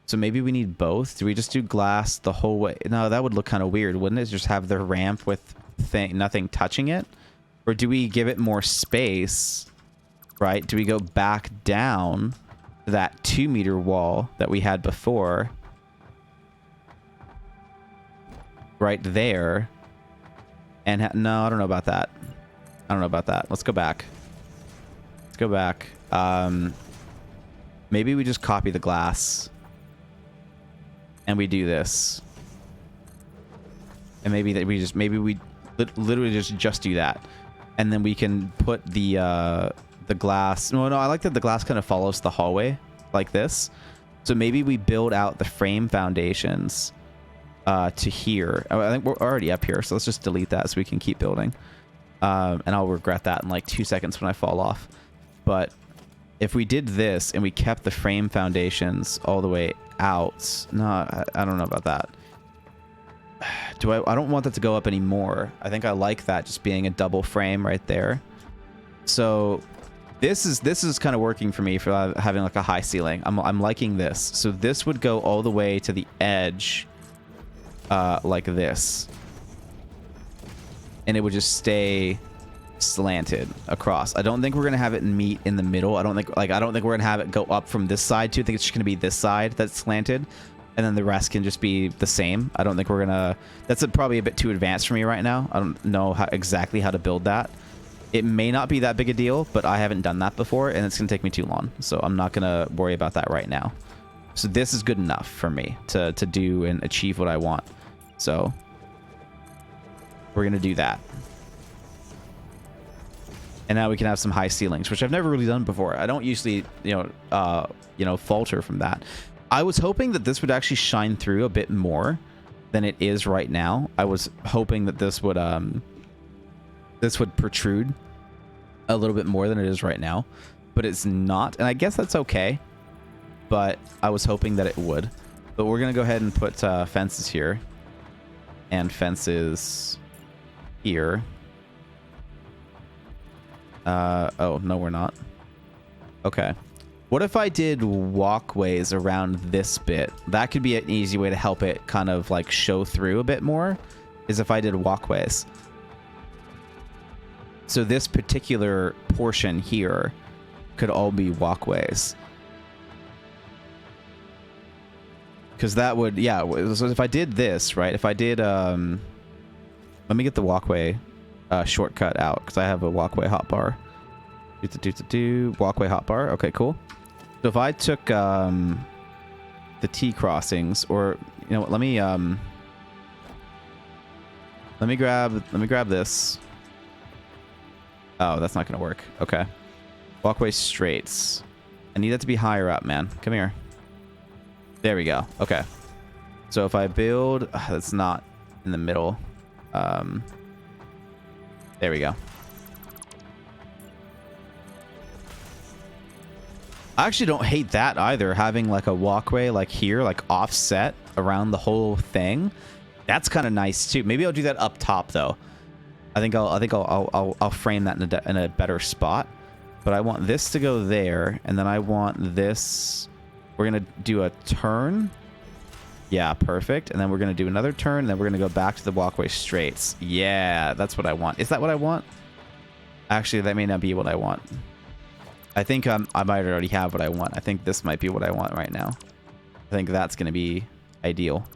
So maybe we need both. Do we just do glass the whole way? No, that would look kind of weird, wouldn't it? Just have the ramp with nothing touching it? Or do we give it more space, right? Do we go back down to that 2 meter wall that we had before? Right there. And no, I don't know about that. I don't know about that. Let's go back. Let's go back. Maybe we just copy the glass. And we do this. And maybe that maybe we literally just do that. And then we can put the glass. No, I like that the glass kind of follows the hallway like this. So maybe we build out the frame foundations to here. I think we're already up here, so let's just delete that so we can keep building. And I'll regret that in like 2 seconds when I fall off. But if we did this and we kept the frame foundations all the way out, no, I don't know about that. I don't want that to go up anymore. I think I like that just being a double frame right there. So this is kind of working for me for having like a high ceiling. I'm liking this. So this would go all the way to the edge. Like this, and it would just stay slanted across. I don't think we're gonna have it meet in the middle. I don't think we're gonna have it go up from this side too. I think it's just gonna be this side that's slanted, and then the rest can just be the same. I don't think we're gonna. That's probably a bit too advanced for me right now. I don't know exactly how to build that. It may not be that big a deal, but I haven't done that before, and it's gonna take me too long. So I'm not gonna worry about that right now. So this is good enough for me to do and achieve what I want. So we're going to do that. And now we can have some high ceilings, which I've never really done before. I don't usually, falter from that. I was hoping that this would actually shine through a bit more than it is right now. I was hoping that this would protrude a little bit more than it is right now, but it's not. And I guess that's okay. But I was hoping that it would. But we're going to go ahead and put fences here. And fences here. Oh, no, we're not. Okay. What if I did walkways around this bit? That could be an easy way to help it kind of like show through a bit more, is if I did walkways. So this particular portion here could all be walkways. Because that would, yeah, so if I did this, right? If I did, let me get the walkway shortcut out, because I have a walkway hotbar. Walkway hotbar. Okay, cool. So if I took the T crossings, or, you know what, let me grab this. Oh, that's not going to work. Okay. Walkway straights. I need that to be higher up, man. Come here. There we go. Okay. So if I build... that's not in the middle. There we go. I actually don't hate that either. Having like a walkway like here, like offset around the whole thing. That's kind of nice too. Maybe I'll do that up top though. I think I'll frame that in a better spot. But I want this to go there, and then I want this. We're gonna do a turn. Yeah, perfect. And then we're gonna do another turn, and then we're gonna go back to the walkway straights. Yeah, that's what I want. Is that what I want? Actually, that may not be what I want. I think I might already have what I want. I think this might be what I want right now. I think that's gonna be ideal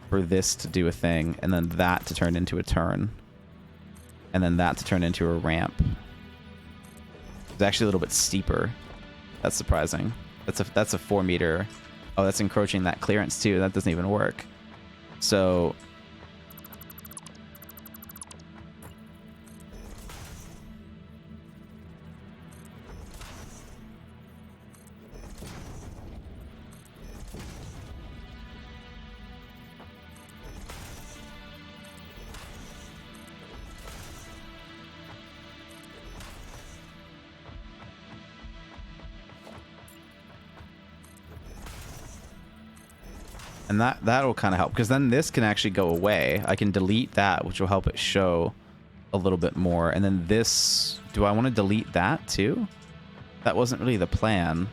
for this to do a thing, and then that to turn into a turn, and then that to turn into a ramp. It's actually a little bit steeper. That's surprising. That's a 4 meter. Oh, that's encroaching that clearance too. That doesn't even work. So and that'll kind of help, because then this can actually go away. I can delete that, which will help it show a little bit more. And then this, do I want to delete that too? That wasn't really the plan.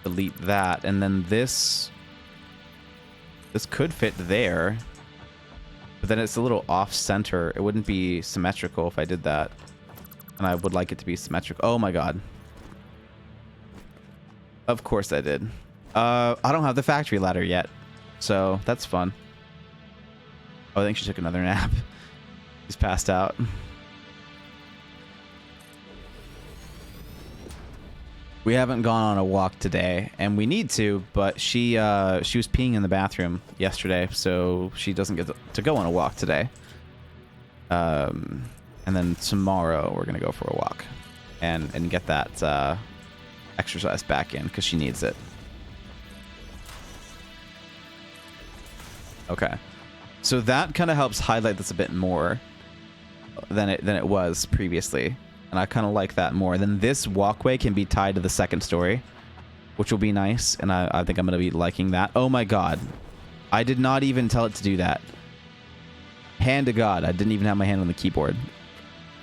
Delete that, and then this could fit there, but then it's a little off center. It wouldn't be symmetrical if I did that, and I would like it to be symmetrical. Oh my god. Of course I did. I don't have the factory ladder yet, so that's fun. Oh, I think she took another nap. She's passed out. We haven't gone on a walk today, and we need to, but she was peeing in the bathroom yesterday, so she doesn't get to go on a walk today. And then tomorrow we're gonna go for a walk and get that exercise back in, because she needs it. Okay, so that kind of helps highlight this a bit more than it was previously, and I kind of like that more. Then this walkway can be tied to the second story, which will be nice, and I think I'm going to be liking that. Oh my god, I did not even tell it to do that. Hand to god, I didn't even have my hand on the keyboard.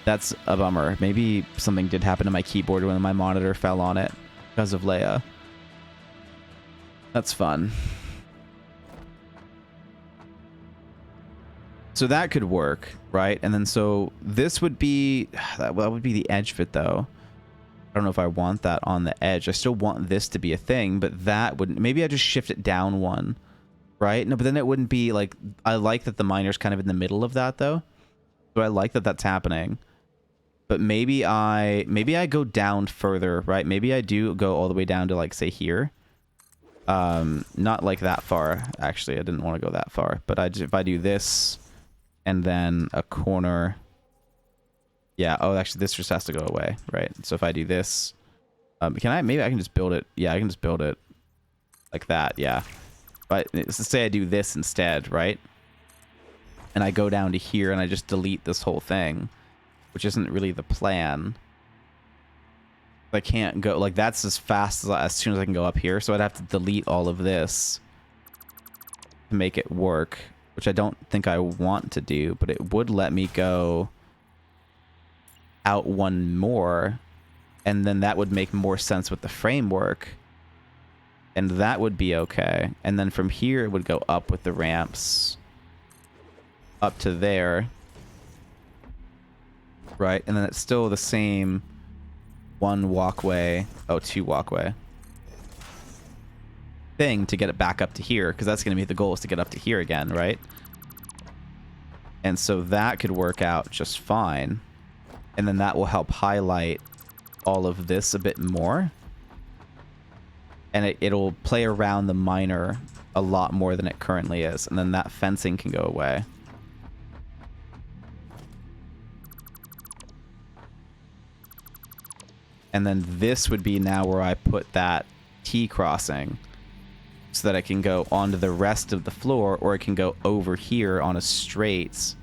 That's a bummer. Maybe something did happen to my keyboard when my monitor fell on it because of Leia. That's fun. So that could work, right? And then so this would be, that would be the edge fit though. I don't know if I want that on the edge. I still want this to be a thing, but that wouldn't, maybe I just shift it down one, right? No, but then it wouldn't be like, I like that the miner's kind of in the middle of that though. So I like that that's happening. But maybe I go down further, right? Maybe I do go all the way down to like, say here. Not like that far, actually. I didn't want to go that far, but if I do this, and then a corner. Yeah. Oh, actually, this just has to go away, right? So if I do this, maybe I can just build it. Yeah, I can just build it like that. Yeah. But let's say I do this instead, right? And I go down to here and I just delete this whole thing, which isn't really the plan. I can't go like that's as fast as soon as I can go up here. So I'd have to delete all of this to make it work, which I don't think I want to do, but it would let me go out one more, and then that would make more sense with the framework, and that would be okay. And then from here it would go up with the ramps up to there, right? And then it's still the same one walkway, two walkway thing to get it back up to here, because that's going to be the goal, is to get up to here again, right? And so that could work out just fine. And then that will help highlight all of this a bit more. And it'll play around the minor a lot more than it currently is. And then that fencing can go away. And then this would be now where I put that T crossing, so that I can go onto the rest of the floor, or it can go over here on a straight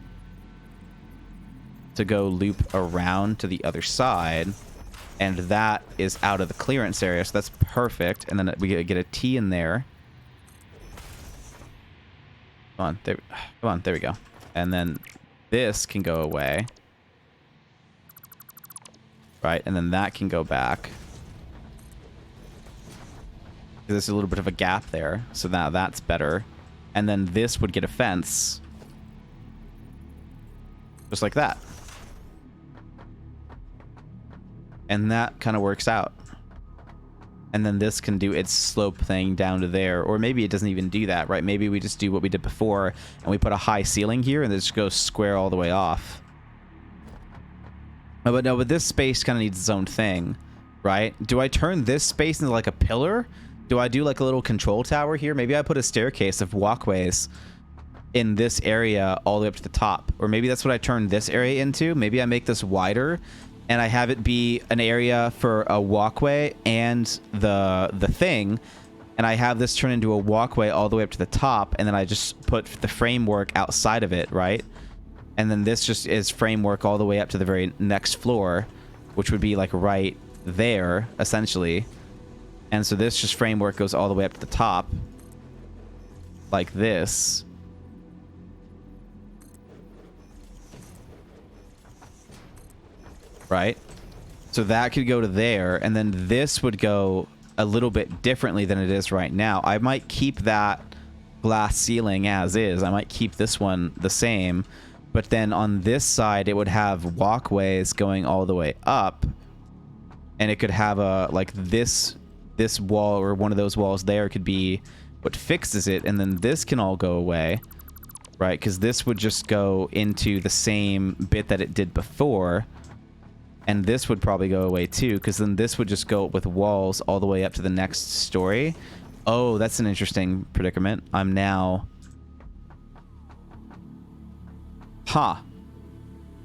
to go loop around to the other side. And that is out of the clearance area, so that's perfect. And then we get a T in there. Come on, there we go. And then this can go away. Right, and then that can go back. There's a little bit of a gap there, so now that's better. And then this would get a fence. Just like that. And that kind of works out. And then this can do its slope thing down to there. Or maybe it doesn't even do that, right? Maybe we just do what we did before, and we put a high ceiling here, and it just goes square all the way off. But no, but this space kind of needs its own thing, right? Do I turn this space into like a pillar? Do I do like a little control tower here? Maybe I put a staircase of walkways in this area all the way up to the top. Or maybe that's what I turn this area into. Maybe I make this wider and I have it be an area for a walkway and the thing. And I have this turn into a walkway all the way up to the top. And then I just put the framework outside of it, right? And then this just is framework all the way up to the very next floor, which would be like right there, essentially. And so this just framework goes all the way up to the top, like this. Right? So that could go to there, and then this would go a little bit differently than it is right now. I might keep that glass ceiling as is. I might keep this one the same. But then on this side, it would have walkways going all the way up. And it could have a, like this wall, or one of those walls there could be what fixes it. And then this can all go away, right? Because this would just go into the same bit that it did before. And this would probably go away too, because then this would just go with walls all the way up to the next story. Oh, that's an interesting predicament. I'm now...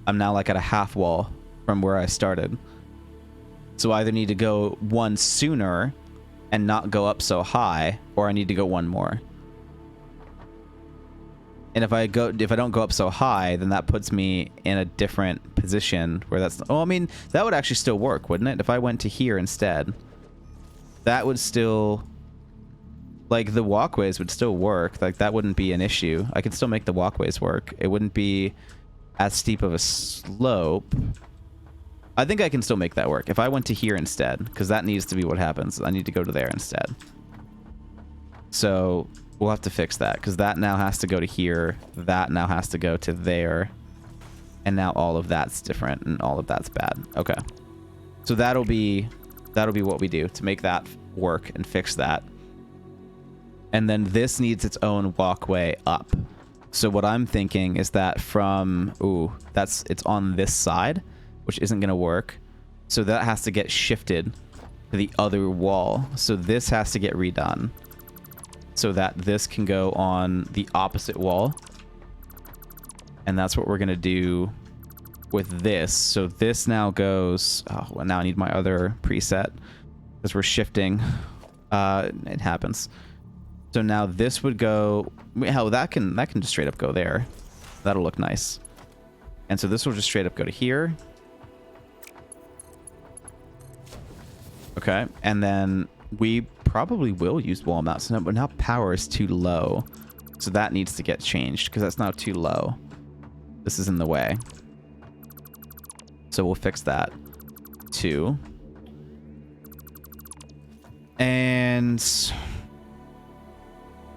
I'm now like at a half wall from where I started. So I either need to go one sooner and not go up so high, or I need to go one more. And if I don't go up so high, then that puts me in a different position where that's... Oh, I mean, that would actually still work, wouldn't it? If I went to here instead, that would still... Like, the walkways would still work. Like, that wouldn't be an issue. I could still make the walkways work. It wouldn't be as steep of a slope. I think I can still make that work. If I went to here instead, because that needs to be what happens. I need to go to there instead. So, we'll have to fix that, because that now has to go to here. That now has to go to there. And now all of that's different, and all of that's bad. Okay. So that'll be what we do to make that work and fix that. And then this needs its own walkway up. So what I'm thinking is that from... Ooh, it's on this side, which isn't going to work. So that has to get shifted to the other wall. So this has to get redone, so that this can go on the opposite wall. And that's what we're going to do with this. So this now goes... Oh, well, now I need my other preset, because we're shifting. It happens. So now this would go... Hell, that can just straight up go there. That'll look nice. And so this will just straight up go to here. Okay, and then we probably will use wall mounts, but now power is too low. So that needs to get changed, because that's now too low. This is in the way. So we'll fix that too. And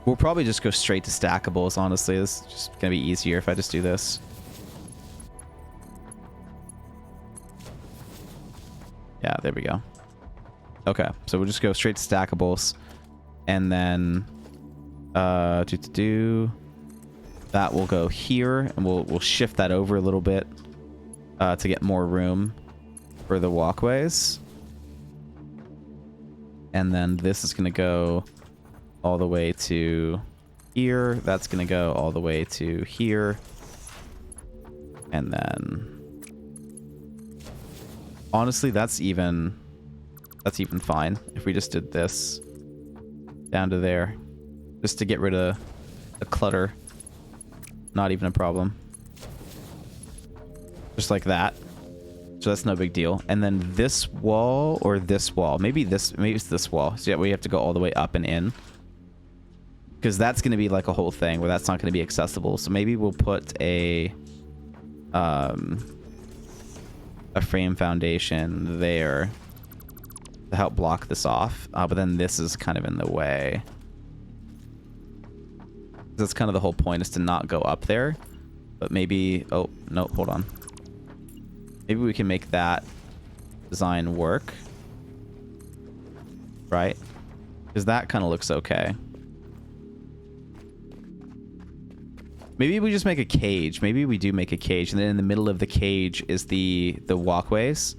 we'll probably just go straight to stackables, honestly. This is just going to be easier if I just do this. Yeah, there we go. Okay, so we'll just go straight to stackables. And then that will go here, and we'll shift that over a little bit to get more room for the walkways. And then this is going to go all the way to here. That's going to go all the way to here. And then honestly, that's even fine if we just did this down to there, just to get rid of the clutter. Not even a problem. Just like that. So that's no big deal. And then this wall or this wall. Maybe it's this wall. So yeah, we have to go all the way up and in. Because that's going to be like a whole thing where that's not going to be accessible. So maybe we'll put a frame foundation there to help block this off. But then this is kind of in the way. That's kind of the whole point, is to not go up there. But maybe... Oh, no, hold on. Maybe we can make that design work. Right? Because that kind of looks okay. Maybe we just make a cage. Maybe we do make a cage, and then in the middle of the cage is the walkways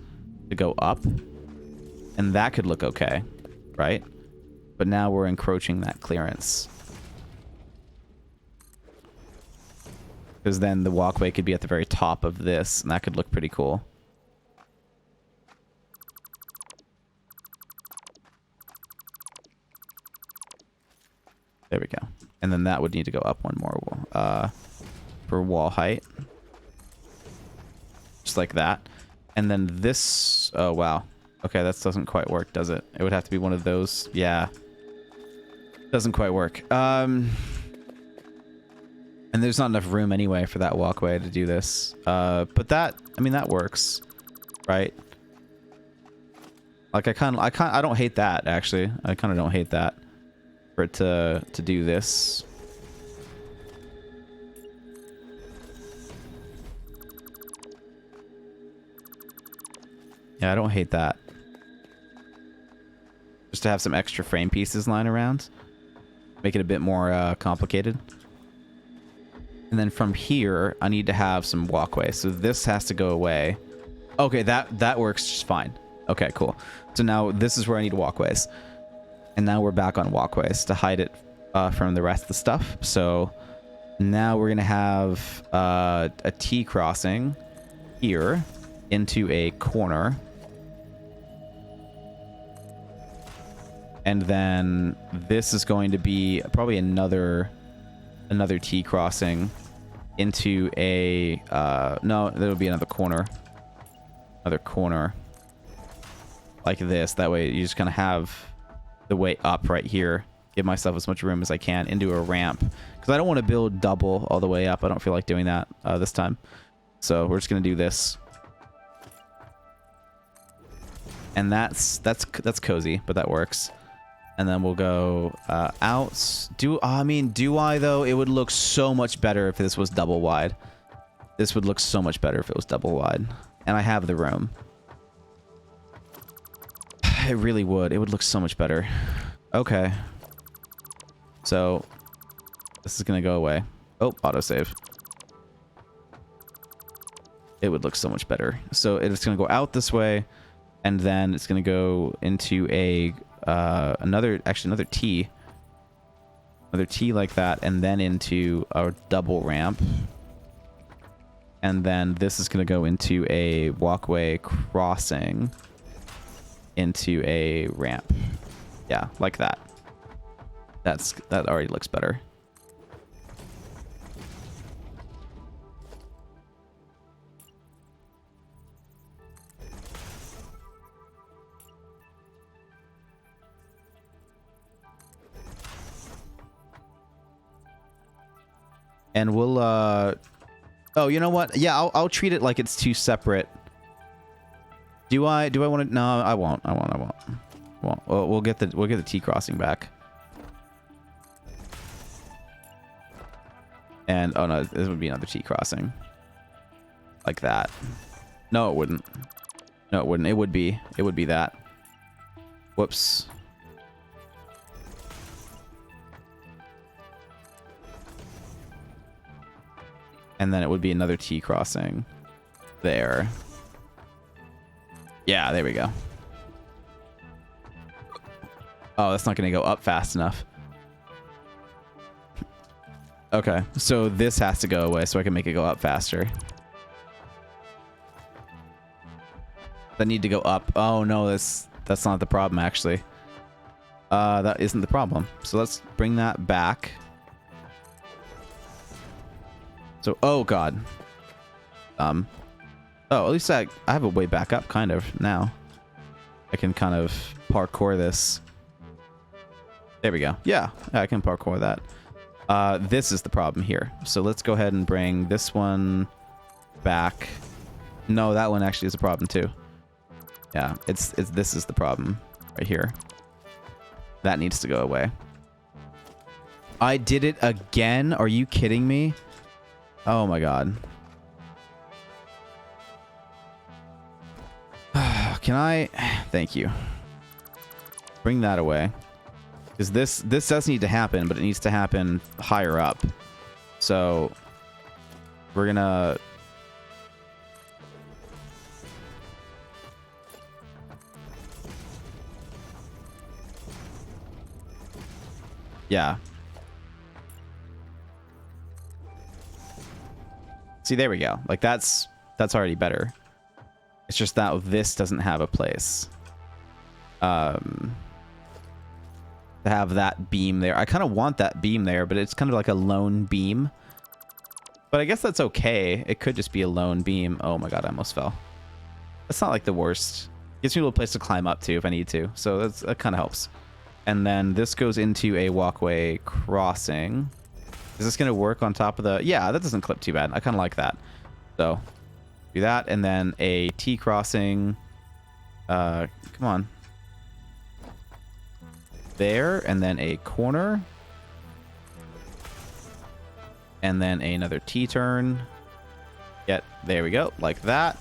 to go up. And that could look okay, right? But now we're encroaching that clearance. Because then the walkway could be at the very top of this, and that could look pretty cool. There we go. And then that would need to go up one more for wall height. Just like that. And then this... Oh, wow. Okay, that doesn't quite work, does it? It would have to be one of those. Yeah. Doesn't quite work. And there's not enough room anyway for that walkway to do this. But that, I mean, that works, right? Like I don't hate that, actually. I kind of don't hate that for it to do this. Yeah, I don't hate that. Just to have some extra frame pieces lying around. Make it a bit more complicated. And then from here, I need to have some walkways. So this has to go away. Okay, that works just fine. Okay, cool. So now this is where I need walkways. And now we're back on walkways to hide it from the rest of the stuff. So now we're going to have a T crossing here into a corner. And then this is going to be probably another T crossing into a no, there would be another corner like this. That way you just kind of have the way up right here, give myself as much room as I can into a ramp, because I don't want to build double all the way up. I don't feel like doing that this time, so we're just gonna do this. And that's cozy, but that works. And then we'll go out. Do I though? It would look so much better if this was double wide. This would look so much better if it was double wide. And I have the room. It really would. It would look so much better. Okay. So this is gonna go away. Oh, autosave. It would look so much better. So it's gonna go out this way, and then it's gonna go into a another T like that, and then into a double ramp, and then this is going to go into a walkway crossing into a ramp. Yeah, like that. That already looks better. And we'll, oh, you know what? Yeah, I'll treat it like it's two separate Do I want to? No, I won't. I won't. Well, we'll get the T crossing back. And oh no, this would be another T crossing. Like that. No, it wouldn't. No, it wouldn't. It would be that. Whoops. And then it would be another T crossing there. Yeah, there we go. Oh, that's not going to go up fast enough. Okay, so this has to go away so I can make it go up faster. I need to go up. Oh no, that's not the problem actually. That isn't the problem. So let's bring that back. So, oh god. Oh, at least I have a way back up kind of now. I can kind of parkour this. There we go. Yeah, I can parkour that. This is the problem here. So let's go ahead and bring this one back. No, that one actually is a problem too. Yeah, it's this is the problem right here. That needs to go away. I did it again? Are you kidding me? Oh my god. Can I? Thank you. Bring that away. Because this does need to happen, but it needs to happen higher up. So we're gonna yeah. See, there we go. Like that's already better. It's just that this doesn't have a place. To have that beam there. I kind of want that beam there, but it's kind of like a lone beam. But I guess that's okay. It could just be a lone beam. Oh my god, I almost fell. That's not like the worst. Gives me a little place to climb up to if I need to. So that kind of helps. And then this goes into a walkway crossing. Is this going to work on top of the... Yeah, that doesn't clip too bad. I kind of like that. So, do that. And then a T crossing. Come on. There. And then a corner. And then another T-turn. Yep, there we go. Like that.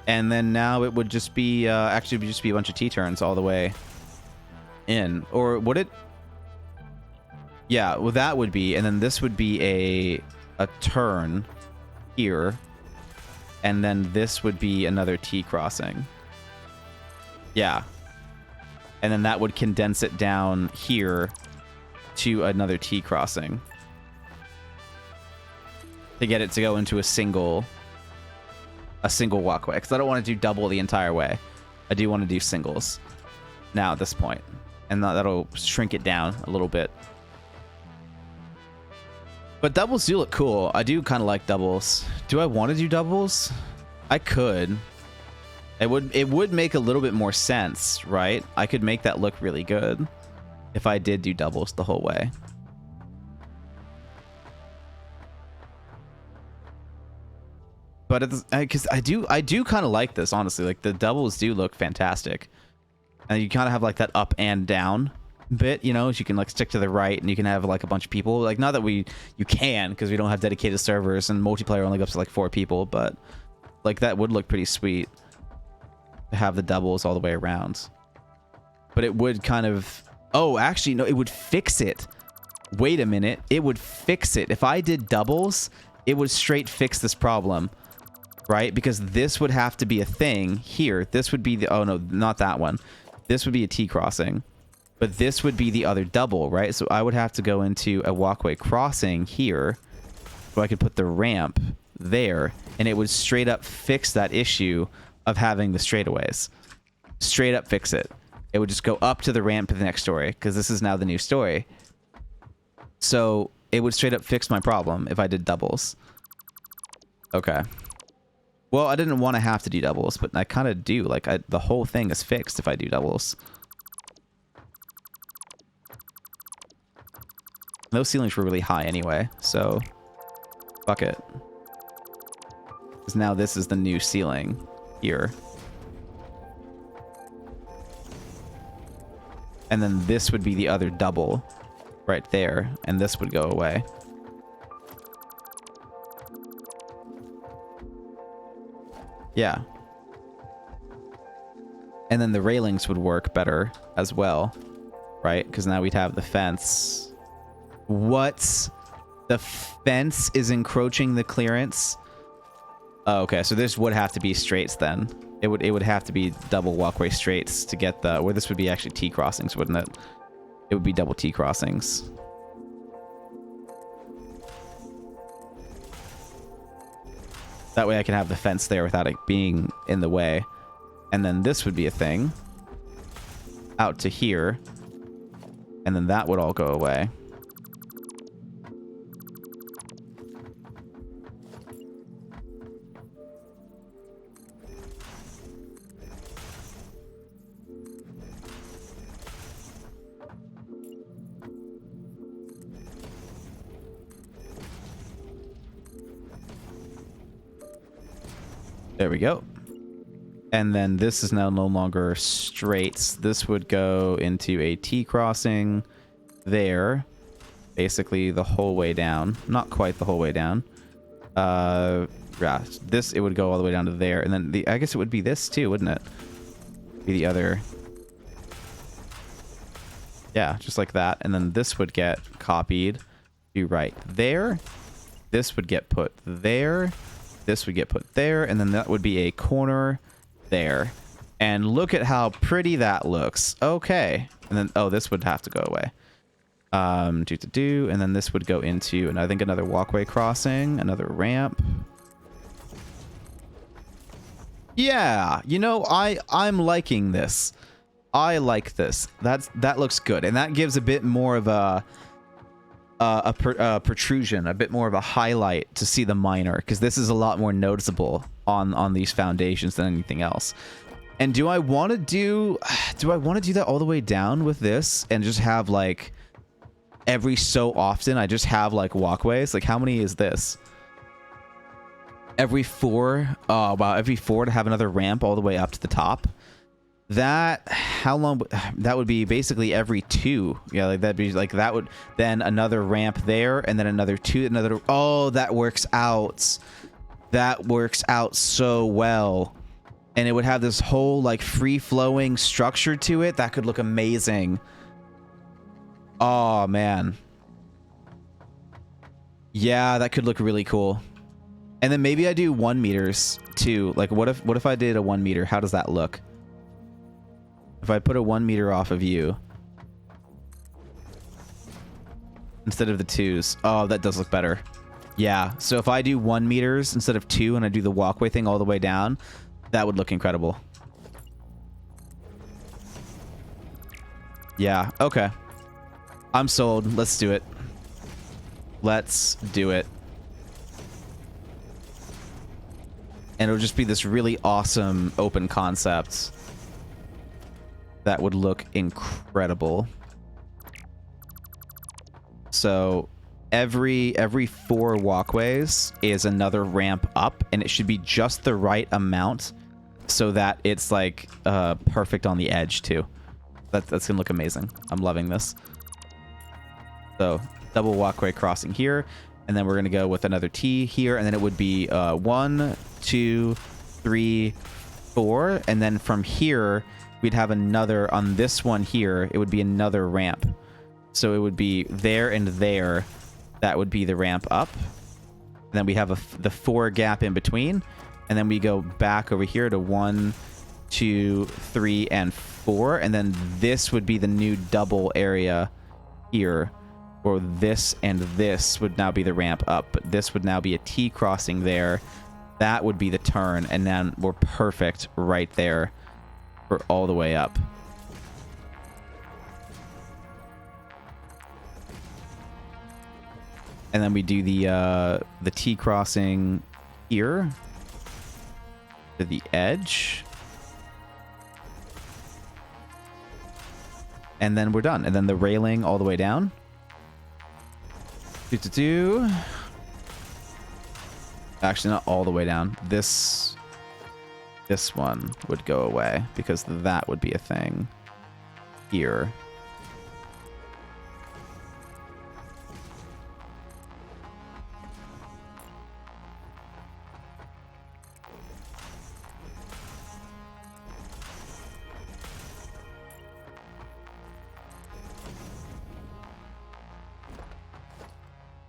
And then now it would just be... actually, it would just be a bunch of T-turns all the way in. Or would it... Yeah, well, that would be, and then this would be a turn here, and then this would be another T crossing. Yeah. And then that would condense it down here to another T crossing to get it to go into a single walkway, because I don't want to do double the entire way. I do want to do singles now at this point, and that'll shrink it down a little bit. But doubles do look cool. I do kind of like doubles. Do I want to do doubles? I could. It would make a little bit more sense, right? I could make that look really good if I did do doubles the whole way. But because I do kind of like this, honestly. Like the doubles do look fantastic, and you kind of have like that up and down bit, you know, so you can like stick to the right and you can have like a bunch of people. Like, not that you can, because we don't have dedicated servers and multiplayer only goes to like 4 people, but like that would look pretty sweet to have the doubles all the way around. But it would kind of... Oh, actually, no, it would fix it. Wait a minute. It would fix it. If I did doubles, it would straight fix this problem, right? Because this would have to be a thing here. This would be the... Oh, no, not that one. This would be a T crossing. But this would be the other double, right? So I would have to go into a walkway crossing here, so I could put the ramp there, and it would straight up fix that issue of having the straightaways. Straight up fix it. It would just go up to the ramp to the next story, because this is now the new story. So it would straight up fix my problem if I did doubles. Okay. Well, I didn't want to have to do doubles, but I kind of do. Like, the whole thing is fixed if I do doubles. Those ceilings were really high anyway, so fuck it. Because now this is the new ceiling here. And then this would be the other double right there. And this would go away. Yeah. And then the railings would work better as well, right? Because now we'd have the fence. What? The fence is encroaching the clearance? Oh, okay, so this would have to be straights then. It would have to be double walkway straights to get the... Or this would be actually T crossings, wouldn't it? It would be double T crossings. That way I can have the fence there without it being in the way. And then this would be a thing. Out to here. And then that would all go away. There we go. And then this is now no longer straights. This would go into a T crossing there. Basically the whole way down. Not quite the whole way down. Yeah, this, it would go all the way down to there. And then I guess it would be this too, wouldn't it? Be the other. Yeah, just like that. And then this would get copied to right there. This would get put there. This would get put there, and then that would be a corner there. And look at how pretty that looks. Okay. And then, oh, this would have to go away. And then this would go into, and I think another walkway crossing, another ramp. Yeah, you know, I'm liking this. I like this. That looks good, and that gives a bit more of a protrusion, a bit more of a highlight to see the miner, because this is a lot more noticeable on these foundations than anything else. And do I want to do that all the way down with this and just have like every so often I just have like walkways? Like how many is this? Every 4? Oh wow, every 4 to have another ramp all the way up to the top. That, how long? That would be basically every 2. Yeah, like that'd be like, that would then another ramp there, and then another 2, another. Oh, that works out. That works out so well, and it would have this whole like free flowing structure to it that could look amazing. Oh man, yeah, that could look really cool. And then maybe I do 1 meters too. Like, what if I did a 1 meter? How does that look? If I put a 1 meter off of you instead of the 2s. Oh, that does look better. Yeah. So if I do 1 meters instead of 2 and I do the walkway thing all the way down, that would look incredible. Yeah. Okay. I'm sold. Let's do it. Let's do it. And it'll just be this really awesome open concept. That would look incredible. So every 4 walkways is another ramp up, and it should be just the right amount so that it's like perfect on the edge too. That's gonna look amazing. I'm loving this. So double walkway crossing here, and then we're gonna go with another T here, and then it would be 1, 2, 3, 4, and then from here we'd have another, on this one here, it would be another ramp. So it would be there and there. That would be the ramp up. And then we have the 4 gap in between. And then we go back over here to 1, 2, 3, and 4. And then this would be the new double area here. Or this and this would now be the ramp up. But this would now be a T crossing there. That would be the turn. And then we're perfect right there. All the way up. And then we do the T crossing here to the edge. And then we're done. And then the railing all the way down. Actually, not all the way down. This one would go away because that would be a thing here.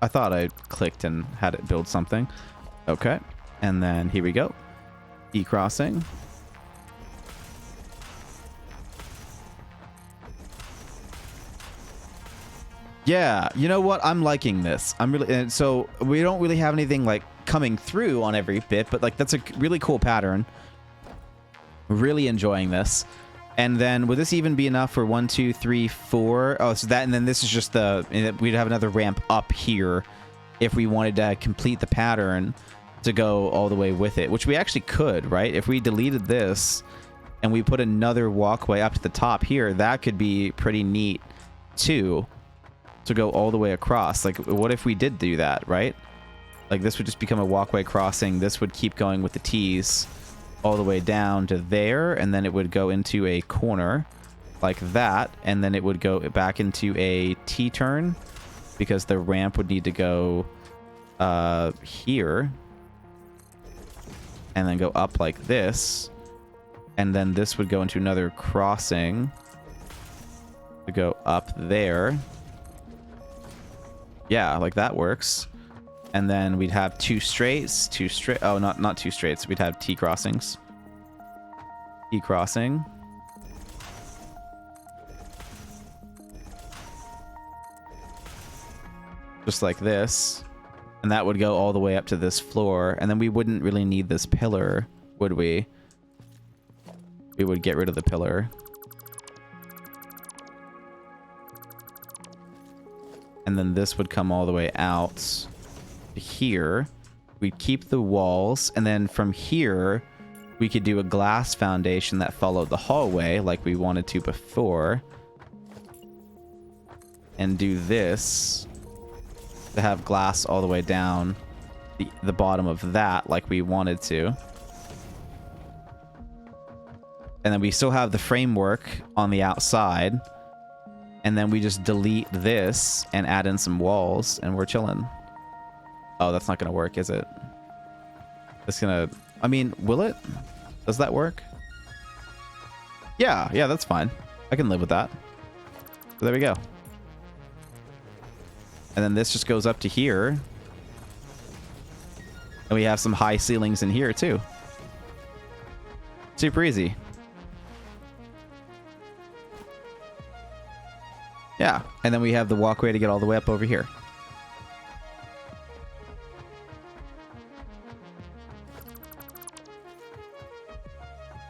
I thought I clicked and had it build something. Okay. And then here we go. T-crossing. Yeah, you know what? I'm liking this. I'm really... And so we don't really have anything like coming through on every bit, but like that's a really cool pattern. Really enjoying this. And then would this even be enough for 1, 2, 3, 4? Oh, so that, and then this is just the... We'd have another ramp up here if we wanted to complete the pattern to go all the way with it, which we actually could, right? If we deleted this and we put another walkway up to the top here, that could be pretty neat too, to go all the way across. Like, what if we did do that, right? Like, this would just become a walkway crossing. This would keep going with the T's all the way down to there, and then it would go into a corner like that, and then it would go back into a T-turn because the ramp would need to go here and then go up like this, and then this would go into another crossing to go up there. Yeah, like that works. And then we'd have two straights, oh, not two straights. We'd have T crossings. T crossing. Just like this. And that would go all the way up to this floor. And then we wouldn't really need this pillar, would we? We would get rid of the pillar. And then this would come all the way out to here. We'd keep the walls. And then from here, we could do a glass foundation that followed the hallway like we wanted to before. And do this to have glass all the way down the bottom of that like we wanted to. And then we still have the framework on the outside. And then we just delete this and add in some walls and we're chilling. Oh, that's not going to work, is it? It's going to... I mean, will it? Does that work? Yeah, that's fine. I can live with that. So there we go. And then this just goes up to here. And we have some high ceilings in here, too. Super easy. Yeah, and then we have the walkway to get all the way up over here.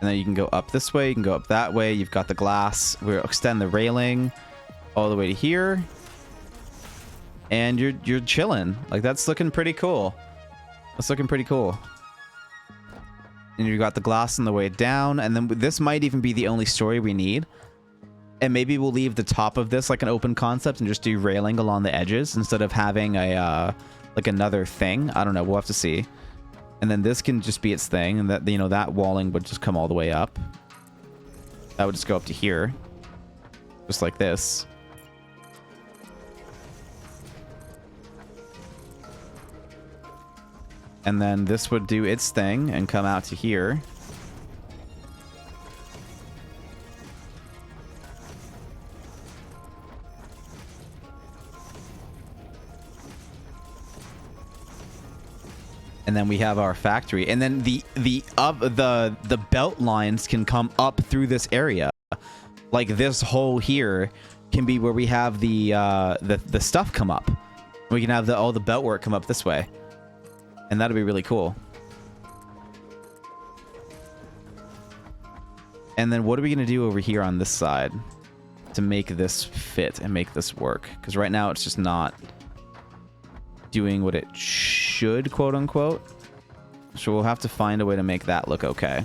And then you can go up this way, you can go up that way. You've got the glass. We'll extend the railing all the way to here. And you're chilling. Like, that's looking pretty cool. That's looking pretty cool. And you've got the glass on the way down. And then this might even be the only story we need. And maybe we'll leave the top of this like an open concept and just do railing along the edges instead of having a like another thing. I don't know. We'll have to see. And then this can just be its thing, and that, you know, that walling would just come all the way up. That would just go up to here, just like this. And then this would do its thing and come out to here. And then we have our factory, and then the belt lines can come up through this area. Like this hole here can be where we have the stuff come up. We can have all the belt work come up this way, and that'd be really cool. And then what are we gonna do over here on this side to make this fit and make this work? Because right now it's just not doing what it should, quote unquote. So we'll have to find a way to make that look okay.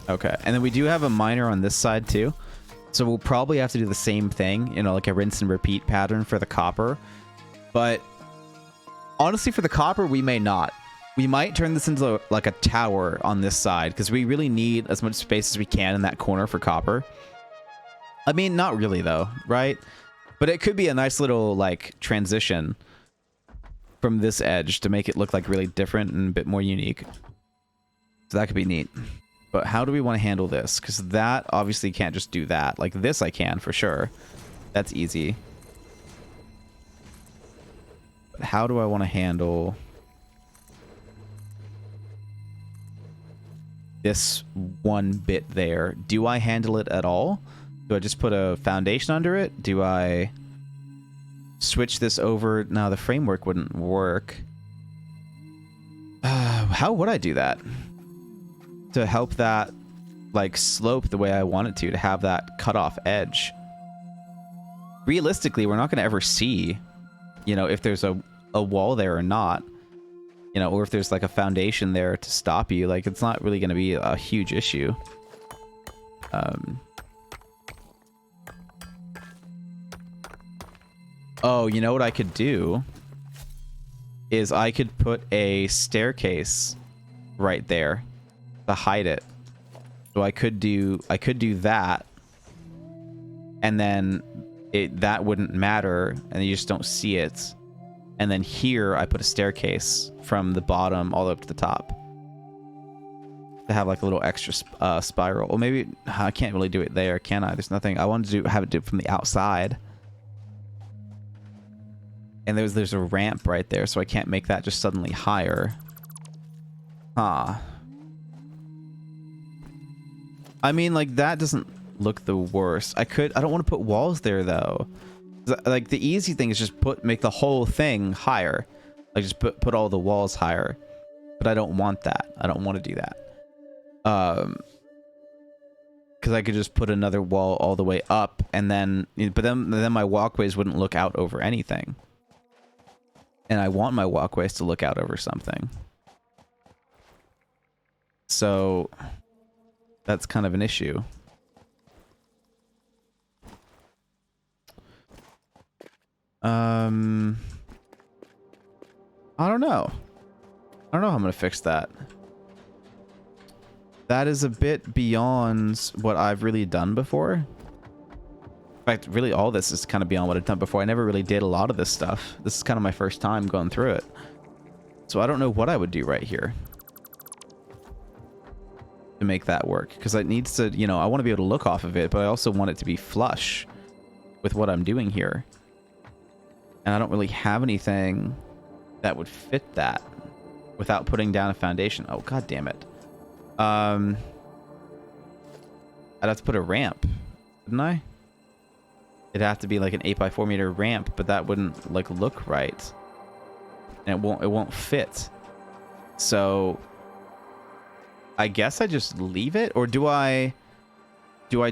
Okay, and then we do have a miner on this side too. So we'll probably have to do the same thing, you know, like a rinse and repeat pattern for the copper. But honestly, for the copper, we may not. We might turn this into like a tower on this side because we really need as much space as we can in that corner for copper. I mean, not really though, right? But it could be a nice little like transition from this edge to make it look like really different and a bit more unique. So that could be neat. But how do we want to handle this? Because that obviously can't just do that. Like this I can for sure. That's easy. But how do I want to handle this one bit there? Do I handle it at all? Do I just put a foundation under it? Do I switch this over? No, the framework wouldn't work. How would I do that? To help that like slope the way I want it to have that cutoff edge. Realistically, we're not going to ever see, you know, if there's a wall there or not. You know, or if there's like a foundation there to stop you. Like, it's not really going to be a huge issue. Oh, you know what I could do? Is I could put a staircase right there to hide it. So I could do that. And then that wouldn't matter, and you just don't see it. And then here I put a staircase from the bottom all the way up to the top to have like a little extra spiral. Or maybe I can't really do it there, can I? There's nothing. I wanted to have it do it from the outside. And there's a ramp right there, so I can't make that just suddenly higher. Huh. I mean, like, that doesn't look the worst. I don't want to put walls there, though. Like, the easy thing is just make the whole thing higher. Like, just put all the walls higher. But I don't want that. I don't want to do that. Because I could just put another wall all the way up, and then... But then my walkways wouldn't look out over anything. And I want my walkways to look out over something. So... that's kind of an issue. I don't know. I don't know how I'm going to fix that. That is a bit beyond what I've really done before. In fact, really all this is kind of beyond what I've done before. I never really did a lot of this stuff. This is kind of my first time going through it. So I don't know what I would do right here to make that work, because it needs to, you know, I want to be able to look off of it, but I also want it to be flush with what I'm doing here. And I don't really have anything that would fit that without putting down a foundation. Oh, god damn it. I'd have to put a ramp, wouldn't I? It'd have to be like an 8x4 meter ramp, but that wouldn't like look right. And it won't fit. So I guess I just leave it, or do I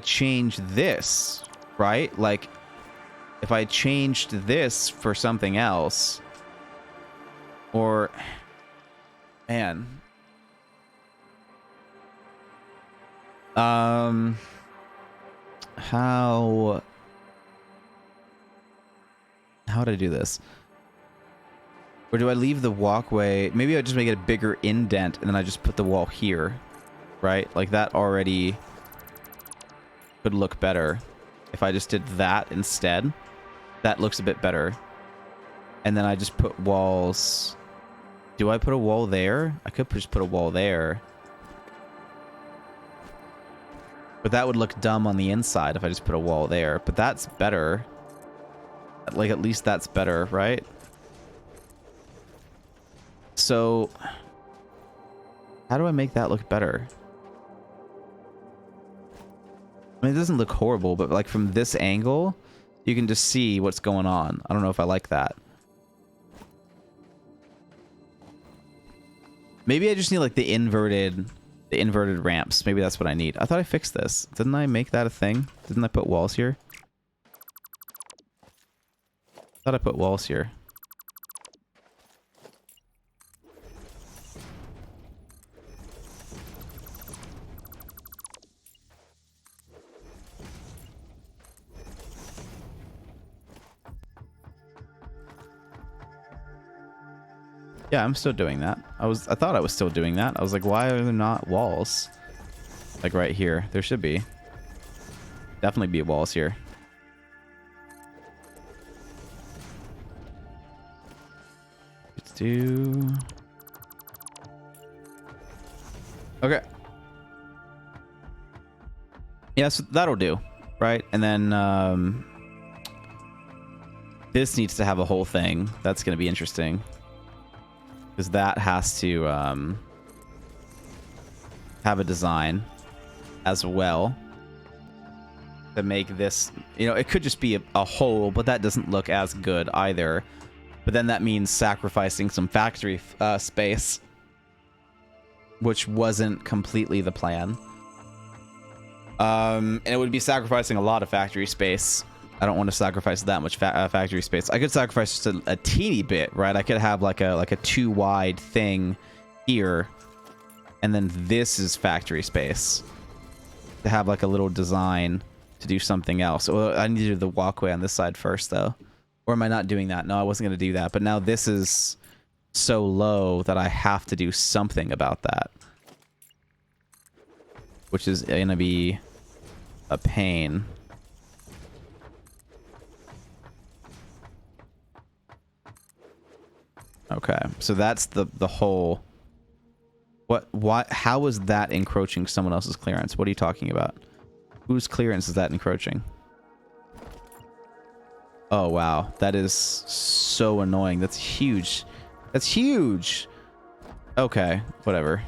change this, right? Like, if I changed this for something else, or, man, how would I do this? Or do I leave the walkway? Maybe I just make it a bigger indent, and then I just put the wall here, right? Like, that already could look better. If I just did that instead, that looks a bit better. And then I just put walls. Do I put a wall there? I could just put a wall there. But that would look dumb on the inside if I just put a wall there. But that's better. Like, at least that's better, right? So, how do I make that look better? I mean, it doesn't look horrible, but like from this angle, you can just see what's going on. I don't know if I like that. Maybe I just need like the inverted ramps. Maybe that's what I need. I thought I fixed this. Didn't I make that a thing? Didn't I put walls here? I thought I put walls here. Yeah, I'm still doing that. I thought I was still doing that. I was like, why are there not walls? Like right here. There should be. Definitely be walls here. Let's do... Okay. Yeah, so that'll do, right? And then this needs to have a whole thing. That's going to be interesting. Because that has to have a design as well to make this, you know, it could just be a hole, but that doesn't look as good either. But then that means sacrificing some factory space, which wasn't completely the plan. And it would be sacrificing a lot of factory space. I don't want to sacrifice that much factory space. I could sacrifice just a teeny bit, right? I could have like a 2 wide thing here, and then this is factory space to have like a little design to do something else. Well, I need to do the walkway on this side first, though. Or am I not doing that? No, I wasn't going to do that. But now this is so low that I have to do something about that, which is going to be a pain. Okay, so that's the whole... How is that encroaching someone else's clearance? What are you talking about? Whose clearance is that encroaching? Oh, wow. That is so annoying. That's huge. That's huge! Okay, whatever.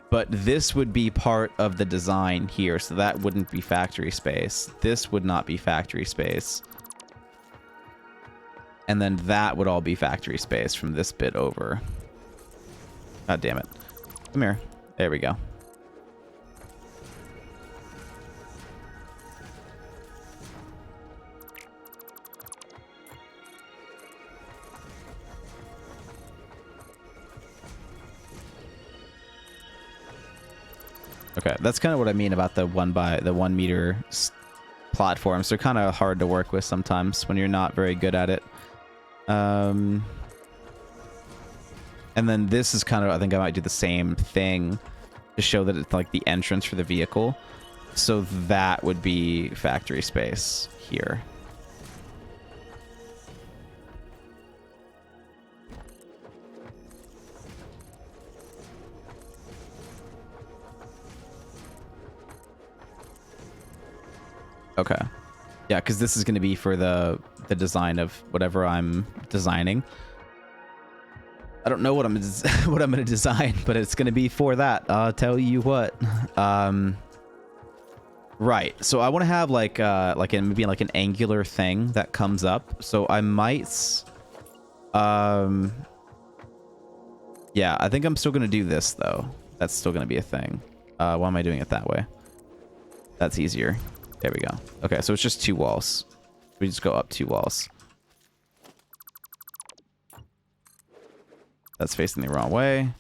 But this would be part of the design here, so that wouldn't be factory space. This would not be factory space. And then that would all be factory space from this bit over. God damn it. Come here. There we go. Okay, that's kind of what I mean about the 1 meter platforms. They're kind of hard to work with sometimes when you're not very good at it. And then this is kind of, I think I might do the same thing to show that it's like the entrance for the vehicle. So that would be factory space here. Okay. Yeah, because this is going to be for the design of whatever I'm designing. I don't know what I'm what I'm going to design, but it's going to be for that. I'll tell you what. Right. So I want to have like maybe like an angular thing that comes up. So I might yeah, I think I'm still going to do this though. That's still going to be a thing. Why am I doing it that way? That's easier. There we go. Okay, so it's just 2 walls. We just go up 2 walls. That's facing the wrong way.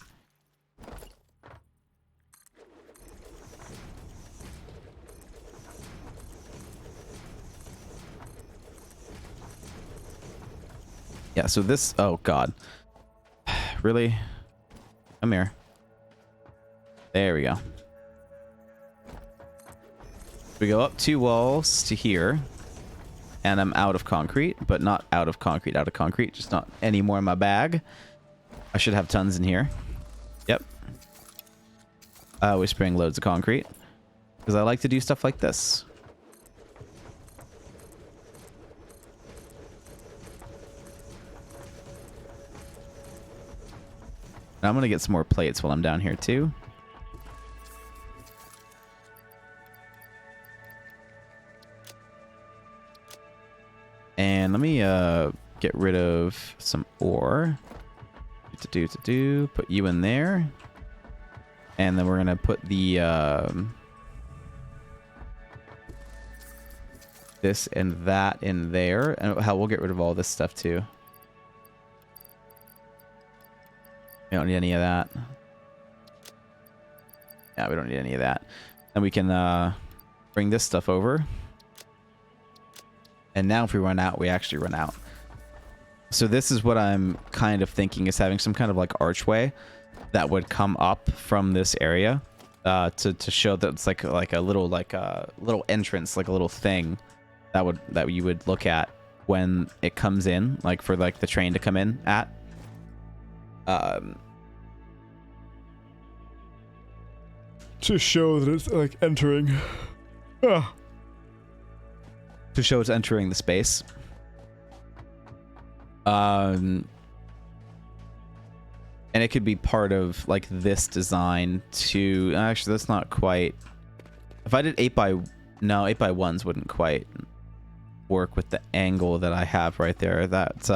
Yeah, so this... Oh, God. Really? Come here. There we go. We go up 2 walls to here. And I'm out of concrete, but not out of concrete, just not any more in my bag. I should have tons in here. Yep. I always bring loads of concrete because I like to do stuff like this. And I'm going to get some more plates while I'm down here too. And let me get rid of some ore. Put you in there. And then we're going to put the this and that in there. And hell, we'll get rid of all this stuff too. We don't need any of that. Yeah, we don't need any of that. Then we can bring this stuff over. And now if we run out, we actually run out. So this is what I'm kind of thinking, is having some kind of like archway that would come up from this area to show that it's like a little entrance, like a little thing that you would look at when it comes in, like for like the train to come in at. To show that it's like entering. To show it's entering the space. And it could be part of like this design to actually that's not quite. If I did 8x1s wouldn't quite work with the angle that I have right there. That's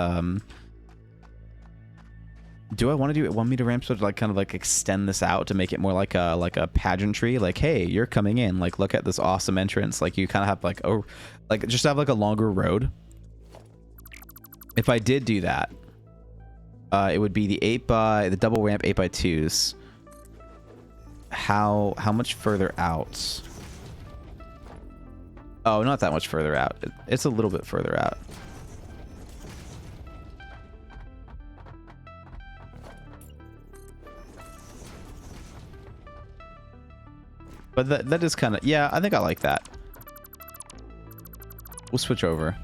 do I want to do it 1 meter ramp so to like kind of like extend this out to make it more like a pageantry, like, hey, you're coming in, like, look at this awesome entrance, like you kind of have like, oh, like just have like a longer road. If I did do that, it would be the double ramp 8x2s. How much further out? Oh, not that much further out. It's a little bit further out. But that is kind of, yeah, I think I like that. We'll switch over.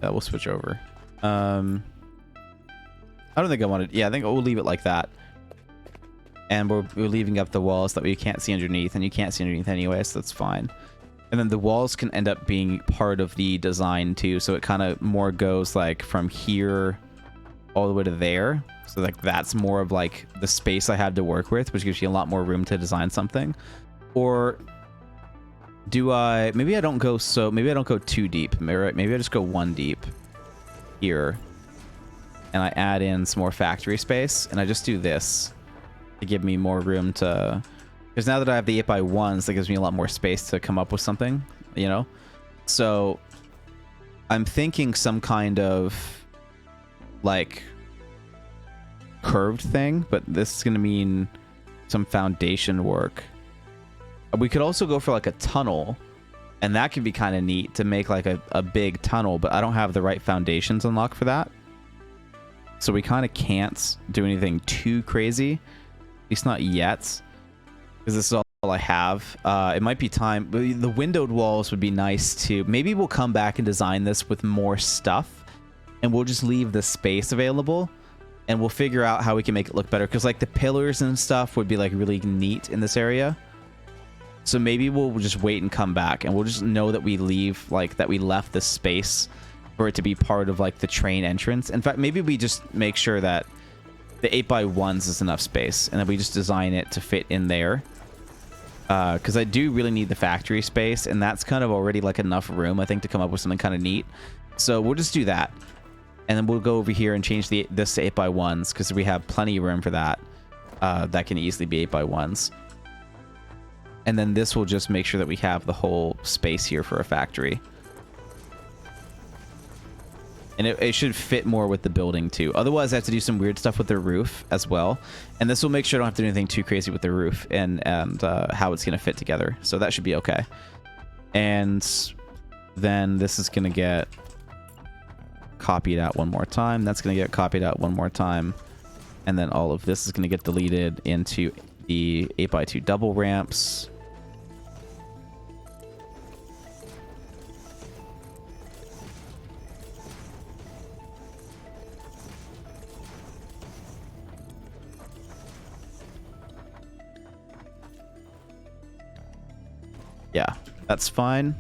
We'll switch over. I don't think I wanted, yeah, I think we'll leave it like that. And we're leaving up the walls that we can't see underneath, and you can't see underneath anyway, so that's fine. And then the walls can end up being part of the design too, so it kind of more goes like from here all the way to there. So like that's more of like the space I have to work with, which gives you a lot more room to design something. Or do I, maybe I don't go too deep, maybe I just go 1 deep here. And I add in some more factory space, and I just do this to give me more room to, because now that I have the 8x1s, that gives me a lot more space to come up with something, you know? So I'm thinking some kind of like curved thing, but this is going to mean some foundation work. We could also go for like a tunnel, and that could be kind of neat to make like a big tunnel, but I don't have the right foundations unlocked for that. So we kind of can't do anything too crazy. At least not yet, because this is all I have. It might be time. The windowed walls would be nice too. Maybe we'll come back and design this with more stuff, and we'll just leave the space available, and we'll figure out how we can make it look better. Because like the pillars and stuff would be like really neat in this area. So maybe we'll just wait and come back, and we'll just know that we left the space for it to be part of like the train entrance. In fact, maybe we just make sure that the 8x1s is enough space, and then we just design it to fit in there. Because I do really need the factory space, and that's kind of already like enough room, I think, to come up with something kind of neat. So we'll just do that, and then we'll go over here and change this to 8x1s, because we have plenty of room for that. That can easily be 8x1s. And then this will just make sure that we have the whole space here for a factory. And it should fit more with the building too. Otherwise, I have to do some weird stuff with the roof as well. And this will make sure I don't have to do anything too crazy with the roof and how it's going to fit together. So that should be okay. And then this is going to get copied out one more time. That's going to get copied out one more time. And then all of this is going to get deleted into the 8x2 double ramps. Yeah, that's fine.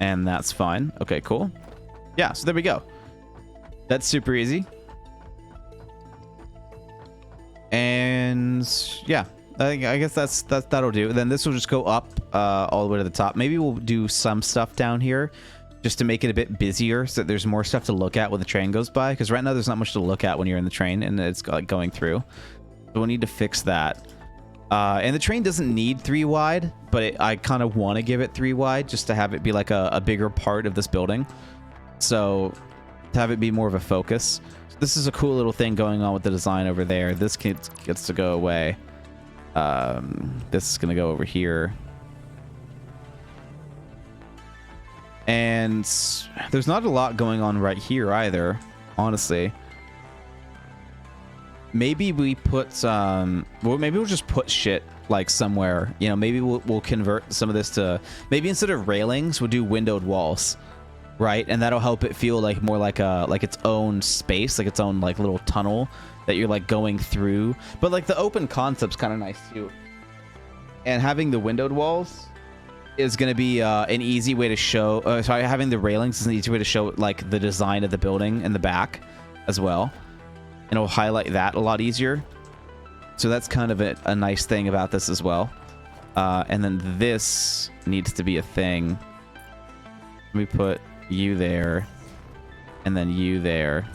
And that's fine. Okay, cool. Yeah, so there we go. That's super easy. And yeah, I guess that'll do. Then this will just go up all the way to the top. Maybe we'll do some stuff down here just to make it a bit busier so that there's more stuff to look at when the train goes by. Because right now there's not much to look at when you're in the train and it's like going through. So we'll need to fix that. And the train doesn't need 3 wide, but I kind of want to give it 3 wide just to have it be like a bigger part of this building. So to have it be more of a focus. So this is a cool little thing going on with the design over there. This gets to go away. This is going to go over here. And there's not a lot going on right here either, honestly. Maybe we put well, maybe we'll just put shit like somewhere. You know, maybe we'll convert some of this to, maybe instead of railings, we'll do windowed walls, right? And that'll help it feel like more like its own space, like its own like little tunnel that you're like going through. But like the open concept's kind of nice too. And having the windowed walls is going to be an easy way to show, sorry, having the railings is an easy way to show like the design of the building in the back as well. And it'll highlight that a lot easier. So that's kind of a nice thing about this as well. And then this needs to be a thing. Let me put you there and then you there.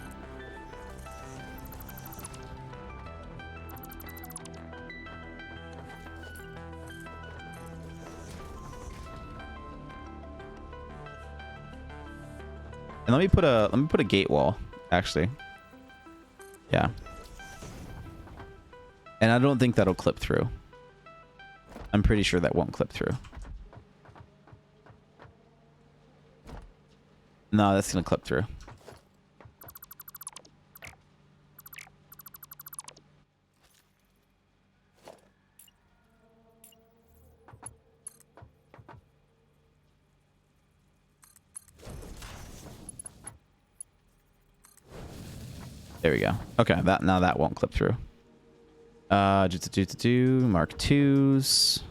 And let me put a gate wall, actually. Yeah. And I don't think that'll clip through. I'm pretty sure that won't clip through. No, that's gonna clip through. There we go. Okay, now that won't clip through. Mark 2s.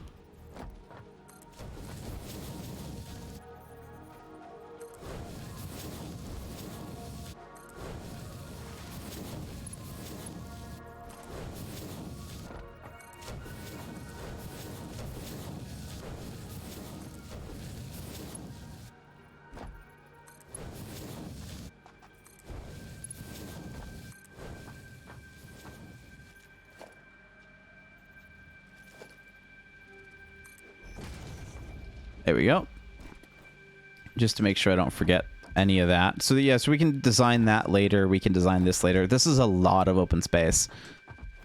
There we go. Just to make sure I don't forget any of that. So yeah, so we can design that later. We can design this later. This is a lot of open space.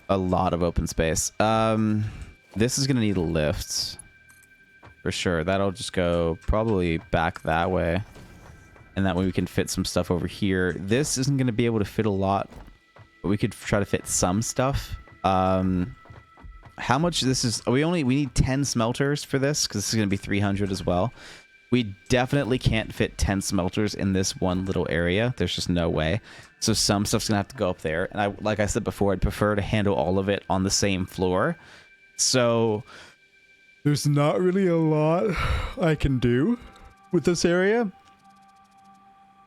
A lot of open space. This is going to need a lift. For sure. That'll just go probably back that way. And that way we can fit some stuff over here. This isn't going to be able to fit a lot. But we could try to fit some stuff. How much this is, we need 10 smelters for this because this is going to be 300 as well. We definitely can't fit 10 smelters in this one little area. There's just no way. So some stuff's going to have to go up there. And like I said before, I'd prefer to handle all of it on the same floor. So there's not really a lot I can do with this area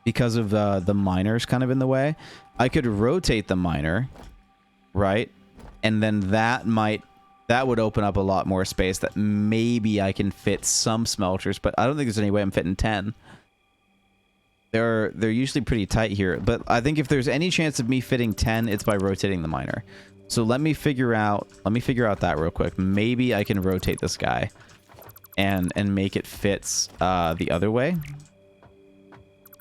because of the miners kind of in the way. I could rotate the miner, right? And then that would open up a lot more space that maybe I can fit some smelters, but I don't think there's any way I'm fitting 10. They're usually pretty tight here, but I think if there's any chance of me fitting 10, it's by rotating the miner. So let me figure out that real quick. Maybe I can rotate this guy and make it fit the other way.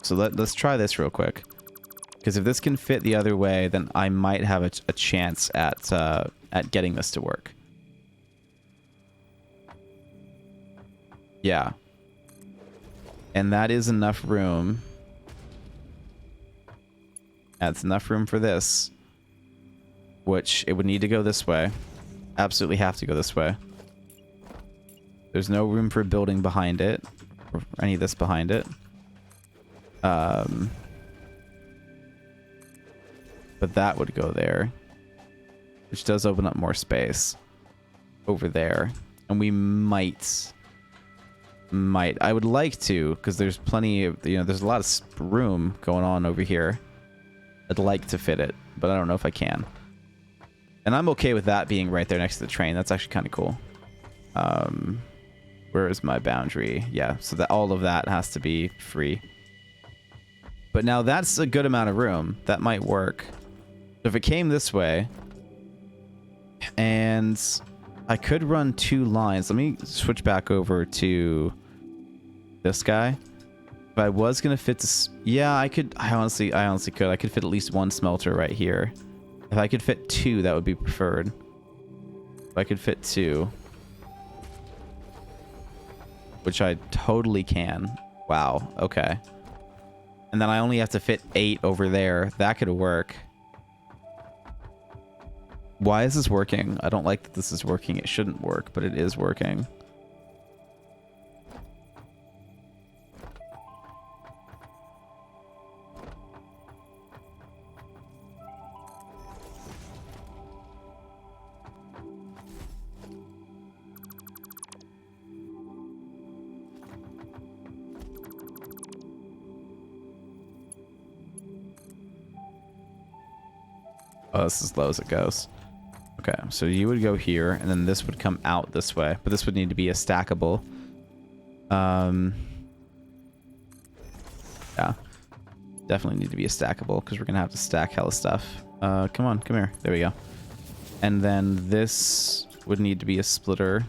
So let's try this real quick. Because if this can fit the other way, then I might have a chance at getting this to work. Yeah. And that is enough room. That's enough room for this. Which it would need to go this way. Absolutely have to go this way. There's no room for building behind it. Or any of this behind it. But that would go there. Which does open up more space. Over there. And we might. I would like to, because there's plenty of, there's a lot of room going on over here. I'd like to fit it, but I don't know if I can. And I'm okay with that being right there next to the train. That's actually kind of cool. Where is my boundary? Yeah, so that all of that has to be free. But now that's a good amount of room. That might work. If it came this way, and I could run 2 lines. Let me switch back over to this guy. If I was gonna fit this, yeah, I could. I honestly could. I could fit at least one smelter right here. If I could fit two, that would be preferred. If I could fit two, which I totally can. Wow. Okay. And then I only have to fit 8 over there. That could work. Why is this working? I don't like that this is working. It shouldn't work, but it is working. Oh, this is as low as it goes. Okay, so you would go here, and then this would come out this way, but this would need to be a stackable. Yeah, definitely need to be a stackable because we're gonna have to stack hella stuff. Come on, come here. There we go. And then this would need to be a splitter,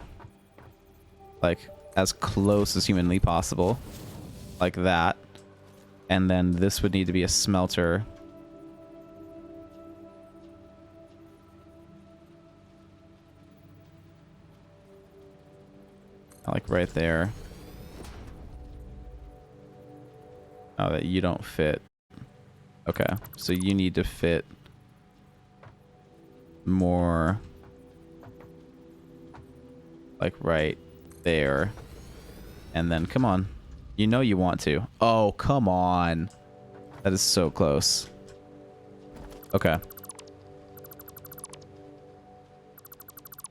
like as close as humanly possible, like that. And then this would need to be a smelter. Like right there. Oh, that you don't fit. Okay, so you need to fit more like right there. And then come on. You know you want to. Oh, come on. That is so close. Okay.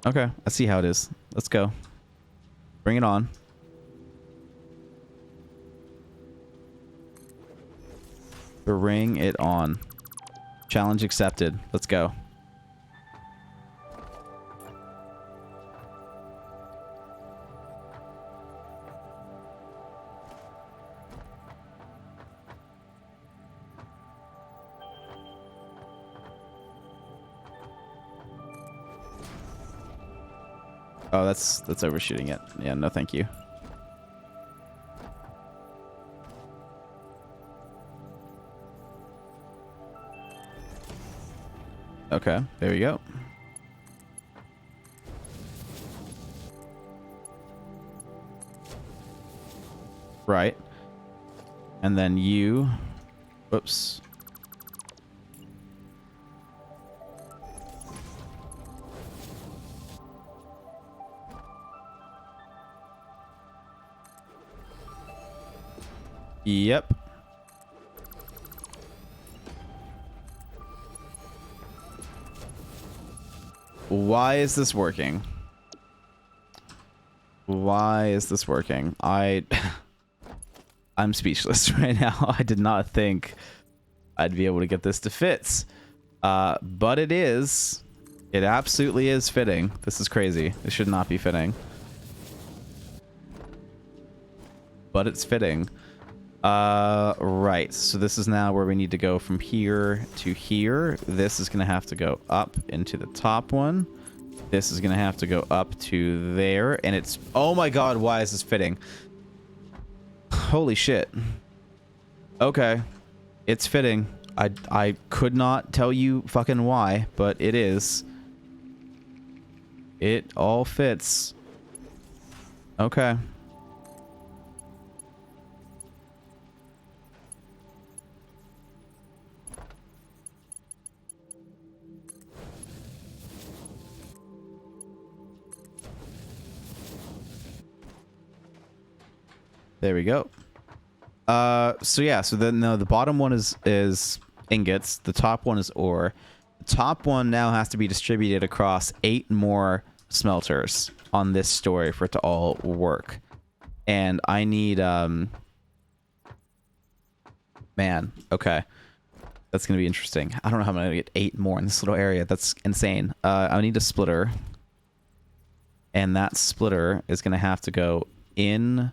Okay, I see how it is. Let's go. Bring it on. Bring it on. Challenge accepted. Let's go. Oh, that's overshooting it. Yeah, no thank you. Okay, there we go. Right. And then you... Whoops. Yep. Why is this working? Why is this working? I'm speechless right now. I did not think I'd be able to get this to fit. But it is. It absolutely is fitting. This is crazy. It should not be fitting. But it's fitting. Right. So this is now where we need to go from here to here. This is going to have to go up into the top one. This is going to have to go up to there. And it's... Oh my god, why is this fitting? Holy shit. Okay. It's fitting. I could not tell you fucking why, but it is. It all fits. Okay. There we go. So yeah, so then no, the bottom one is ingots, the top one is ore. The top one now has to be distributed across 8 more smelters on this story for it to all work. And I need man, okay. That's gonna be interesting. I don't know how I'm gonna get 8 more in this little area. That's insane. I need a splitter. And that splitter is gonna have to go in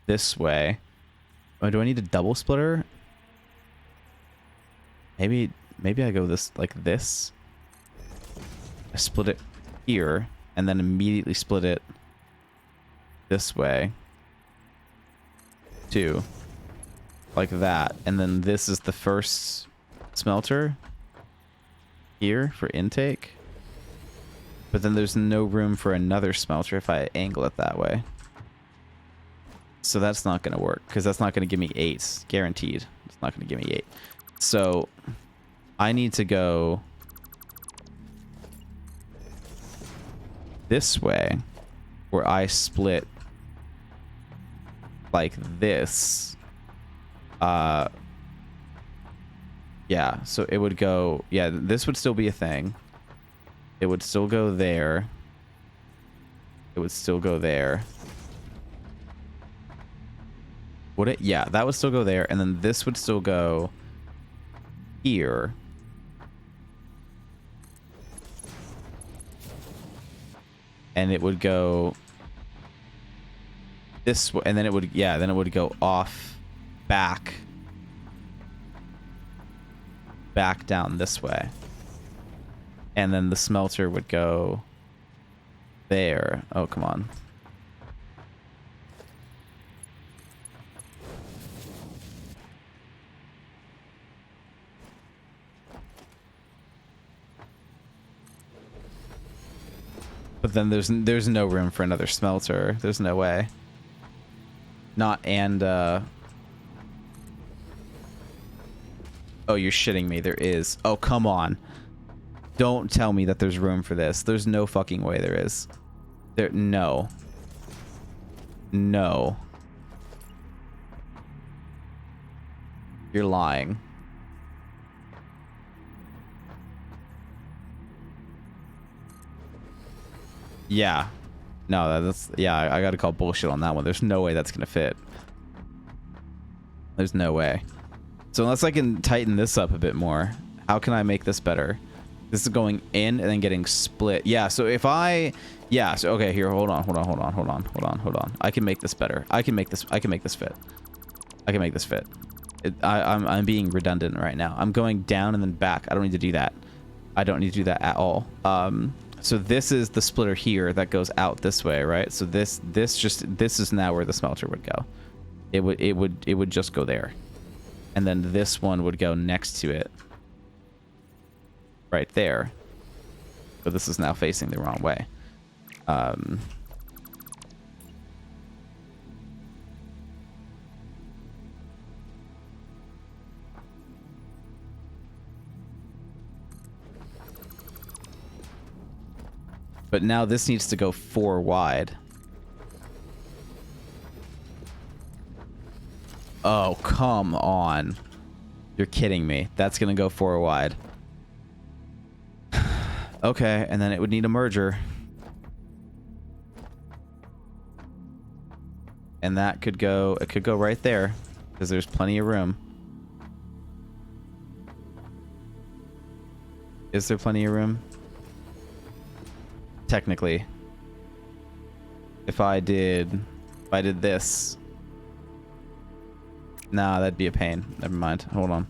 this way. Oh, do I need a double splitter? Maybe I go this like this. I split it here and then immediately split it this way too. like that. And then this is the first smelter here for intake. But then there's no room for another smelter if I angle it that way. So that's not going to work because that's not going to give me 8. Guaranteed. It's not going to give me 8. So I need to go this way where I split like this. Yeah, so it would go, yeah, this would still be a thing. It would still go there. It would still go there. Would it? Yeah, that would still go there. And then this would still go here. And it would go this way. And then it would, yeah, then it would go off back down this way. And then the smelter would go there. Oh, come on. But then there's no room for another smelter. There's no way. Not and oh, you're shitting me. There is. Oh, come on. Don't tell me that there's room for this. There's no fucking way there is. No. No. You're lying. Yeah. No, that's... Yeah, I gotta call bullshit on that one. There's no way that's gonna fit. There's no way. So unless I can tighten this up a bit more, how can I make this better? This is going in and then getting split. Yeah, so if I... Yeah, so okay, here, hold on. I can make this better. I can make this fit. I can make this fit. I'm being redundant right now. I'm going down and then back. I don't need to do that. I don't need to do that at all. So this is the splitter here that goes out this way, right? So this is now where the smelter would go. It would just go there. And then this one would go next to it. Right there. But this is now facing the wrong way. But now this needs to go 4 wide. Oh, come on. You're kidding me. That's going to go 4 wide. Okay, and then it would need a merger. And that could go, it could go right there, because there's plenty of room. Is there plenty of room? Technically. If I did this. Nah, that'd be a pain. Never mind. Hold on.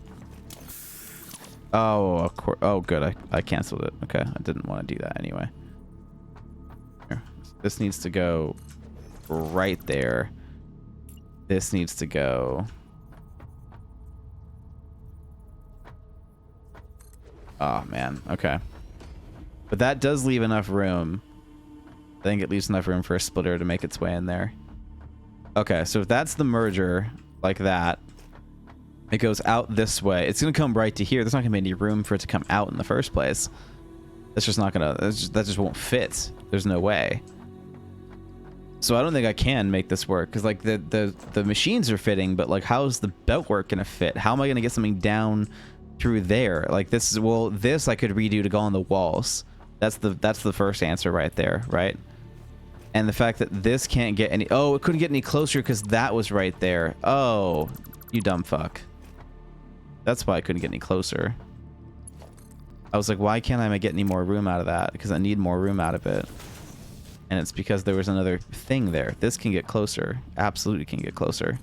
Oh, of course. Oh, good. I canceled it. Okay, I didn't want to do that anyway. Here. This needs to go right there. This needs to go... Oh, man. Okay. But that does leave enough room. I think it leaves enough room for a splitter to make its way in there. Okay, so if that's the merger, like that, it goes out this way. It's going to come right to here. There's not going to be any room for it to come out in the first place. That's just not going to... That just won't fit. There's no way. So I don't think I can make this work, because like the machines are fitting, but like how's the belt work going to fit? How am I going to get something down through there? Like this is... Well, this I could redo to go on the walls. That's the first answer right there, right? And the fact that this can't get any... Oh, it couldn't get any closer because that was right there. Oh, you dumb fuck. That's why I couldn't get any closer. I was like, why can't I get any more room out of that? Because I need more room out of it. And it's because there was another thing there. This can get closer. Absolutely can get closer.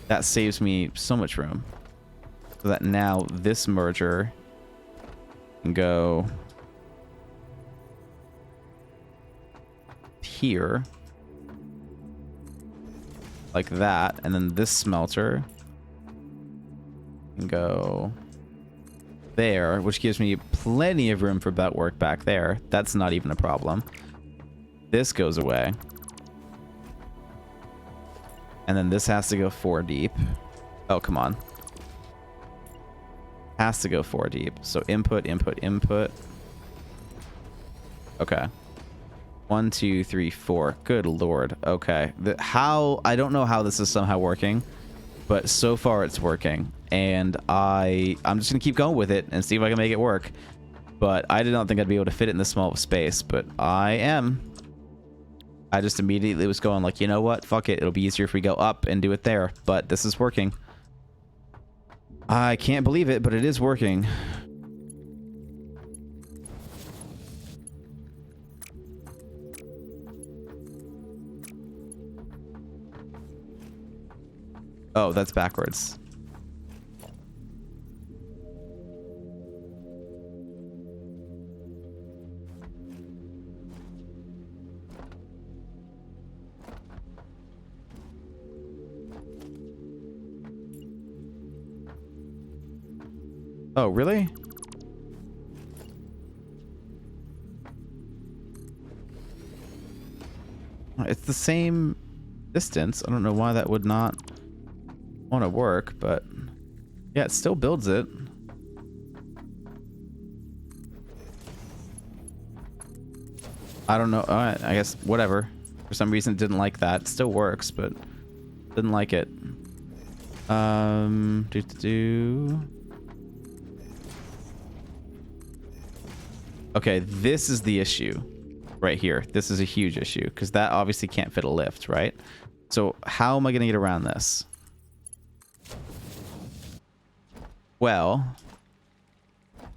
That saves me so much room. So that now this merger can go... here like that, and then this smelter and go there, which gives me plenty of room for belt work back there. That's not even a problem. This goes away. And then this has to go 4 deep. Oh, come on. Has to go 4 deep. So input, input, input. Okay. 1, 2, 3, 4. Good lord. Okay. I don't know how this is somehow working, but so far it's working. And I'm just going to keep going with it and see if I can make it work. But I did not think I'd be able to fit it in this small of a space, but I am. I just immediately was going like, you know what? Fuck it. It'll be easier if we go up and do it there. But this is working. I can't believe it, but it is working. Oh, that's backwards. Oh, really? It's the same distance. I don't know why that would not want to work, but yeah, it still builds it. I don't know. All right, I guess whatever. For some reason, it didn't like that. It still works, but didn't like it. Okay, this is the issue right here. This is a huge issue because that obviously can't fit a lift, right? So how am I going to get around this? Well,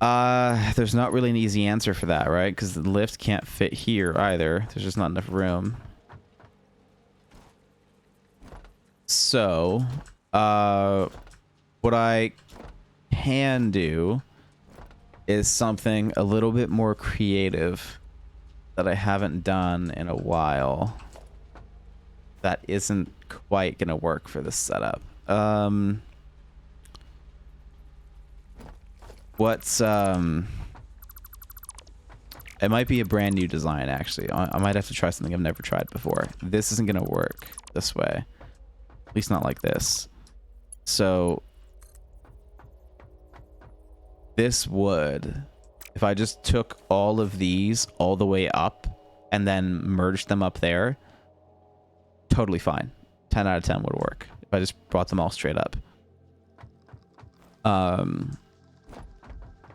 there's not really an easy answer for that, right? Because the lift can't fit here either. There's just not enough room. So, what I can do is something a little bit more creative that I haven't done in a while. That isn't quite gonna work for this setup. It might be a brand new design, actually. I might have to try something I've never tried before. This isn't gonna work this way. At least not like this. So this would, if I just took all of these all the way up and then merged them up there, totally fine. 10 out of 10 would work if I just brought them all straight up. And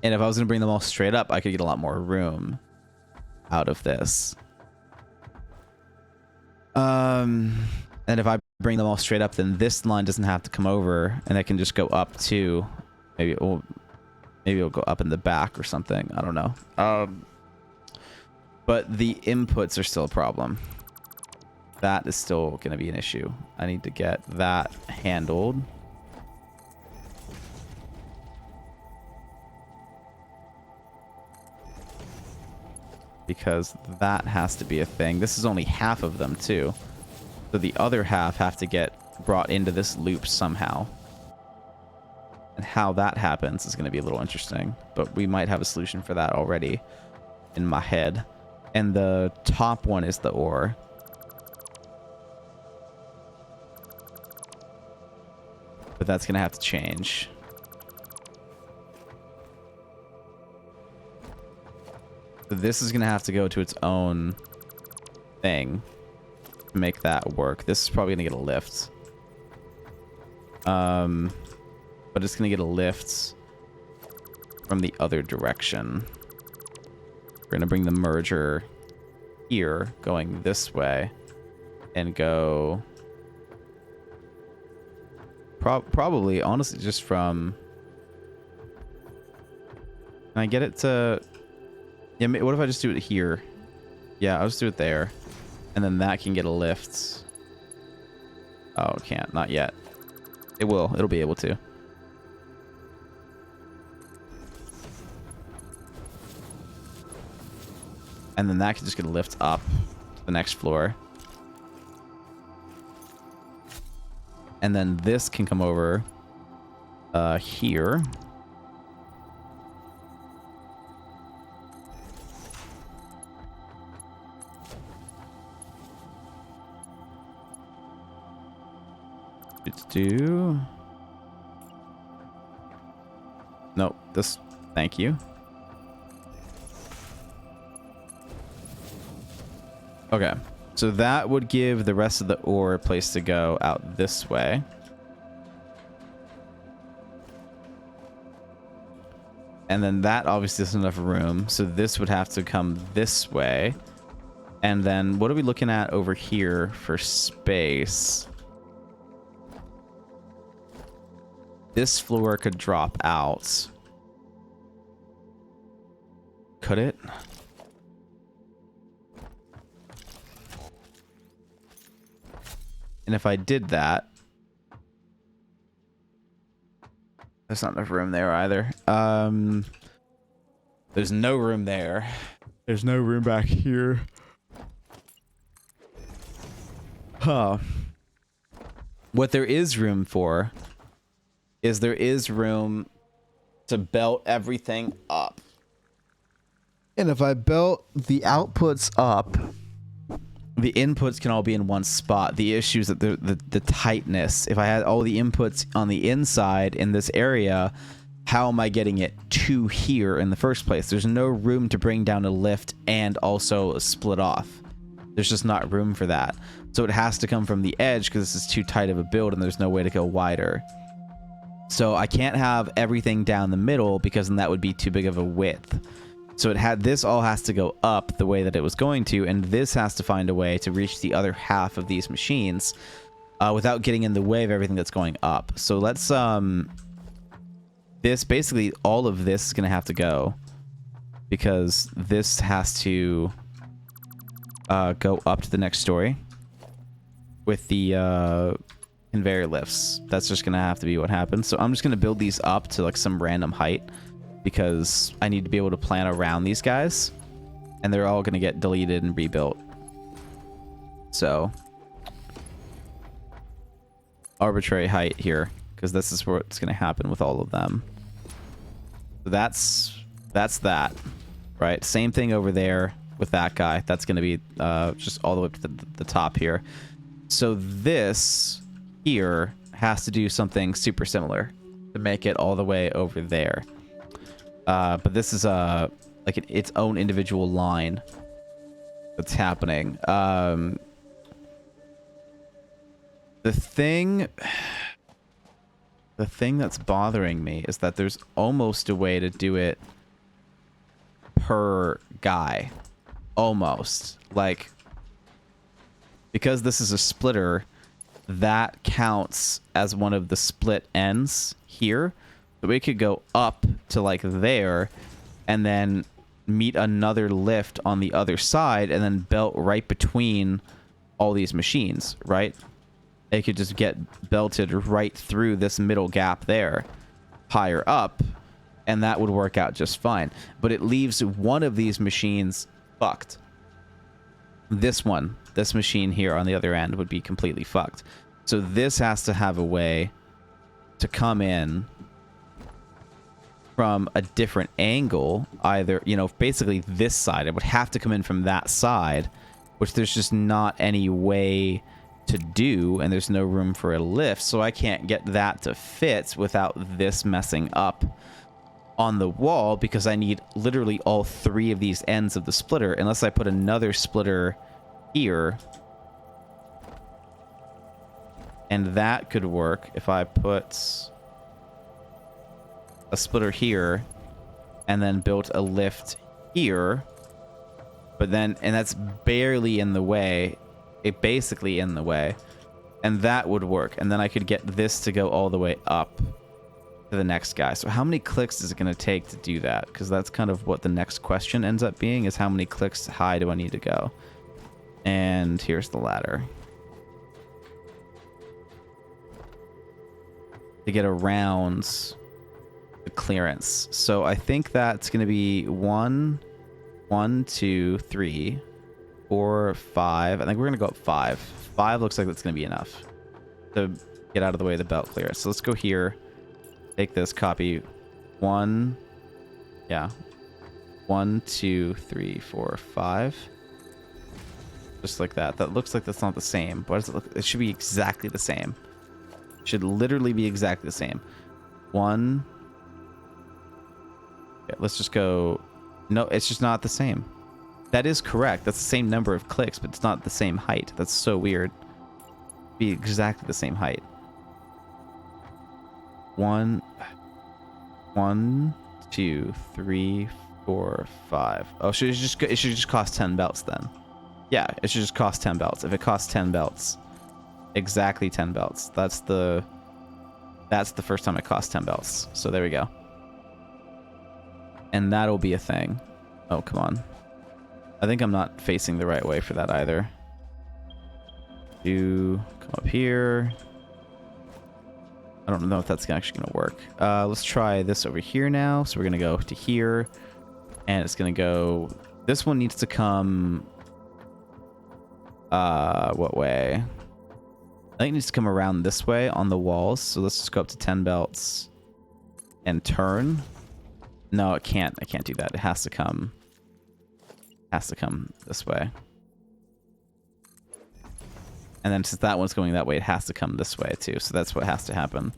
if I was going to bring them all straight up, I could get a lot more room out of this. And if I bring them all straight up, then this line doesn't have to come over, and I can just go up to, maybe it'll go up in the back or something. I don't know. But the inputs are still a problem. That is still going to be an issue. I need to get that handled. Because that has to be a thing. This is only half of them too. So the other half have to get brought into this loop somehow. And how that happens is going to be a little interesting. But we might have a solution for that already in my head. And the top one is the ore. But that's going to have to change. So this is going to have to go to its own thing to make that work. This is probably going to get a lift. But it's going to get a lift from the other direction. We're going to bring the merger here, going this way, and go... Probably, honestly, just from... Can I get it to... Yeah, what if I just do it here? Yeah, I'll just do it there. And then that can get a lift. Oh, it can't. Not yet. It will. It'll be able to. And then that can just get a lift up to the next floor. And then this can come over here. Let's do. Nope, this. Thank you. Okay, so that would give the rest of the ore a place to go out this way. And then that obviously isn't enough room, so this would have to come this way. And then what are we looking at over here for space? This floor could drop out. Could it? And if I did that, there's not enough room there either. There's no room there. There's no room back here. Huh. What there is room for is there is room to belt everything up. And if I belt the outputs up, the inputs can all be in one spot. The issue is that the tightness. If I had all the inputs on the inside in this area, how am I getting it to here in the first place? There's no room to bring down a lift and also split off. There's just not room for that. So it has to come from the edge because this is too tight of a build and there's no way to go wider. So I can't have everything down the middle because then that would be too big of a width. So this all has to go up the way that it was going to, and this has to find a way to reach the other half of these machines without getting in the way of everything that's going up. So let's this basically all of this is gonna have to go because this has to go up to the next story with the conveyor lifts. That's just gonna have to be what happens. So I'm just gonna build these up to like some random height, because I need to be able to plan around these guys, and they're all going to get deleted and rebuilt. So, arbitrary height here, because this is what's going to happen with all of them. So that's that, right? Same thing over there with that guy. That's going to be just all the way up to the top here. So this here has to do something super similar to make it all the way over there. But this is like its own individual line that's happening. The thing that's bothering me is that there's almost a way to do it per guy. Almost. Like, because this is a splitter, that counts as one of the split ends here. So we could go up to like there and then meet another lift on the other side and then belt right between all these machines, right? It could just get belted right through this middle gap there, higher up, and that would work out just fine. But it leaves one of these machines fucked. This machine here on the other end would be completely fucked. So this has to have a way to come in from a different angle, either, you know, basically this side. It would have to come in from that side, which there's just not any way to do, and there's no room for a lift, so I can't get that to fit without this messing up on the wall, because I need literally all three of these ends of the splitter, unless I put another splitter here. And that could work if I put a splitter here and then built a lift here, but then, and that's barely in the way, basically in the way, and that would work. And then I could get this to go all the way up to the next guy. So how many clicks is it going to take to do that? Because that's kind of what the next question ends up being, is how many clicks high do I need to go? And here's the ladder to get around the clearance. So I think that's going to be 1, 2, 3, 4, 5. I think we're going to go up 5. 5 looks like that's going to be enough to get out of the way of the belt clearance. So let's go here. take this, copy 1, yeah, 1, 2, 3, 4, 5, just like that. That looks like that's not the same. What does it look? It should be exactly the same. It should literally be exactly the same. 1. Okay, let's just go. No, it's just not the same. That is correct. That's the same number of clicks, but it's not the same height. That's so weird. Be exactly the same height. 1, 2, 3, 4, 5. Oh, it should just cost 10 belts then. Yeah, it should just cost 10 belts. If it costs 10 belts, exactly 10 belts. That's the first time it cost 10 belts. So there we go. And that'll be a thing. Oh, come on. I think I'm not facing the right way for that either. Come up here. I don't know if that's actually going to work. Let's try this over here now. So we're going to go to here. And it's going to go... This one needs to come... what way? I think it needs to come around this way on the walls. So let's just go up to 10 belts. And turn. No, it can't. I can't do that. It has to come... this way. And then since that one's going that way, it has to come this way too. So that's what has to happen.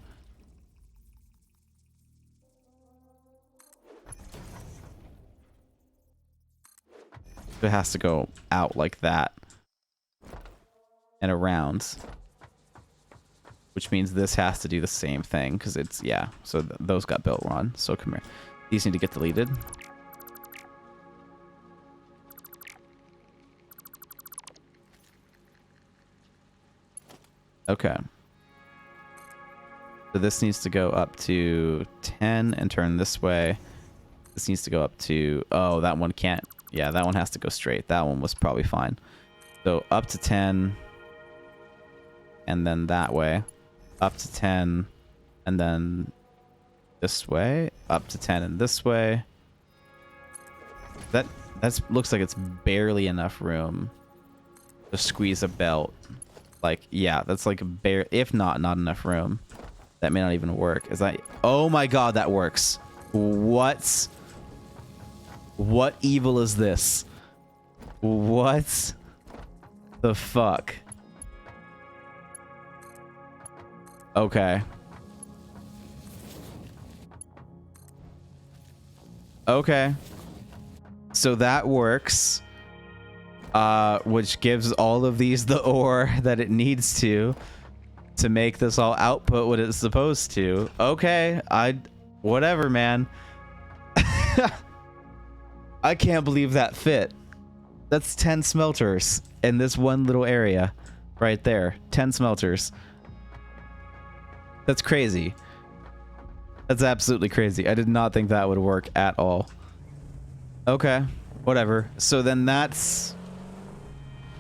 It has to go out like that. And around. Which means this has to do the same thing. Because it's, yeah. So those got built wrong. So come here. These need to get deleted. Okay. So this needs to go up to 10 and turn this way. This needs to go up to... Oh, that one can't. Yeah, that one has to go straight. That one was probably fine. So up to 10. And then that way. Up to 10. And then this way. Up to 10 and this way. That looks like it's barely enough room to squeeze a belt. Like, yeah, that's like bare, if not enough room. That may not even work. Is that... Oh my god, that works. What evil is this? What the fuck? Okay. Okay. So that works. Which gives all of these the ore that it needs to make this all output what it's supposed to. Okay, whatever, man. I can't believe that fit. That's 10 smelters in this one little area right there. 10 smelters. That's crazy. That's absolutely crazy. I did not think that would work at all. Okay, whatever. So then that's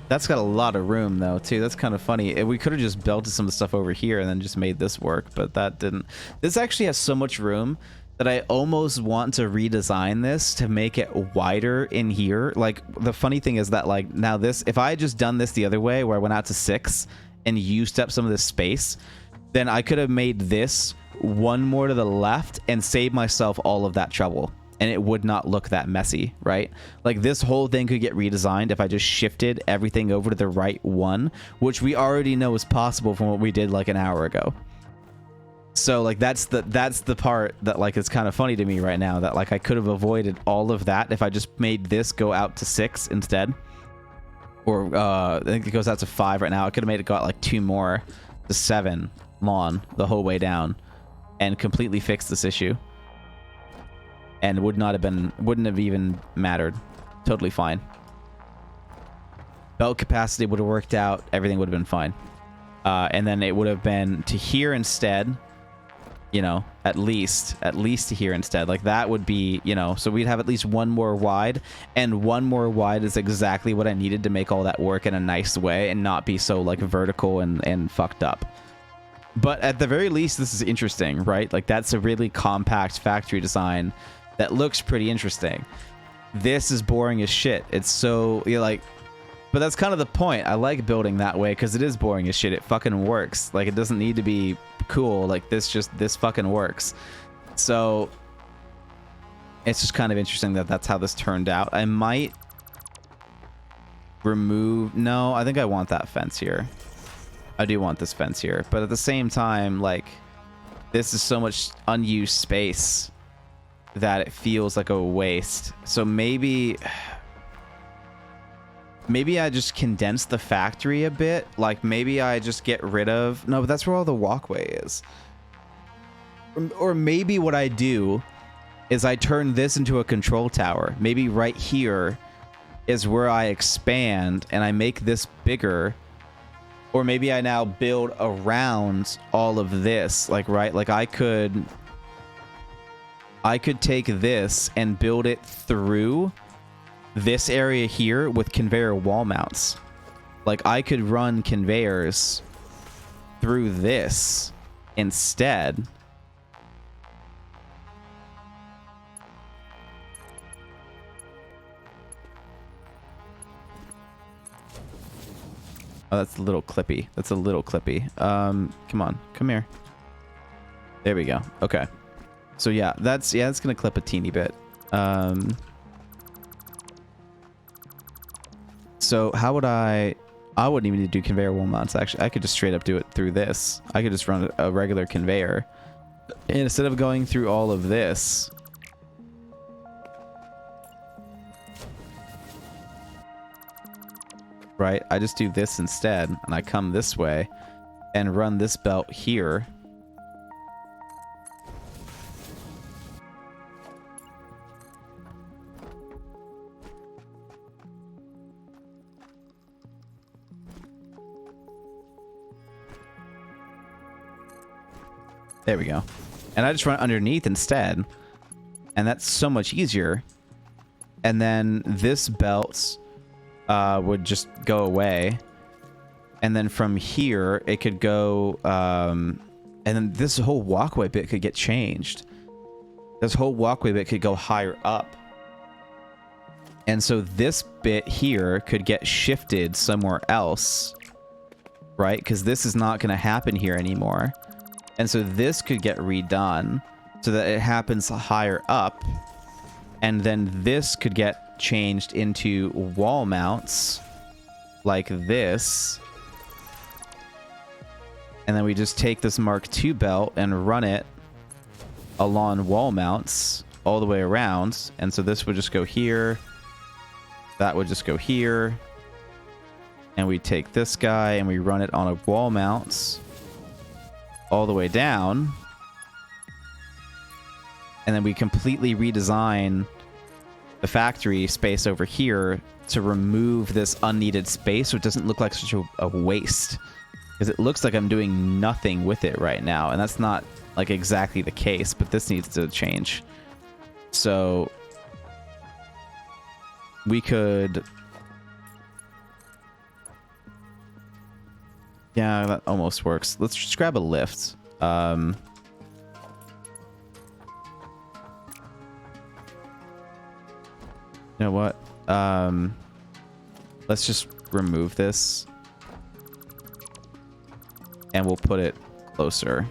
got a lot of room though too. That's kind of funny. We could have just belted some of the stuff over here and then just made this work, but that didn't. This actually has so much room that I almost want to redesign this to make it wider in here. Like, the funny thing is that, like, now this, if I had just done this the other way where I went out to 6 and used up some of this space, then I could have made this one more to the left and saved myself all of that trouble. And it would not look that messy, right? Like, this whole thing could get redesigned if I just shifted everything over to the right one, which we already know is possible from what we did like an hour ago. So, like, that's the part that, like, is kind of funny to me right now, that, like, I could have avoided all of that if I just made this go out to 6 instead. Or, I think it goes out to 5 right now. I could have made it go out, like, 2 more to 7 lawn the whole way down and completely fixed this issue. And wouldn't have even mattered. Totally fine. Belt capacity would have worked out. Everything would have been fine. And then it would have been to here instead. You know, at least to here instead. Like, that would be, you know, so we'd have at least one more wide, and one more wide is exactly what I needed to make all that work in a nice way and not be so, like, vertical and fucked up. But at the very least, this is interesting, right? Like, that's a really compact factory design that looks pretty interesting. This is boring as shit. It's so, you're like, But that's kind of the point. I like building that way because it is boring as shit. It fucking works. Like, it doesn't need to be cool. Like, this fucking works. So it's just kind of interesting that that's how this turned out. I might remove... No, I think I want that fence here. I do want this fence here. But at the same time, like, this is so much unused space that it feels like a waste. So maybe I just condense the factory a bit. Like, maybe I just get rid of... No, but that's where all the walkway is. Or maybe what I do is I turn this into a control tower. Maybe right here is where I expand and I make this bigger. Or maybe I now build around all of this. Like, right? Like, I could take this and build it through this area here with conveyor wall mounts. Like, I could run conveyors through this instead. Oh, that's a little clippy. That's a little clippy. Come on. Come here. There we go. Okay. So yeah, that's gonna clip a teeny bit. So how would I wouldn't even need to do conveyor wall mounts, actually. I could just straight up do it through this. I could just run a regular conveyor. And instead of going through all of this, right, I just do this instead, and I come this way and run this belt here. There we go. And I just run underneath instead. And that's so much easier. And then this belt would just go away. And then from here, it could go... and then this whole walkway bit could get changed. This whole walkway bit could go higher up. And so this bit here could get shifted somewhere else. Right? Because this is not going to happen here anymore. And so this could get redone so that it happens higher up. And then this could get changed into wall mounts like this. And then we just take this Mark II belt and run it along wall mounts all the way around. And so this would just go here. That would just go here. And we take this guy and we run it on a wall mounts all the way down. And then we completely redesign the factory space over here to remove this unneeded space so it doesn't look like such a waste. Because it looks like I'm doing nothing with it right now. And that's not like exactly the case, but this needs to change. So we could... Yeah, that almost works. Let's just grab a lift. You know what? Let's just remove this. And we'll put it closer.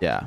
Yeah.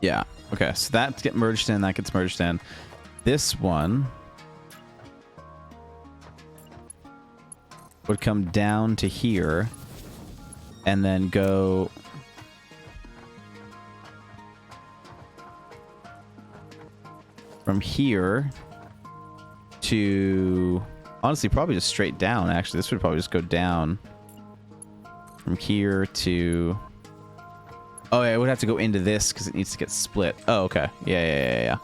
Yeah. Okay, so that gets merged in, that gets merged in. This one... would come down to here and then go from here to, honestly, probably just straight down. Actually, this would probably just go down from here to, oh yeah, it would have to go into this because it needs to get split. Oh, okay. Yeah.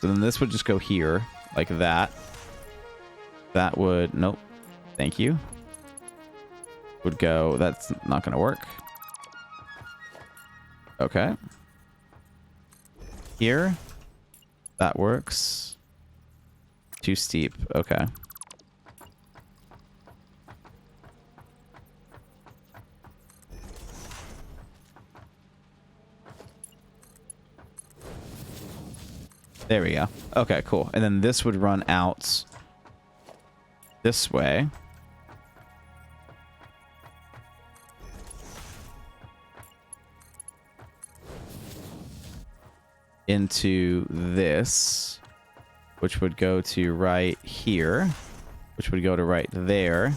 So then this would just go here like that. That would, nope. Thank you. Would go, that's not gonna work. Okay. Here. That works. Too steep. Okay. There we go. Okay, cool. And then this would run out this way. Into this, which would go to right here, which would go to right there,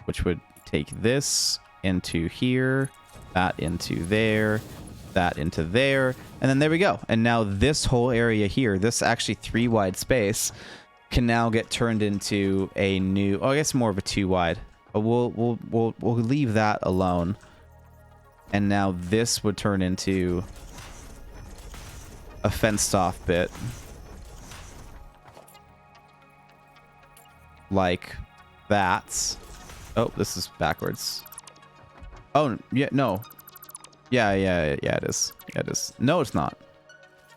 which would take this into here, that into there, that into there, and then there we go. And now this whole area here, this actually 3 wide space, can now get turned into a new, oh, I guess more of a 2 wide, but we'll leave that alone. And now this would turn into a fenced off bit like that. Oh, this is backwards. Oh, yeah, no. Yeah, it is. Yeah, it is. No, it's not.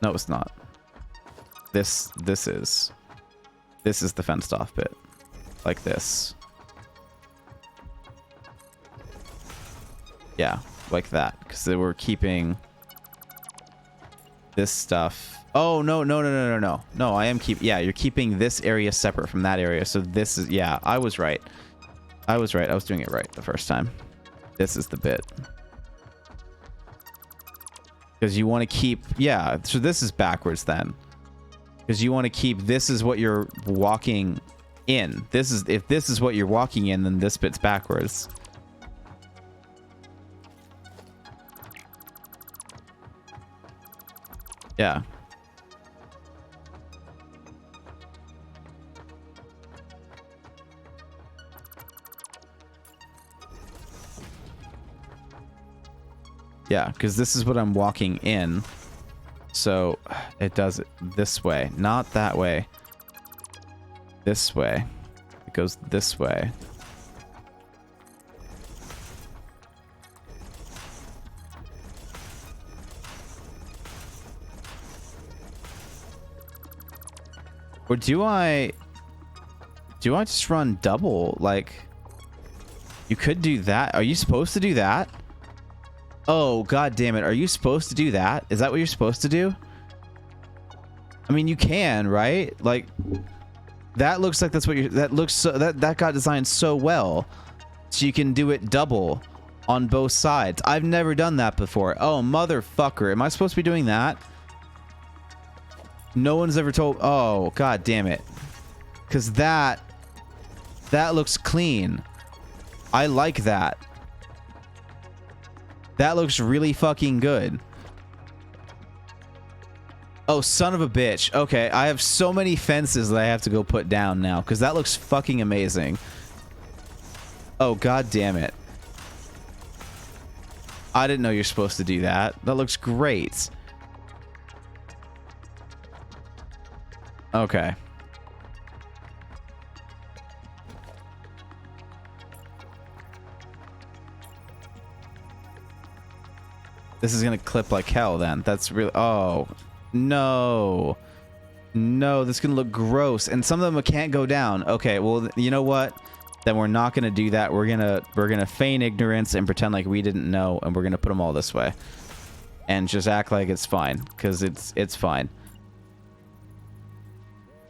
No, it's not. This is the fenced off bit. Like this. Yeah, like that. Because they were keeping this stuff. Oh, no. No, I am yeah, you're keeping this area separate from that area. So this is, yeah, I was right. I was doing it right the first time. This is the bit. Because you want to keep, yeah, so this is backwards then. Because you want to keep, this is what you're walking in. This is, if this is what you're walking in, then this bit's backwards. Yeah. Yeah, because this is what I'm walking in. So it does it this way, not that way. This way. It goes this way. Or do I just run double? Like, you could do that. Are you supposed to do that? Oh, god damn it. Are you supposed to do that? Is that what you're supposed to do? I mean, you can, right? Like, that looks like that's what you're, that looks so, that got designed so well. So you can do it double on both sides. I've never done that before. Oh, motherfucker. Am I supposed to be doing that? No one's ever told, oh, god damn it. Because that looks clean. I like that. That looks really fucking good. Oh, son of a bitch. Okay, I have so many fences that I have to go put down now, because that looks fucking amazing. Oh, god damn it. I didn't know you're supposed to do that. That looks great. Okay. This is gonna clip like hell then. That's really, oh no. No, this is gonna look gross. And some of them can't go down. Okay, well, you know what? Then we're not gonna do that. We're gonna feign ignorance and pretend like we didn't know, and we're gonna put them all this way. And just act like it's fine, because it's fine.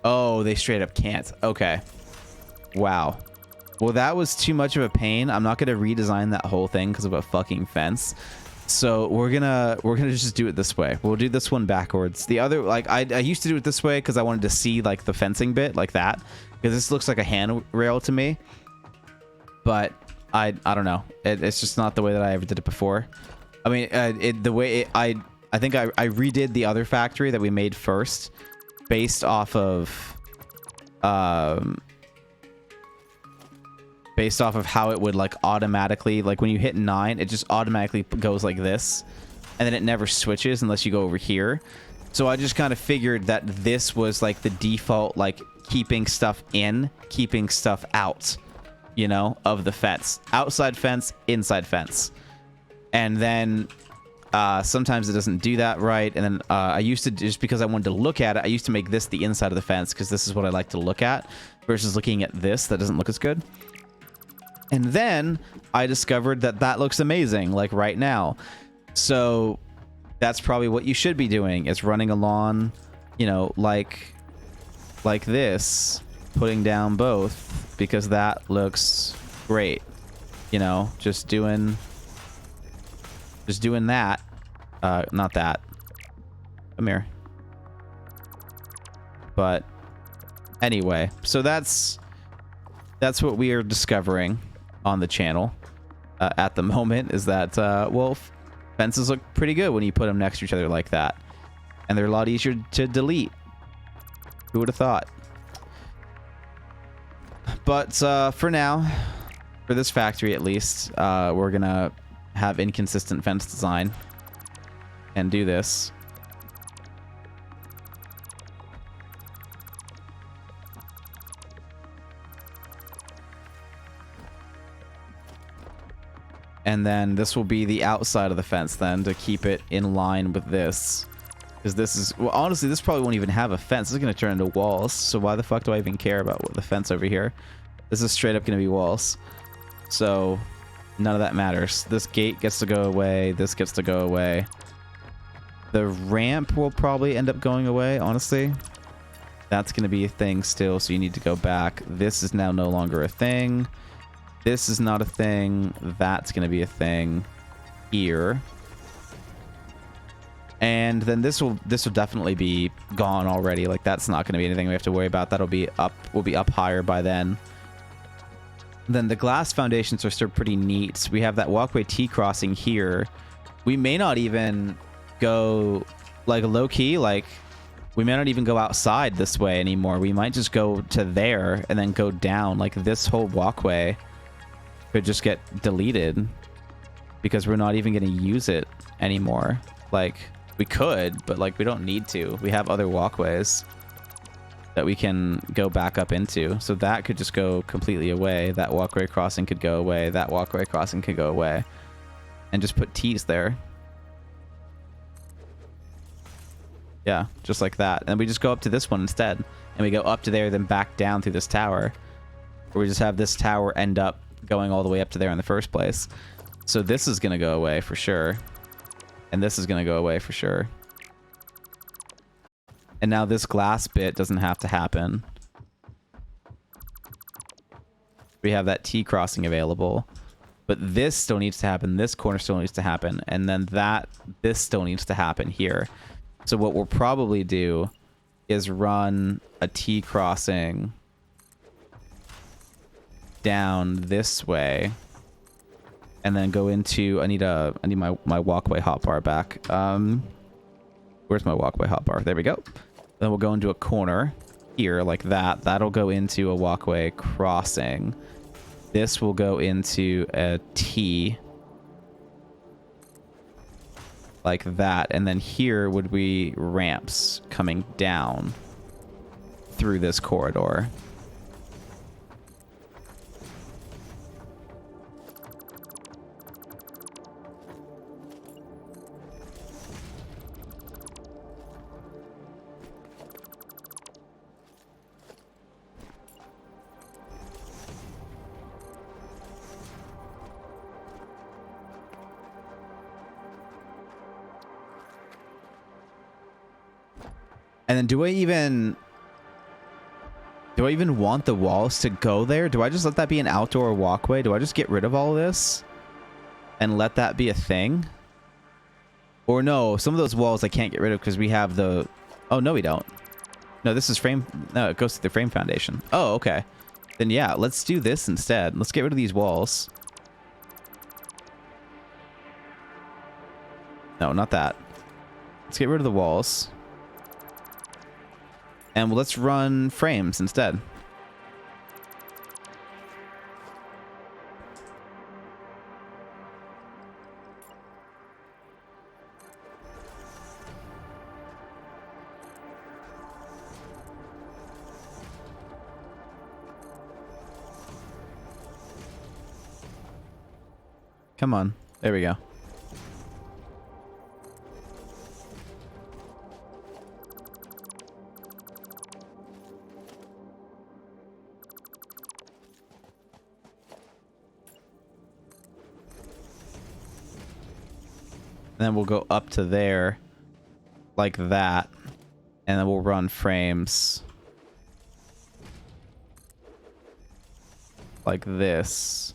Oh, they straight up can't. Okay. Wow. Well, that was too much of a pain. I'm not gonna redesign that whole thing because of a fucking fence. So we're gonna just do it this way. We'll do this one backwards. The other, like, I used to do it this way because I wanted to see like the fencing bit like that, because this looks like a handrail to me. but I don't know. It's just not the way that I ever did it before. I mean, I think I redid the other factory that we made first based off of how it would like automatically, like when you hit 9, it just automatically goes like this, and then it never switches unless you go over here. So I just kind of figured that this was like the default, like keeping stuff in, keeping stuff out, you know, of the fence. Outside fence, inside fence. And then sometimes it doesn't do that right. And then I used to, just because I wanted to look at it, I used to make this the inside of the fence because this is what I like to look at versus looking at this that doesn't look as good. And then I discovered that that looks amazing, like right now. So that's probably what you should be doing, is running along, you know, like this, putting down both, because that looks great. You know, just doing that. Not that. Come here. But anyway, so that's what we are discovering on the channel at the moment, is that well, fences look pretty good when you put them next to each other like that, and they're a lot easier to delete. Who would have thought? But for now, for this factory at least, we're gonna have inconsistent fence design and do this. And then this will be the outside of the fence then, to keep it in line with this. Because this is... Well, honestly, this probably won't even have a fence. This is going to turn into walls. So why the fuck do I even care about what the fence over here? This is straight up going to be walls. So none of that matters. This gate gets to go away. This gets to go away. The ramp will probably end up going away, honestly. That's going to be a thing still, so you need to go back. This is now no longer a thing. This is not a thing. That's going to be a thing here. And then this will definitely be gone already. Like, that's not going to be anything we have to worry about. That'll be up, will be up higher by then. Then the glass foundations are still pretty neat. We have that walkway T-crossing here. We may not even go, like, low-key, like, we may not even go outside this way anymore. We might just go to there and then go down. Like, this whole walkway could just get deleted because we're not even going to use it anymore. Like, we could, but like, we don't need to. We have other walkways that we can go back up into. So that could just go completely away. That walkway crossing could go away. That walkway crossing could go away. And just put T's there. Yeah, just like that. And we just go up to this one instead. And we go up to there, then back down through this tower. Or we just have this tower end up going all the way up to there in the first place. So this is going to go away for sure. And this is going to go away for sure. And now this glass bit doesn't have to happen. We have that T crossing available. But this still needs to happen. This corner still needs to happen. And then this still needs to happen here. So what we'll probably do is run a T crossing down this way, and then go into... I need my walkway hotbar back. Where's my walkway hotbar? There we go. Then we'll go into a corner here like that. That'll go into a walkway crossing. This will go into a T like that, and then here would be ramps coming down through this corridor. And then do I even want the walls to go there? Do I just let that be an outdoor walkway? Do I just get rid of all of this and let that be a thing? Or no, some of those walls I can't get rid of because we have the... Oh, no, we don't. No, this is frame... No, it goes to the frame foundation. Oh, okay. then yeah, let's do this instead. Let's get rid of these walls. No, not that. Let's get rid of the walls. And let's run frames instead. Come on. There we go. And then we'll go up to there like that. And then we'll run frames like this.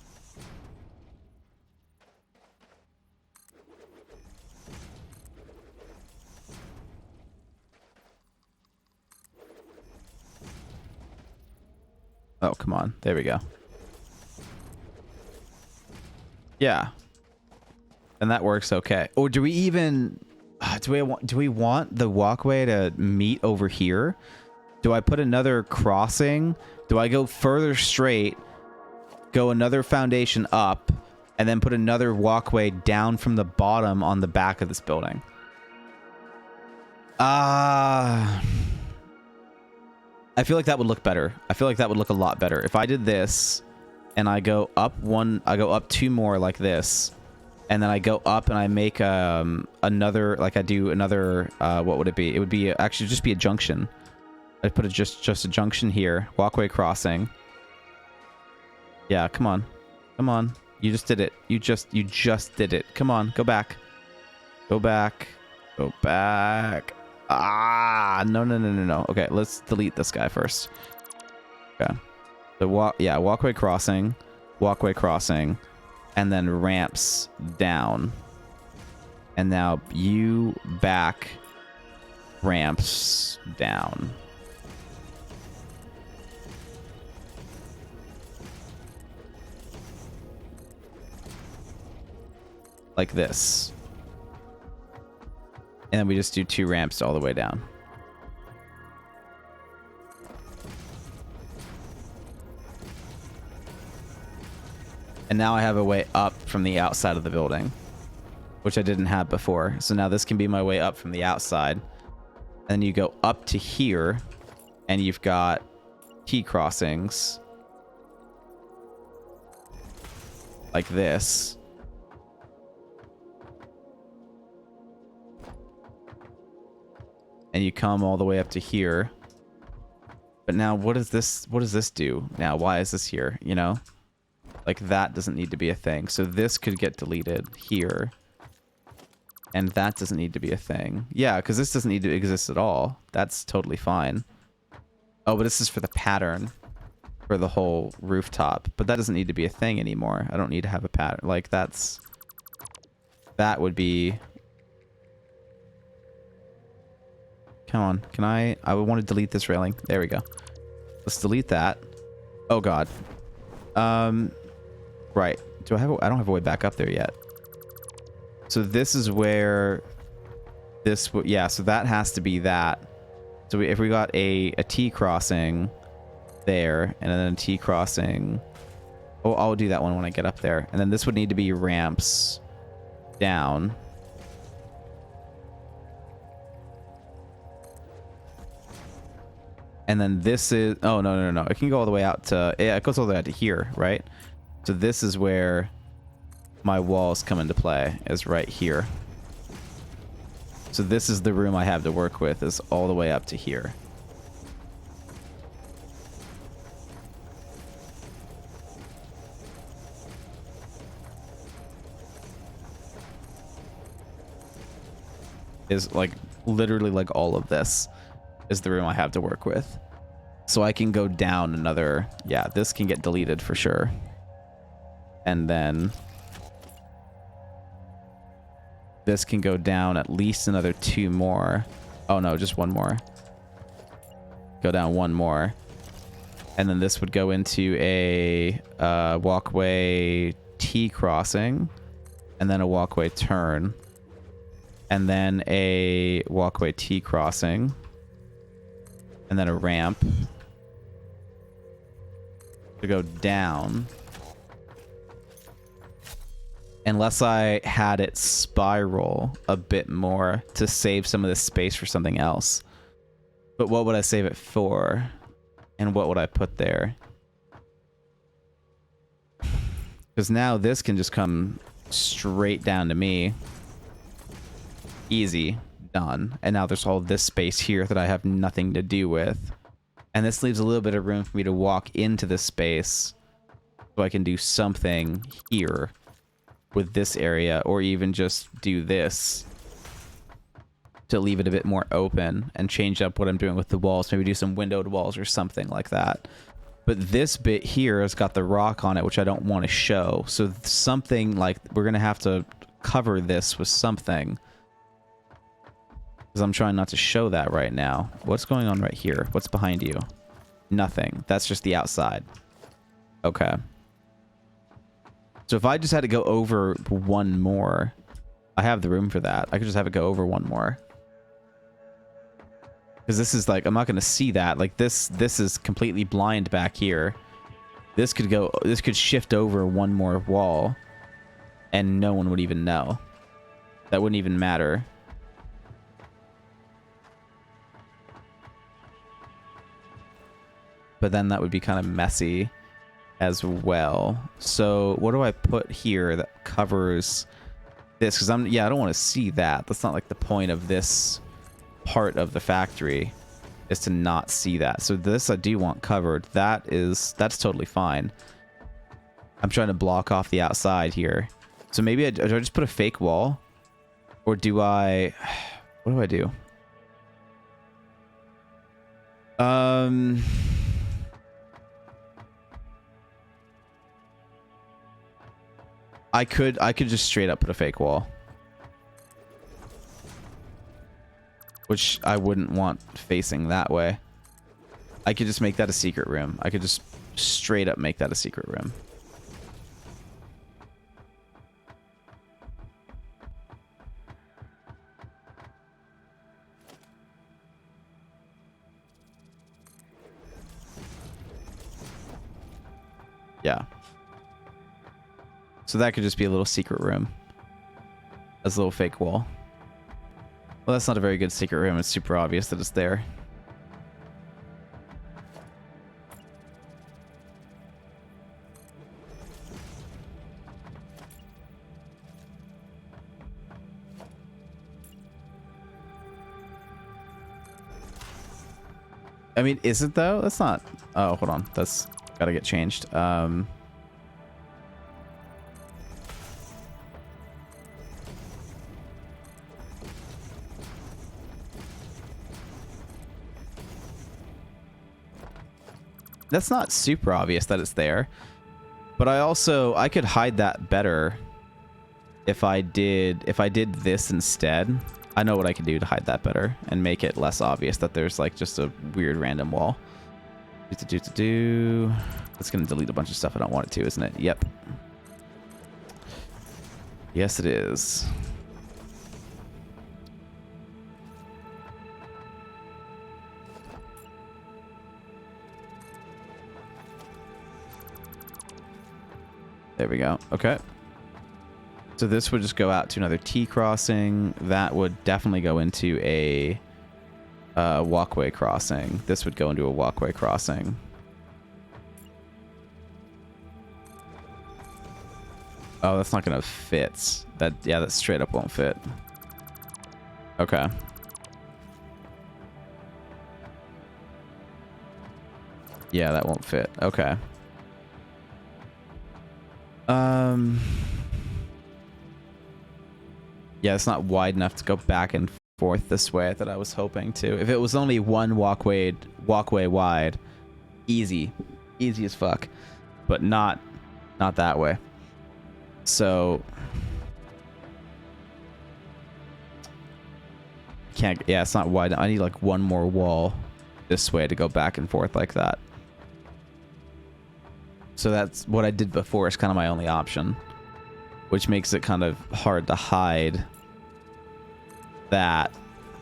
Oh, come on. There we go. Yeah. And that works okay. Or do we even... Do we want the walkway to meet over here? Do I put another crossing? Do I go further straight, go another foundation up, and then put another walkway down from the bottom on the back of this building? I feel like that would look better. I feel like that would look a lot better. If I did this, and I go up two more like this, and then I go up and I make another, like I do another, what would it be? It would be actually just be a junction. I'd put just a junction here, walkway crossing. Yeah, come on. Come on. You just did it. You just did it. Come on, go back. Go back. Go back. Ah, no. Okay, let's delete this guy first. Okay. The walkway crossing, and then ramps down. And now you back ramps down. Like this. And then we just do 2 ramps all the way down. And now I have a way up from the outside of the building, which I didn't have before. So now this can be my way up from the outside. And then you go up to here, and you've got T crossings like this. And you come all the way up to here. But now what does this do? Now, why is this here, you know? Like, that doesn't need to be a thing. So this could get deleted here. And that doesn't need to be a thing. Yeah, because this doesn't need to exist at all. That's totally fine. Oh, but this is for the pattern. For the whole rooftop. But that doesn't need to be a thing anymore. I don't need to have a pattern. Like, that would be... Come on, can I would want to delete this railing. There we go. Let's delete that. Oh god. Right. I don't have a way back up there yet. So this is where this yeah, so that has to be that. So if we got a T crossing there and then a T crossing. Oh, I'll do that one when I get up there. And then this would need to be ramps down. And then this is... Oh, no. It can go all the way out to... Yeah, it goes all the way out to here, right? So this is where my walls come into play, is right here. So this is the room I have to work with, is all the way up to here. Is like literally like all of this is the room I have to work with. So I can go down another... Yeah, this can get deleted for sure. And then this can go down at least another 2 more. Oh no, just 1 more. Go down 1 more. And then this would go into a walkway T crossing, and then a walkway turn, and then a walkway T crossing, and then a ramp to go down. Unless I had it spiral a bit more to save some of this space for something else. But what would I save it for? And what would I put there? Because now this can just come straight down to me. Easy. Done. And now there's all this space here that I have nothing to do with. And this leaves a little bit of room for me to walk into this space so I can do something here with this area, or even just do this to leave it a bit more open and change up what I'm doing with the walls. Maybe do some windowed walls or something like that. But this bit here has got the rock on it, which I don't want to show. So something like, we're going to have to cover this with something, because I'm trying not to show that right now. What's going on right here? What's behind you? Nothing. That's just the outside. Okay. So if I just had to go over one more, I have the room for that. I could just have it go over one more. Because this is like, I'm not going to see that. Like this is completely blind back here. This could shift over one more wall and no one would even know. That wouldn't even matter. But then that would be kind of messy as well. So what do I put here that covers this? Because I don't want to see that. That's not like the point of this part of the factory, is to not see that. So this I do want covered. That's totally fine. I'm trying to block off the outside here. So maybe do I just put a fake wall, or do I? What do I do? I could just straight up put a fake wall, which I wouldn't want facing that way. I could just make that a secret room. I could just straight up make that a secret room. Yeah. So that could just be a little secret room. As a little fake wall. Well, that's not a very good secret room. It's super obvious that it's there. I mean, is it though? That's not... Oh, hold on. That's gotta get changed. That's not super obvious that it's there. But I could hide that better if I did this instead. I know what I can do to hide that better and make it less obvious that there's like just a weird random wall. It's gonna delete a bunch of stuff I don't want it to, isn't it? Yep. Yes, it is. There we go. Okay. So this would just go out to another T crossing. That would definitely go into a walkway crossing. This would go into a walkway crossing. Oh, that's not gonna fit. That straight up won't fit. Okay. Yeah, that won't fit. Okay. Yeah, it's not wide enough to go back and forth this way that I was hoping to. If it was only one walkway wide, easy as fuck, but not that way. So can't. Yeah, it's not wide. I need like one more wall this way to go back and forth like that. So that's what I did before is kind of my only option, which makes it kind of hard to hide that,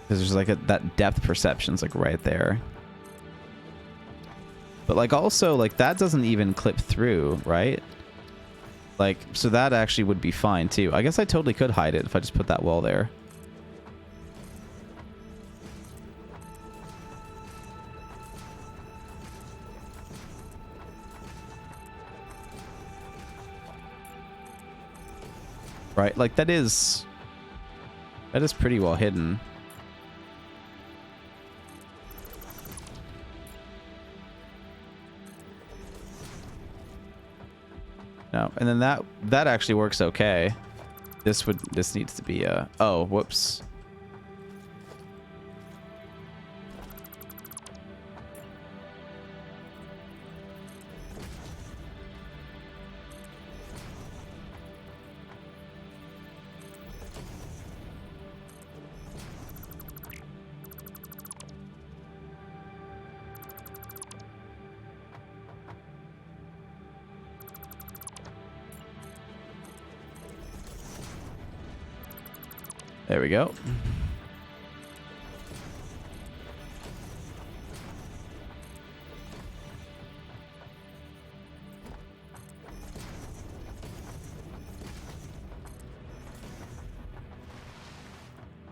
because there's like that depth perception's like right there. But like also like that doesn't even clip through, right? Like, so that actually would be fine too. I guess I totally could hide it if I just put that wall there. Right, like that is pretty well hidden. No, and then that actually works okay. This needs to be a, oh, whoops. There we go.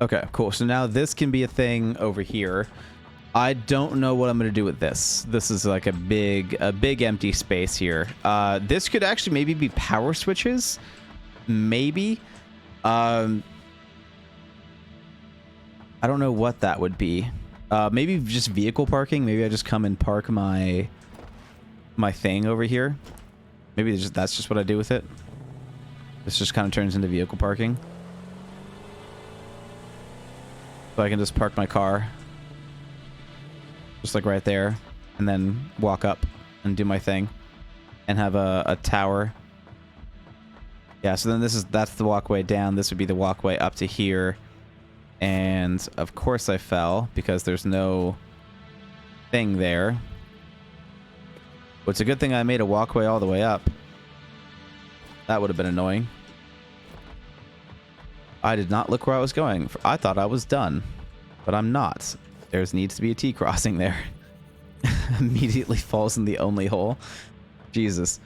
Okay, cool. So now this can be a thing over here. I don't know what I'm going to do with this. This is like a big empty space here. This could actually maybe be power switches. Maybe. I don't know what that would be. Maybe just vehicle parking. Maybe I just come and park my thing over here. Maybe that's just what I do with it. This just kind of turns into vehicle parking. So I can just park my car. Just like right there. And then walk up and do my thing. And have a tower. Yeah, so then that's the walkway down. This would be the walkway up to here. And of course I fell because there's no thing there. Well, it's a good thing I made a walkway all the way up. That would have been annoying. I did not look where I was going. I thought I was done, but I'm not. There needs to be a T crossing there. Immediately falls in the only hole. Jesus.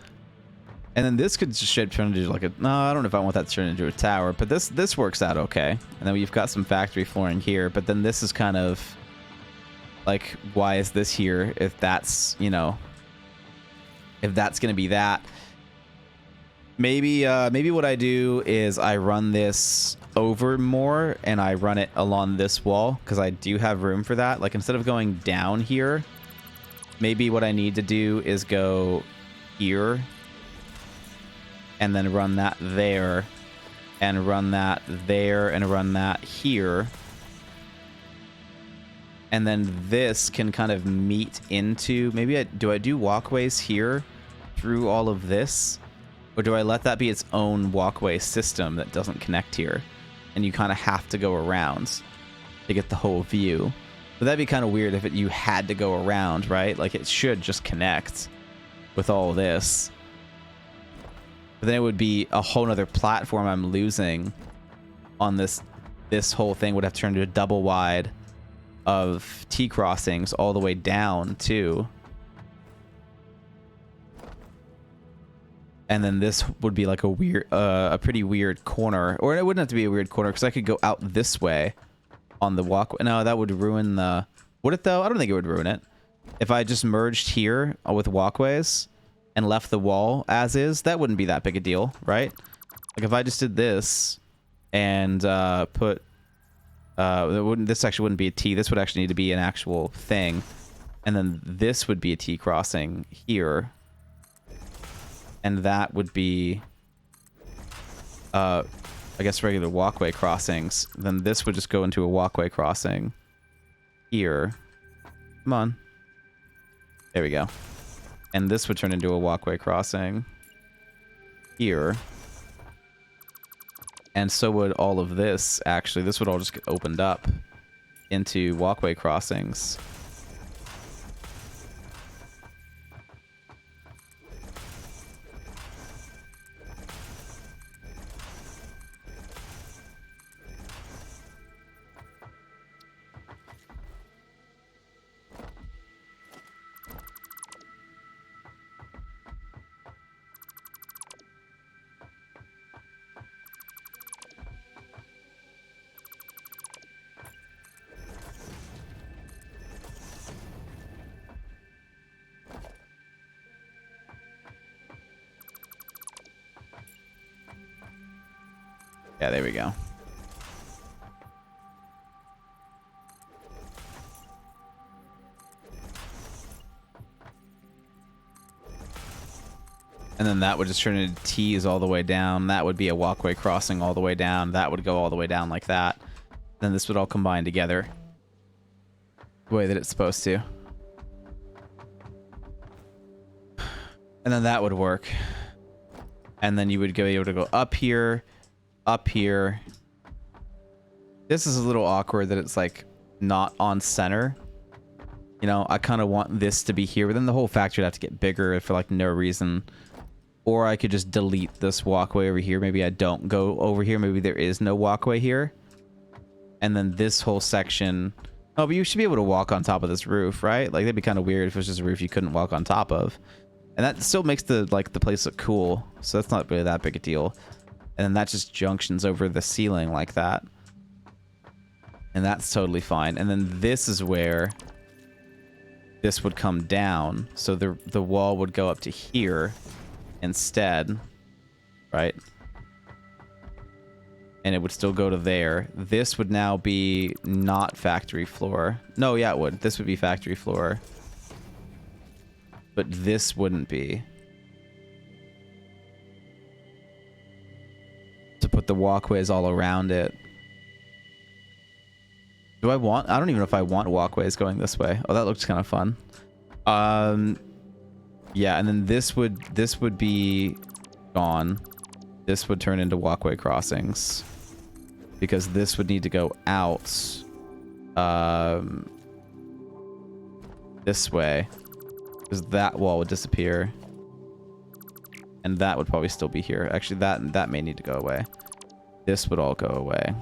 And then this could just turn into like a... No, I don't know if I want that to turn into a tower, but this works out okay. And then we've got some factory flooring here, but then this is kind of... Like, why is this here if that's, you know... If that's going to be that. Maybe what I do is I run this over more and I run it along this wall because I do have room for that. Like, instead of going down here, maybe what I need to do is go here and then run that there and run that there and run that here. And then this can kind of meet into... Maybe do I do walkways here through all of this? Or do I let that be its own walkway system that doesn't connect here? And you kind of have to go around to get the whole view. But that'd be kind of weird if you had to go around, right? Like, it should just connect with all this. But then it would be a whole nother platform I'm losing on this. This whole thing would have to turn to a double wide of T crossings all the way down too. And then this would be like a weird, a pretty weird corner. Or it wouldn't have to be a weird corner because I could go out this way on the walkway. No, that would ruin the... Would it though? I don't think it would ruin it. If I just merged here with walkways and left the wall as is, that wouldn't be that big a deal, right? Like if I just did this and put... this actually wouldn't be a T. This would actually need to be an actual thing. And then this would be a T crossing here. And that would be, I guess, regular walkway crossings. Then this would just go into a walkway crossing here. Come on. There we go. And this would turn into a walkway crossing here. And so would all of this, actually. This would all just get opened up into walkway crossings. Yeah, there we go. And then that would just turn into T's all the way down. That would be a walkway crossing all the way down. That would go all the way down like that. Then this would all combine together the way that it's supposed to. And then that would work. And then you would be able to go up here, up here. This is a little awkward that it's like not on center. You know, I kind of want this to be here, but then the whole factory would have to get bigger for like no reason. Or I could just delete this walkway over here. Maybe I don't go over here. Maybe there is no walkway here. And then this whole section... Oh, but you should be able to walk on top of this roof, right? Like, that'd be kind of weird if it was just a roof you couldn't walk on top of. And that still makes the place look cool. So that's not really that big a deal. And then that just junctions over the ceiling like that. And that's totally fine. And then this is where this would come down. So the wall would go up to here instead, right? And it would still go to there. This would now be not factory floor. No, yeah, it would. This would be factory floor. But this wouldn't be. To put the walkways all around it. Do I want... I don't even know if I want walkways going this way. Oh, that looks kind of fun. Yeah, and then this would be gone. This would turn into walkway crossings. Because this would need to go out this way. Because that wall would disappear. And that would probably still be here. Actually, that may need to go away. This would all go away.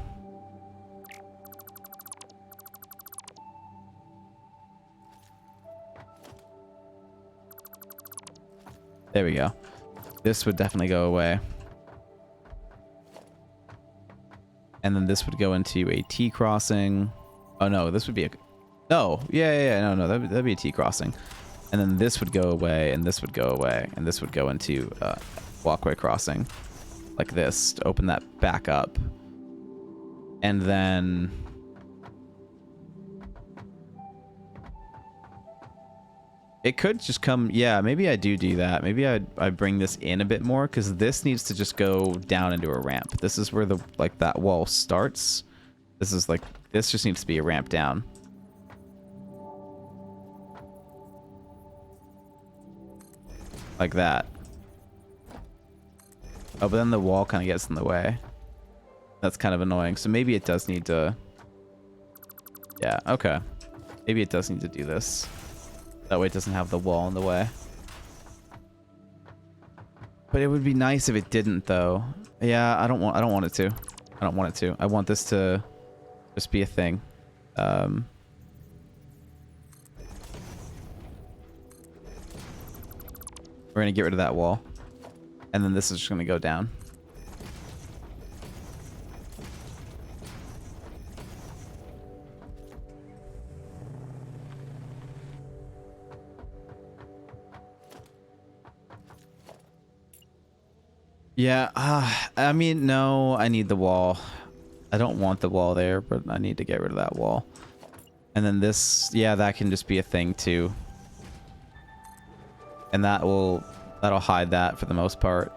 There we go. This would definitely go away. And then this would go into a T crossing. Oh no, this would be a... No, yeah, no, that'd be a T crossing. And then this would go away, and this would go away, and this would go into walkway crossing. Like this, to open that back up. And then... It could just come... Yeah, maybe I do that. Maybe I bring this in a bit more, because this needs to just go down into a ramp. This is where the that wall starts. This is like... This just needs to be a ramp down. Like that. Oh, but then the wall kind of gets in the way. That's kind of annoying. So maybe it does need to... Yeah, okay. Maybe it does need to do this. That way it doesn't have the wall in the way. But it would be nice if it didn't, though. Yeah, I don't want it to. I don't want it to. I want this to just be a thing. We're gonna get rid of that wall. And then this is just gonna go down. Yeah, I mean, no, I need the wall. I don't want the wall there, but I need to get rid of that wall. And then this, yeah, that can just be a thing too. And that'll hide that for the most part.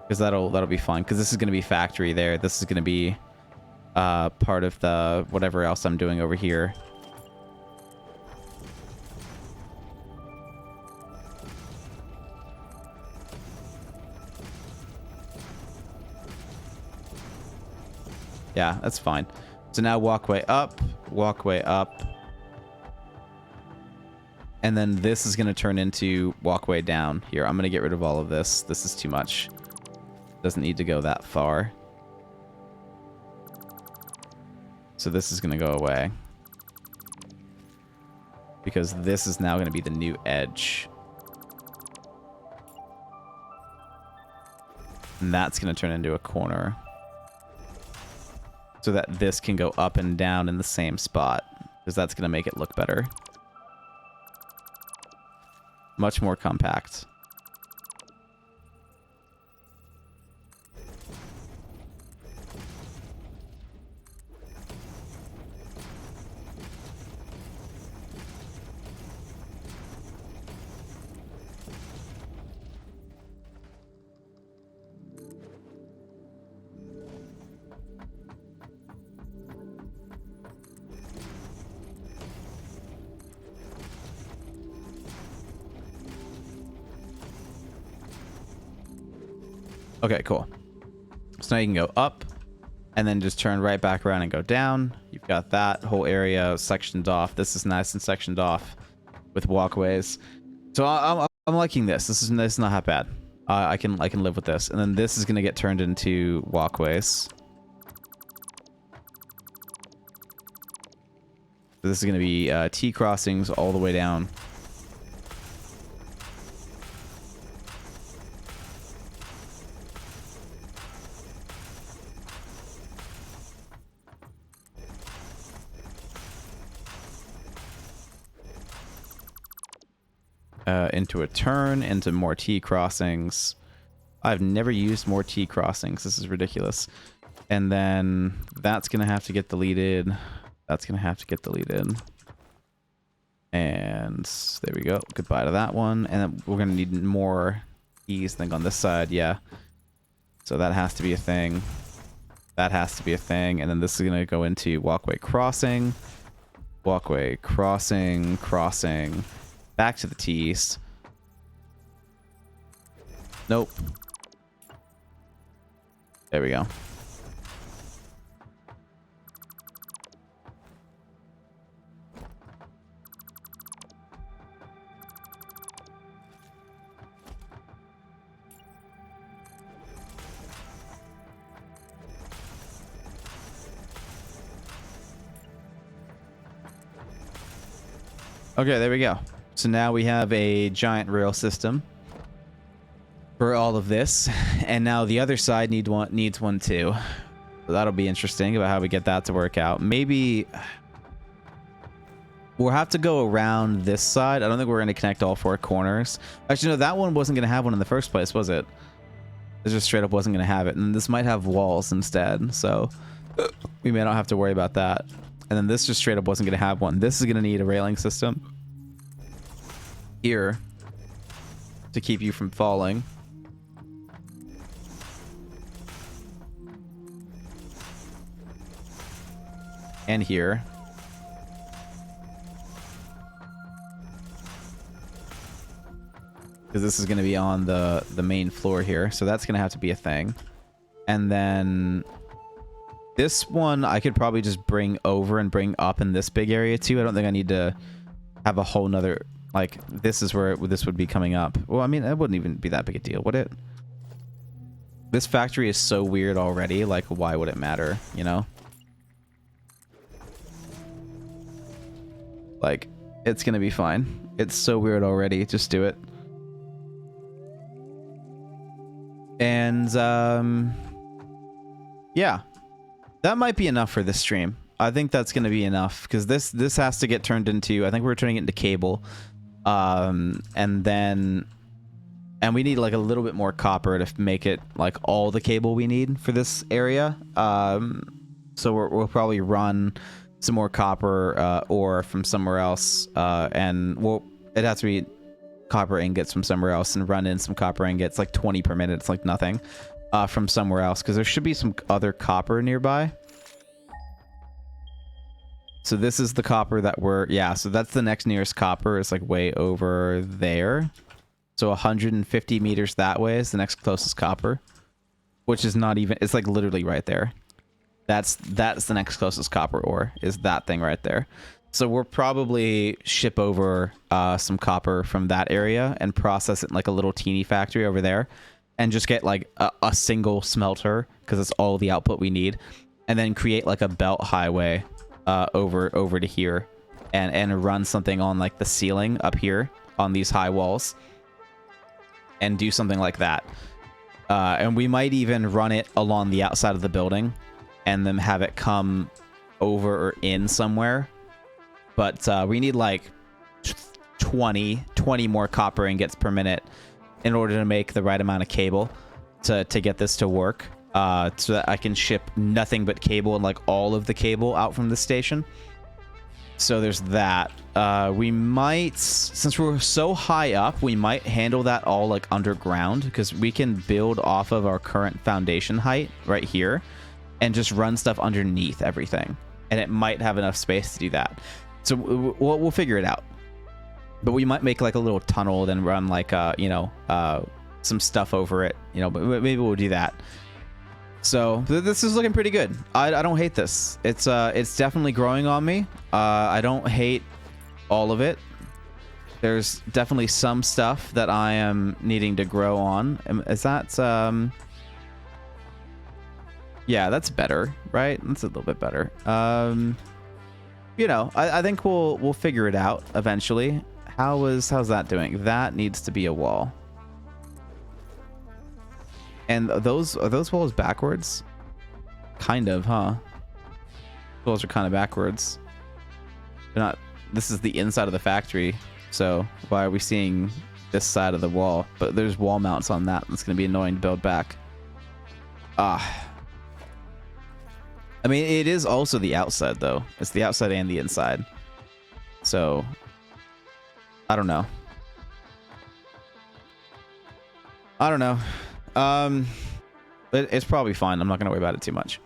Because that'll be fine. Because this is going to be factory there. This is going to be part of the whatever else I'm doing over here. Yeah, that's fine. So now walkway up, and then this is going to turn into walkway down. Here, I'm going to get rid of all of this. This is too much. Doesn't need to go that far. So this is going to go away. Because this is now going to be the new edge. And that's going to turn into a corner. So that this can go up and down in the same spot. Because that's going to make it look better. Much more compact. Okay, cool. So now you can go up and then just turn right back around and go down. You've got that whole area sectioned off. This is nice and sectioned off with walkways. So I'm liking this. This is not that bad. I can live with this. And then this is going to get turned into walkways. This is going to be T crossings all the way down. Into a turn, into more T crossings. I've never used more T crossings. This is ridiculous. And then that's going to have to get deleted. That's going to have to get deleted. And there we go. Goodbye to that one. And then we're going to need more E's, I think, on this side. Yeah. So that has to be a thing. That has to be a thing. And then this is going to go into walkway crossing. Walkway crossing, crossing. Back to the T's. Nope. There we go. Okay, there we go. So now we have a giant rail system for all of this, and now the other side needs one too. So that'll be interesting about how we get that to work out. Maybe we'll have to go around this side. I don't think we're going to connect all 4 corners. Actually, no, that one wasn't going to have one in the first place, was it? It just straight up wasn't going to have it, and this might have walls instead, so we may not have to worry about that. And then this just straight up wasn't going to have one. This is going to need a railing system here to keep you from falling. And here. Because this is going to be on the main floor here. So that's going to have to be a thing. And then this one I could probably just bring over and bring up in this big area too. I don't think I need to have a whole nother, like, this is where this would be coming up. Well, I mean, it wouldn't even be that big a deal, would it? This factory is so weird already. Like, why would it matter, you know? Like, it's gonna be fine. It's so weird already. Just do it. And, yeah. That might be enough for this stream. I think that's gonna be enough, because this has to get turned into, I think we're turning it into cable. And we need like a little bit more copper to make it like all the cable we need for this area. So we'll probably run some more copper ore from somewhere else, and it has to be copper ingots from somewhere else, and run in some copper ingots, like 20 per minute. It's like nothing, from somewhere else, because there should be some other copper nearby. So this is the copper that so that's the next nearest copper. It's like way over there. So 150 meters that way is the next closest copper, which is not even, it's like literally right there. That's the next closest copper ore, is that thing right there. So we'll probably ship over some copper from that area and process it in like a little teeny factory over there, and just get like a single smelter, because it's all the output we need, and then create like a belt highway over to here, and run something on like the ceiling up here on these high walls, and do something like that. And we might even run it along the outside of the building, and then have it come over or in somewhere. But we need like 20 more copper ingots per minute in order to make the right amount of cable to get this to work. So that I can ship nothing but cable, and like all of the cable out from the station. So there's that. We might, since we're so high up, we might handle that all like underground, because we can build off of our current foundation height right here and just run stuff underneath everything. And it might have enough space to do that. So we'll figure it out. But we might make like a little tunnel, then run like some stuff over it, you know, but maybe we'll do that. So this is looking pretty good. I don't hate this. It's definitely growing on me. I don't hate all of it. There's definitely some stuff that I am needing to grow on. Is that yeah, that's better, right? That's a little bit better. You know, I think we'll figure it out eventually. How's that doing? That needs to be a wall. And are those walls backwards? Kind of, huh? Walls are kind of backwards. They're not. This is the inside of the factory, so why are we seeing this side of the wall? But there's wall mounts on that. That's going to be annoying to build back. I mean, it is also the outside, though. It's the outside and the inside. So, I don't know. It's probably fine. I'm not going to worry about it too much.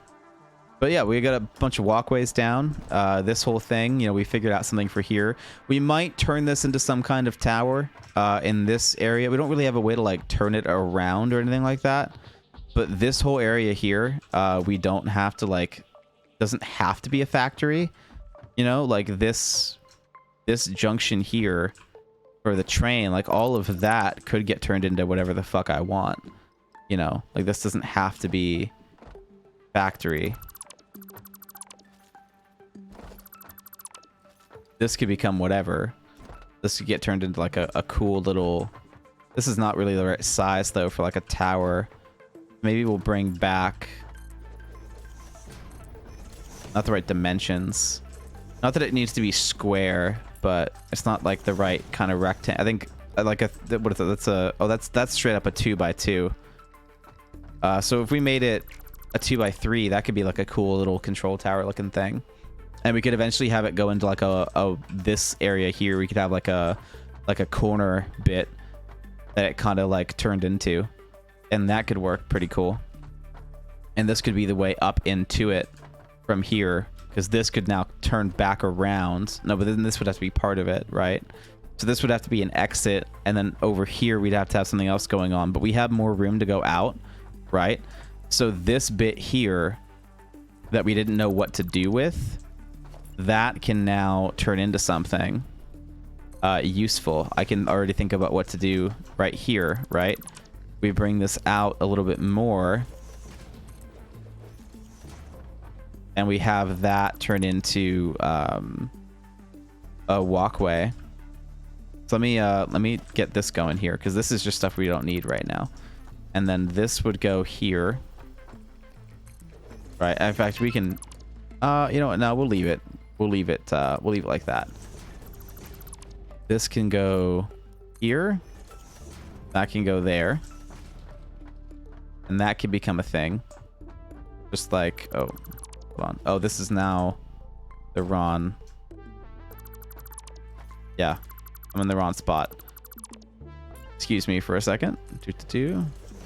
But yeah, we got a bunch of walkways down. This whole thing, you know, we figured out something for here. We might turn this into some kind of tower in this area. We don't really have a way to, like, turn it around or anything like that. But this whole area here, we don't have to, like, doesn't have to be a factory. You know, like this junction here for the train, like all of that could get turned into whatever the fuck I want. You know, like this doesn't have to be factory. This could become whatever. This could get turned into like a cool little... This is not really the right size though for like a tower. Maybe we'll bring back... Not the right dimensions. Not that it needs to be square, but it's not like the right kind of rectangle. I think like what is it? That's a... Oh, that's straight up a 2x2. So if we made it a 2x3, that could be like a cool little control tower looking thing. And we could eventually have it go into like this area here. We could have like a corner bit that it kind of like turned into. And that could work pretty cool. And this could be the way up into it from here, because this could now turn back around. No, but then this would have to be part of it, right? So this would have to be an exit, and then over here we'd have to have something else going on. But we have more room to go out, right? So this bit here that we didn't know what to do with, that can now turn into something useful. I can already think about what to do right here, right? We bring this out a little bit more, and we have that turn into a walkway. So let me get this going here, because this is just stuff we don't need right now. And then this would go here, right? In fact, we can you know what, no, we'll leave it like that. This can go here, that can go there, and that can become a thing. Just like, oh, hold on. Oh, this is now the wrong... Yeah, I'm in the wrong spot. Excuse me for a second.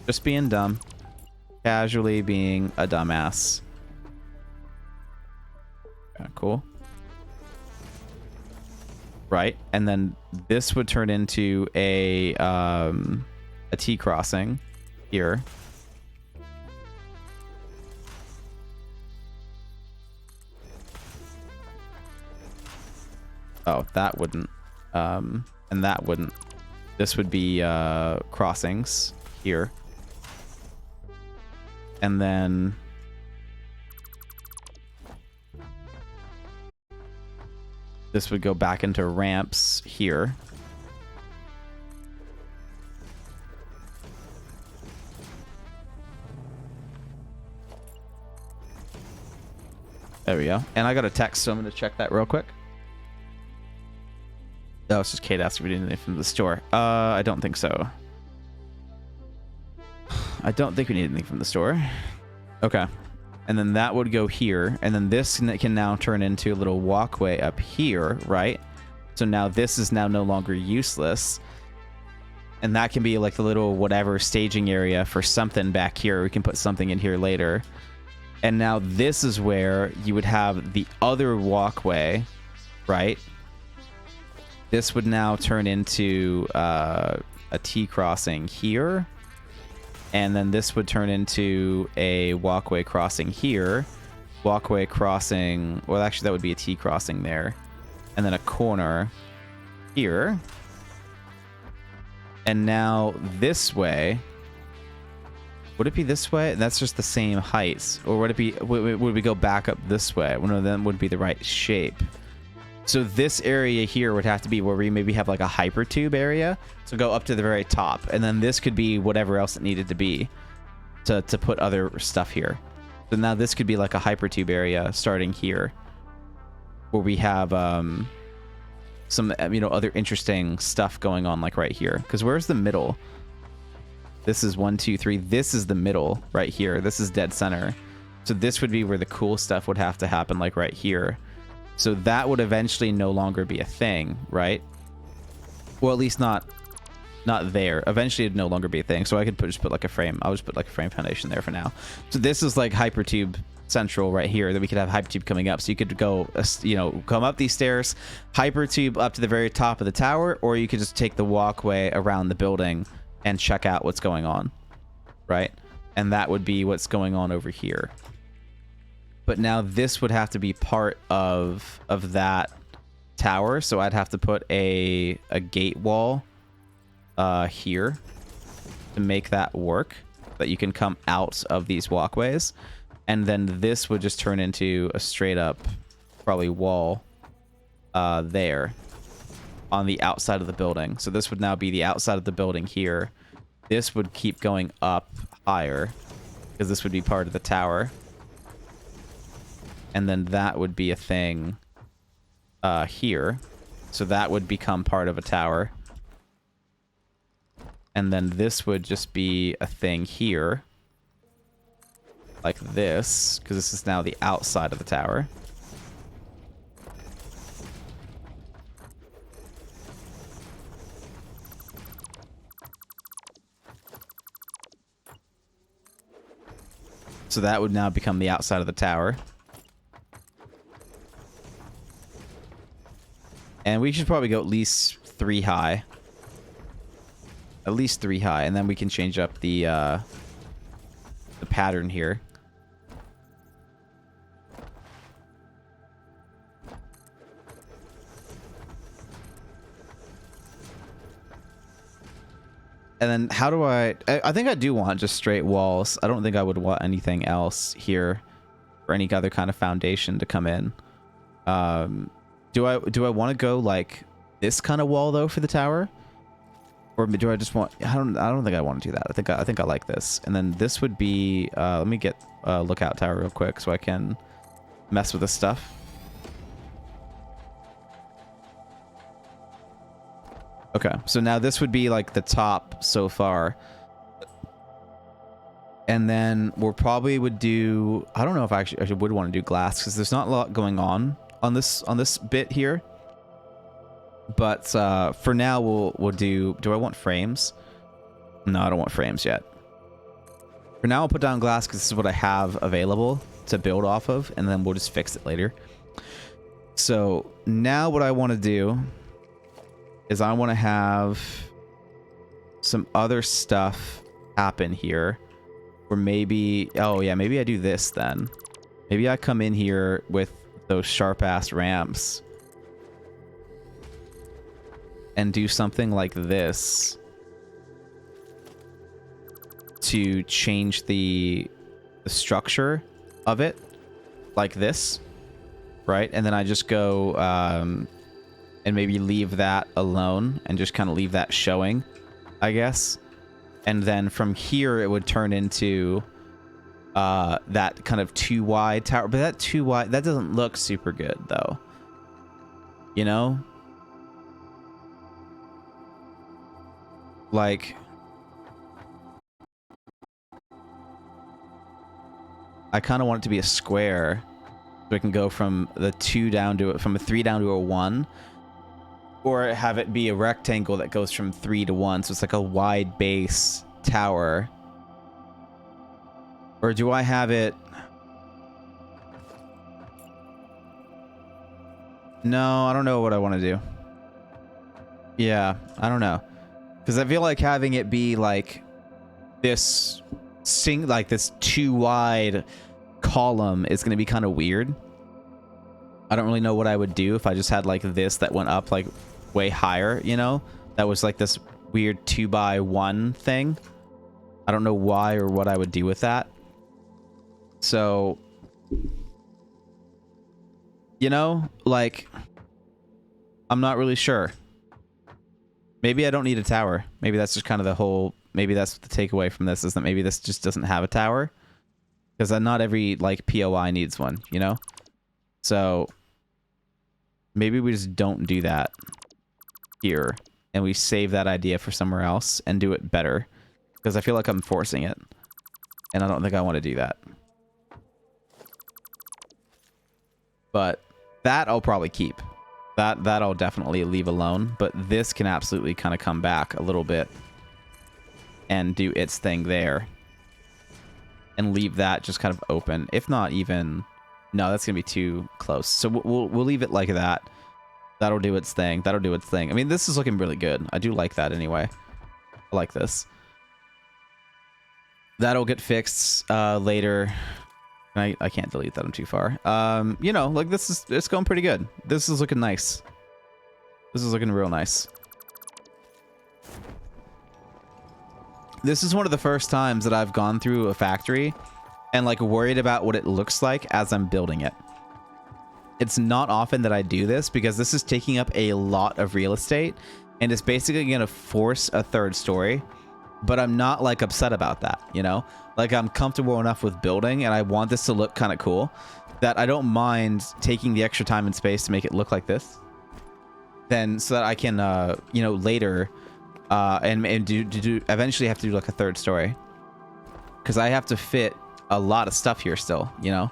Just being dumb. Casually being a dumbass. Cool. Right, and then this would turn into a T crossing here. Oh, that wouldn't. And that wouldn't. This would be crossings here. And then this would go back into ramps here. There we go. And I got a text, so I'm going to check that real quick. Oh, it's just Kate asking if we need anything from the store. I don't think so. I don't think we need anything from the store. Okay. And then that would go here. And then this can now turn into a little walkway up here, right? So now this is now no longer useless. And that can be like the little whatever staging area for something back here. We can put something in here later. And now this is where you would have the other walkway, right? This would now turn into a T crossing here. And then this would turn into a walkway crossing here. Walkway crossing, well, actually that would be a T crossing there. And then a corner here. And now this way, would it be this way? That's just the same height. Or would it be, would we go back up this way? One of them would be the right shape. So this area here would have to be where we maybe have like a hypertube area. So go up to the very top. And then this could be whatever else it needed to be to put other stuff here. So now this could be like a hypertube area starting here. Where we have some, other interesting stuff going on like right here. Because where's the middle? This is 1, 2, 3. This is the middle right here. This is dead center. So this would be where the cool stuff would have to happen like right here. So that would eventually no longer be a thing, right? Well, at least not there. Eventually it'd no longer be a thing. So I could just put like a frame. I'll just put like a frame foundation there for now. So this is like hypertube central right here, that we could have hypertube coming up. So you could go, come up these stairs, hypertube up to the very top of the tower, or you could just take the walkway around the building and check out what's going on, right? And that would be what's going on over here. But now this would have to be part of that tower. So I'd have to put a gate wall here to make that work, that you can come out of these walkways. And then this would just turn into a straight up probably wall there on the outside of the building. So this would now be the outside of the building here. This would keep going up higher because this would be part of the tower. And then that would be a thing here. So that would become part of a tower. And then this would just be a thing here. Like this, because this is now the outside of the tower. So that would now become the outside of the tower. And we should probably go at least 3 high. At least 3 high, and then we can change up the pattern here. And then how do I think I do want just straight walls. I don't think I would want anything else here or any other kind of foundation to come in. Do I want to go like this kind of wall though for the tower? Or do I just want, I don't think I want to do that. I think I like this. And then this would be let me get a lookout tower real quick so I can mess with this stuff. Okay, so now this would be like the top so far. And then we'll probably would do, I don't know if I actually would want to do glass because there's not a lot going on this bit here. But for now we'll do I want frames? No, I don't want frames yet. For now I'll put down glass because this is what I have available to build off of, and then we'll just fix it later. So now what I want to do is I want to have some other stuff happen here. Or maybe, oh yeah, maybe I do this then. Maybe I come in here with those sharp-ass ramps and do something like this to change the structure of it, like this, right? And then I just go and maybe leave that alone and just kind of leave that showing, I guess. And then from here it would turn into that kind of too wide tower. But that too wide, that doesn't look super good though. You know? Like, I kind of want it to be a square so we can go from the 2 down to, from a 3 down to a 1. Or have it be a rectangle that goes from 3 to 1, so it's like a wide base tower. Or do I have it... No, I don't know what I want to do. Yeah, I don't know. Because I feel like having it be like this this too wide column is going to be kind of weird. I don't really know what I would do if I just had like this that went up like way higher, you know? That was like this weird 2x1 thing. I don't know why or what I would do with that. So, you know, like, I'm not really sure. Maybe I don't need a tower. Maybe that's just kind of the whole, maybe that's the takeaway from this, is that maybe this just doesn't have a tower. Because not every, like, POI needs one, you know? So, maybe we just don't do that here. And we save that idea for somewhere else and do it better. Because I feel like I'm forcing it. And I don't think I want to do that. But that I'll probably keep. That I'll definitely leave alone. But this can absolutely kind of come back a little bit. And do its thing there. And leave that just kind of open. If not even... No, that's going to be too close. So we'll leave it like that. That'll do its thing. That'll do its thing. I mean, this is looking really good. I do like that anyway. I like this. That'll get fixed later. I can't delete that. I'm too far. You know, like it's going pretty good. This is looking nice. This is looking real nice. This is one of the first times that I've gone through a factory and like worried about what it looks like as I'm building it. It's not often that I do this because this is taking up a lot of real estate and it's basically going to force a third story. But I'm not like upset about that, you know? Like I'm comfortable enough with building and I want this to look kind of cool that I don't mind taking the extra time and space to make it look like this. Then so that I can, you know, later and do eventually have to do like a third story. Because I have to fit a lot of stuff here still, you know?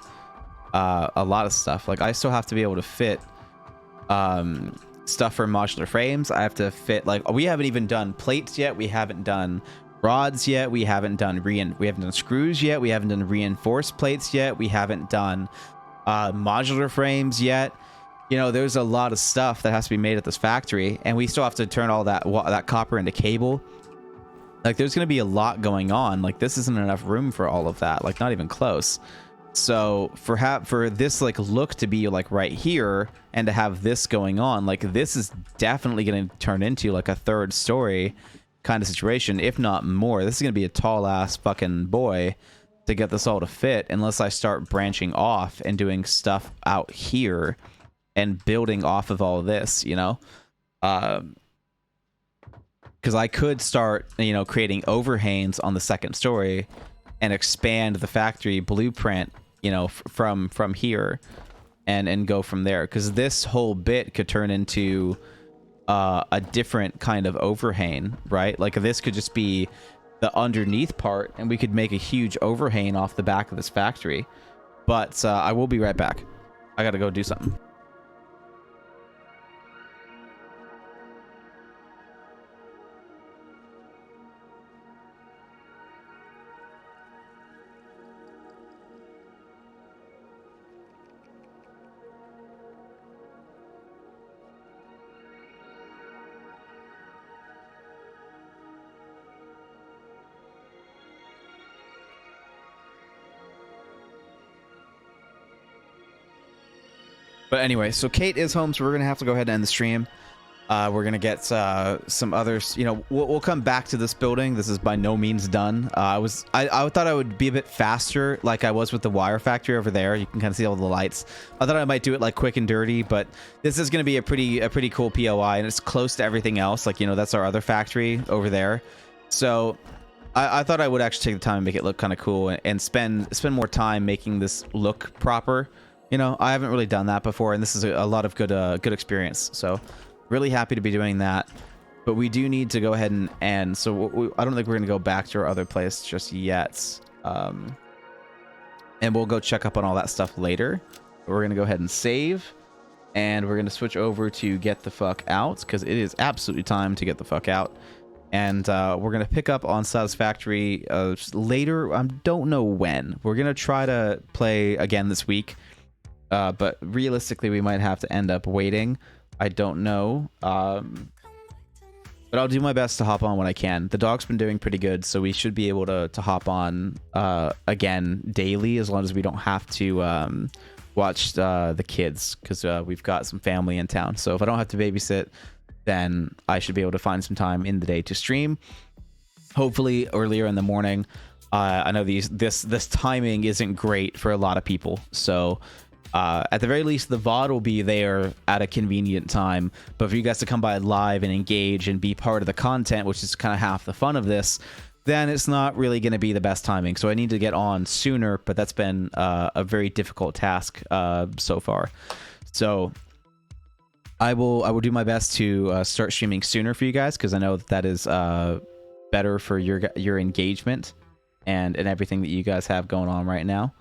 A lot of stuff. Like I still have to be able to fit stuff for modular frames. I have to fit, like, we haven't even done plates yet. We haven't done rods yet. We haven't done screws yet. We haven't done reinforced plates yet. We haven't done modular frames yet. You know, there's a lot of stuff that has to be made at this factory, and we still have to turn all that copper into cable. Like, there's going to be a lot going on. Like, this isn't enough room for all of that. Like, not even close. So for this like look to be like right here and to have this going on, like this is definitely going to turn into like a third story kind of situation, if not more. This is going to be a tall ass fucking boy to get this all to fit, unless I start branching off and doing stuff out here and building off of all of this, you know? Because I could start, you know, creating overhangs on the second story and expand the factory blueprint, you know, from here and go from there, because this whole bit could turn into a different kind of overhang, right? Like this could just be the underneath part and we could make a huge overhang off the back of this factory. But I will be right back. I gotta go do something. But anyway, so Kate is home, so we're gonna have to go ahead and end the stream. We're gonna get some others. You know, we'll come back to this building. This is by no means done. I thought I would be a bit faster, like I was with the wire factory over there. You can kind of see all the lights. I thought I might do it like quick and dirty, but this is gonna be a pretty cool POI, and it's close to everything else. Like, you know, that's our other factory over there. So I thought I would actually take the time and make it look kind of cool and spend more time making this look proper. You know, I haven't really done that before, and this is a lot of good experience. So, really happy to be doing that. But we do need to go ahead and so I don't think we're going to go back to our other place just yet. And we'll go check up on all that stuff later. But we're going to go ahead and save. And we're going to switch over to get the fuck out, because it is absolutely time to get the fuck out. And we're going to pick up on Satisfactory later. I don't know when. We're going to try to play again this week. But realistically, we might have to end up waiting. I don't know. But I'll do my best to hop on when I can. The dog's been doing pretty good, so we should be able to hop on again daily, as long as we don't have to watch the kids, because we've got some family in town. So if I don't have to babysit, then I should be able to find some time in the day to stream. Hopefully earlier in the morning. I know this timing isn't great for a lot of people, so at the very least, the VOD will be there at a convenient time. But for you guys to come by live and engage and be part of the content, which is kind of half the fun of this, then it's not really going to be the best timing. So I need to get on sooner, but that's been a very difficult task so far. So I will do my best to start streaming sooner for you guys, because I know that is better for your engagement and everything that you guys have going on right now.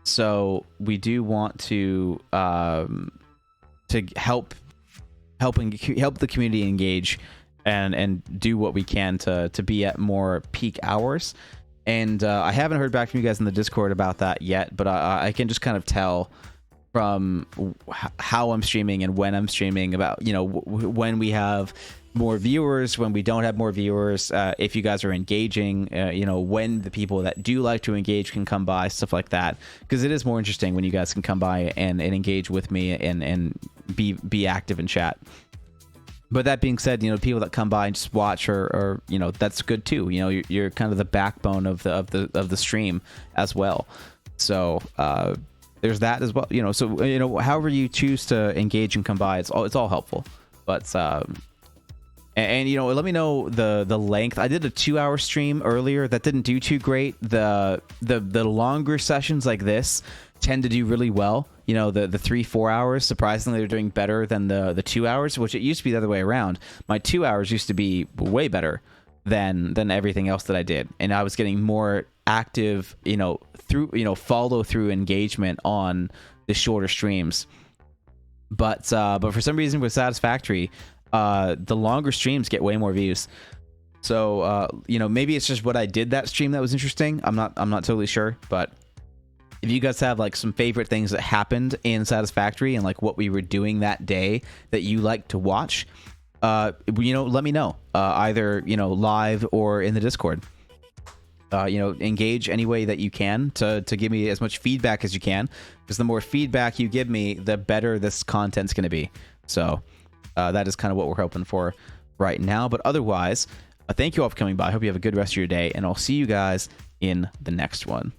So we do want to help the community engage and do what we can to be at more peak hours. And I haven't heard back from you guys in the Discord about that yet, but I can just kind of tell from how I'm streaming and when I'm streaming about, you know, when we have more viewers, when we don't have more viewers, if you guys are engaging, you know, when the people that do like to engage can come by, stuff like that, because it is more interesting when you guys can come by and engage with me and be active in chat. But that being said, you know, people that come by and just watch or you know, that's good too. You know, you're kind of the backbone of the stream as well. So there's that as well. You know, so you know, however you choose to engage and come by, it's all helpful. But and you know, let me know the length. I did a 2-hour stream earlier that didn't do too great. The longer sessions like this tend to do really well. You know, the 3-4 hours, surprisingly, they're doing better than the 2 hours, which it used to be the other way around. My 2 hours used to be way better than everything else that I did, and I was getting more active, you know, follow through engagement on the shorter streams. But for some reason with Satisfactory, the longer streams get way more views. So you know, maybe it's just what I did that stream that was interesting. I'm not totally sure, but if you guys have like some favorite things that happened in Satisfactory and like what we were doing that day that you like to watch, you know, let me know, either, you know, live or in the Discord. You know, engage any way that you can to give me as much feedback as you can, because the more feedback you give me, the better this content's going to be. So that is kind of what we're hoping for right now. But otherwise, thank you all for coming by. I hope you have a good rest of your day, and I'll see you guys in the next one.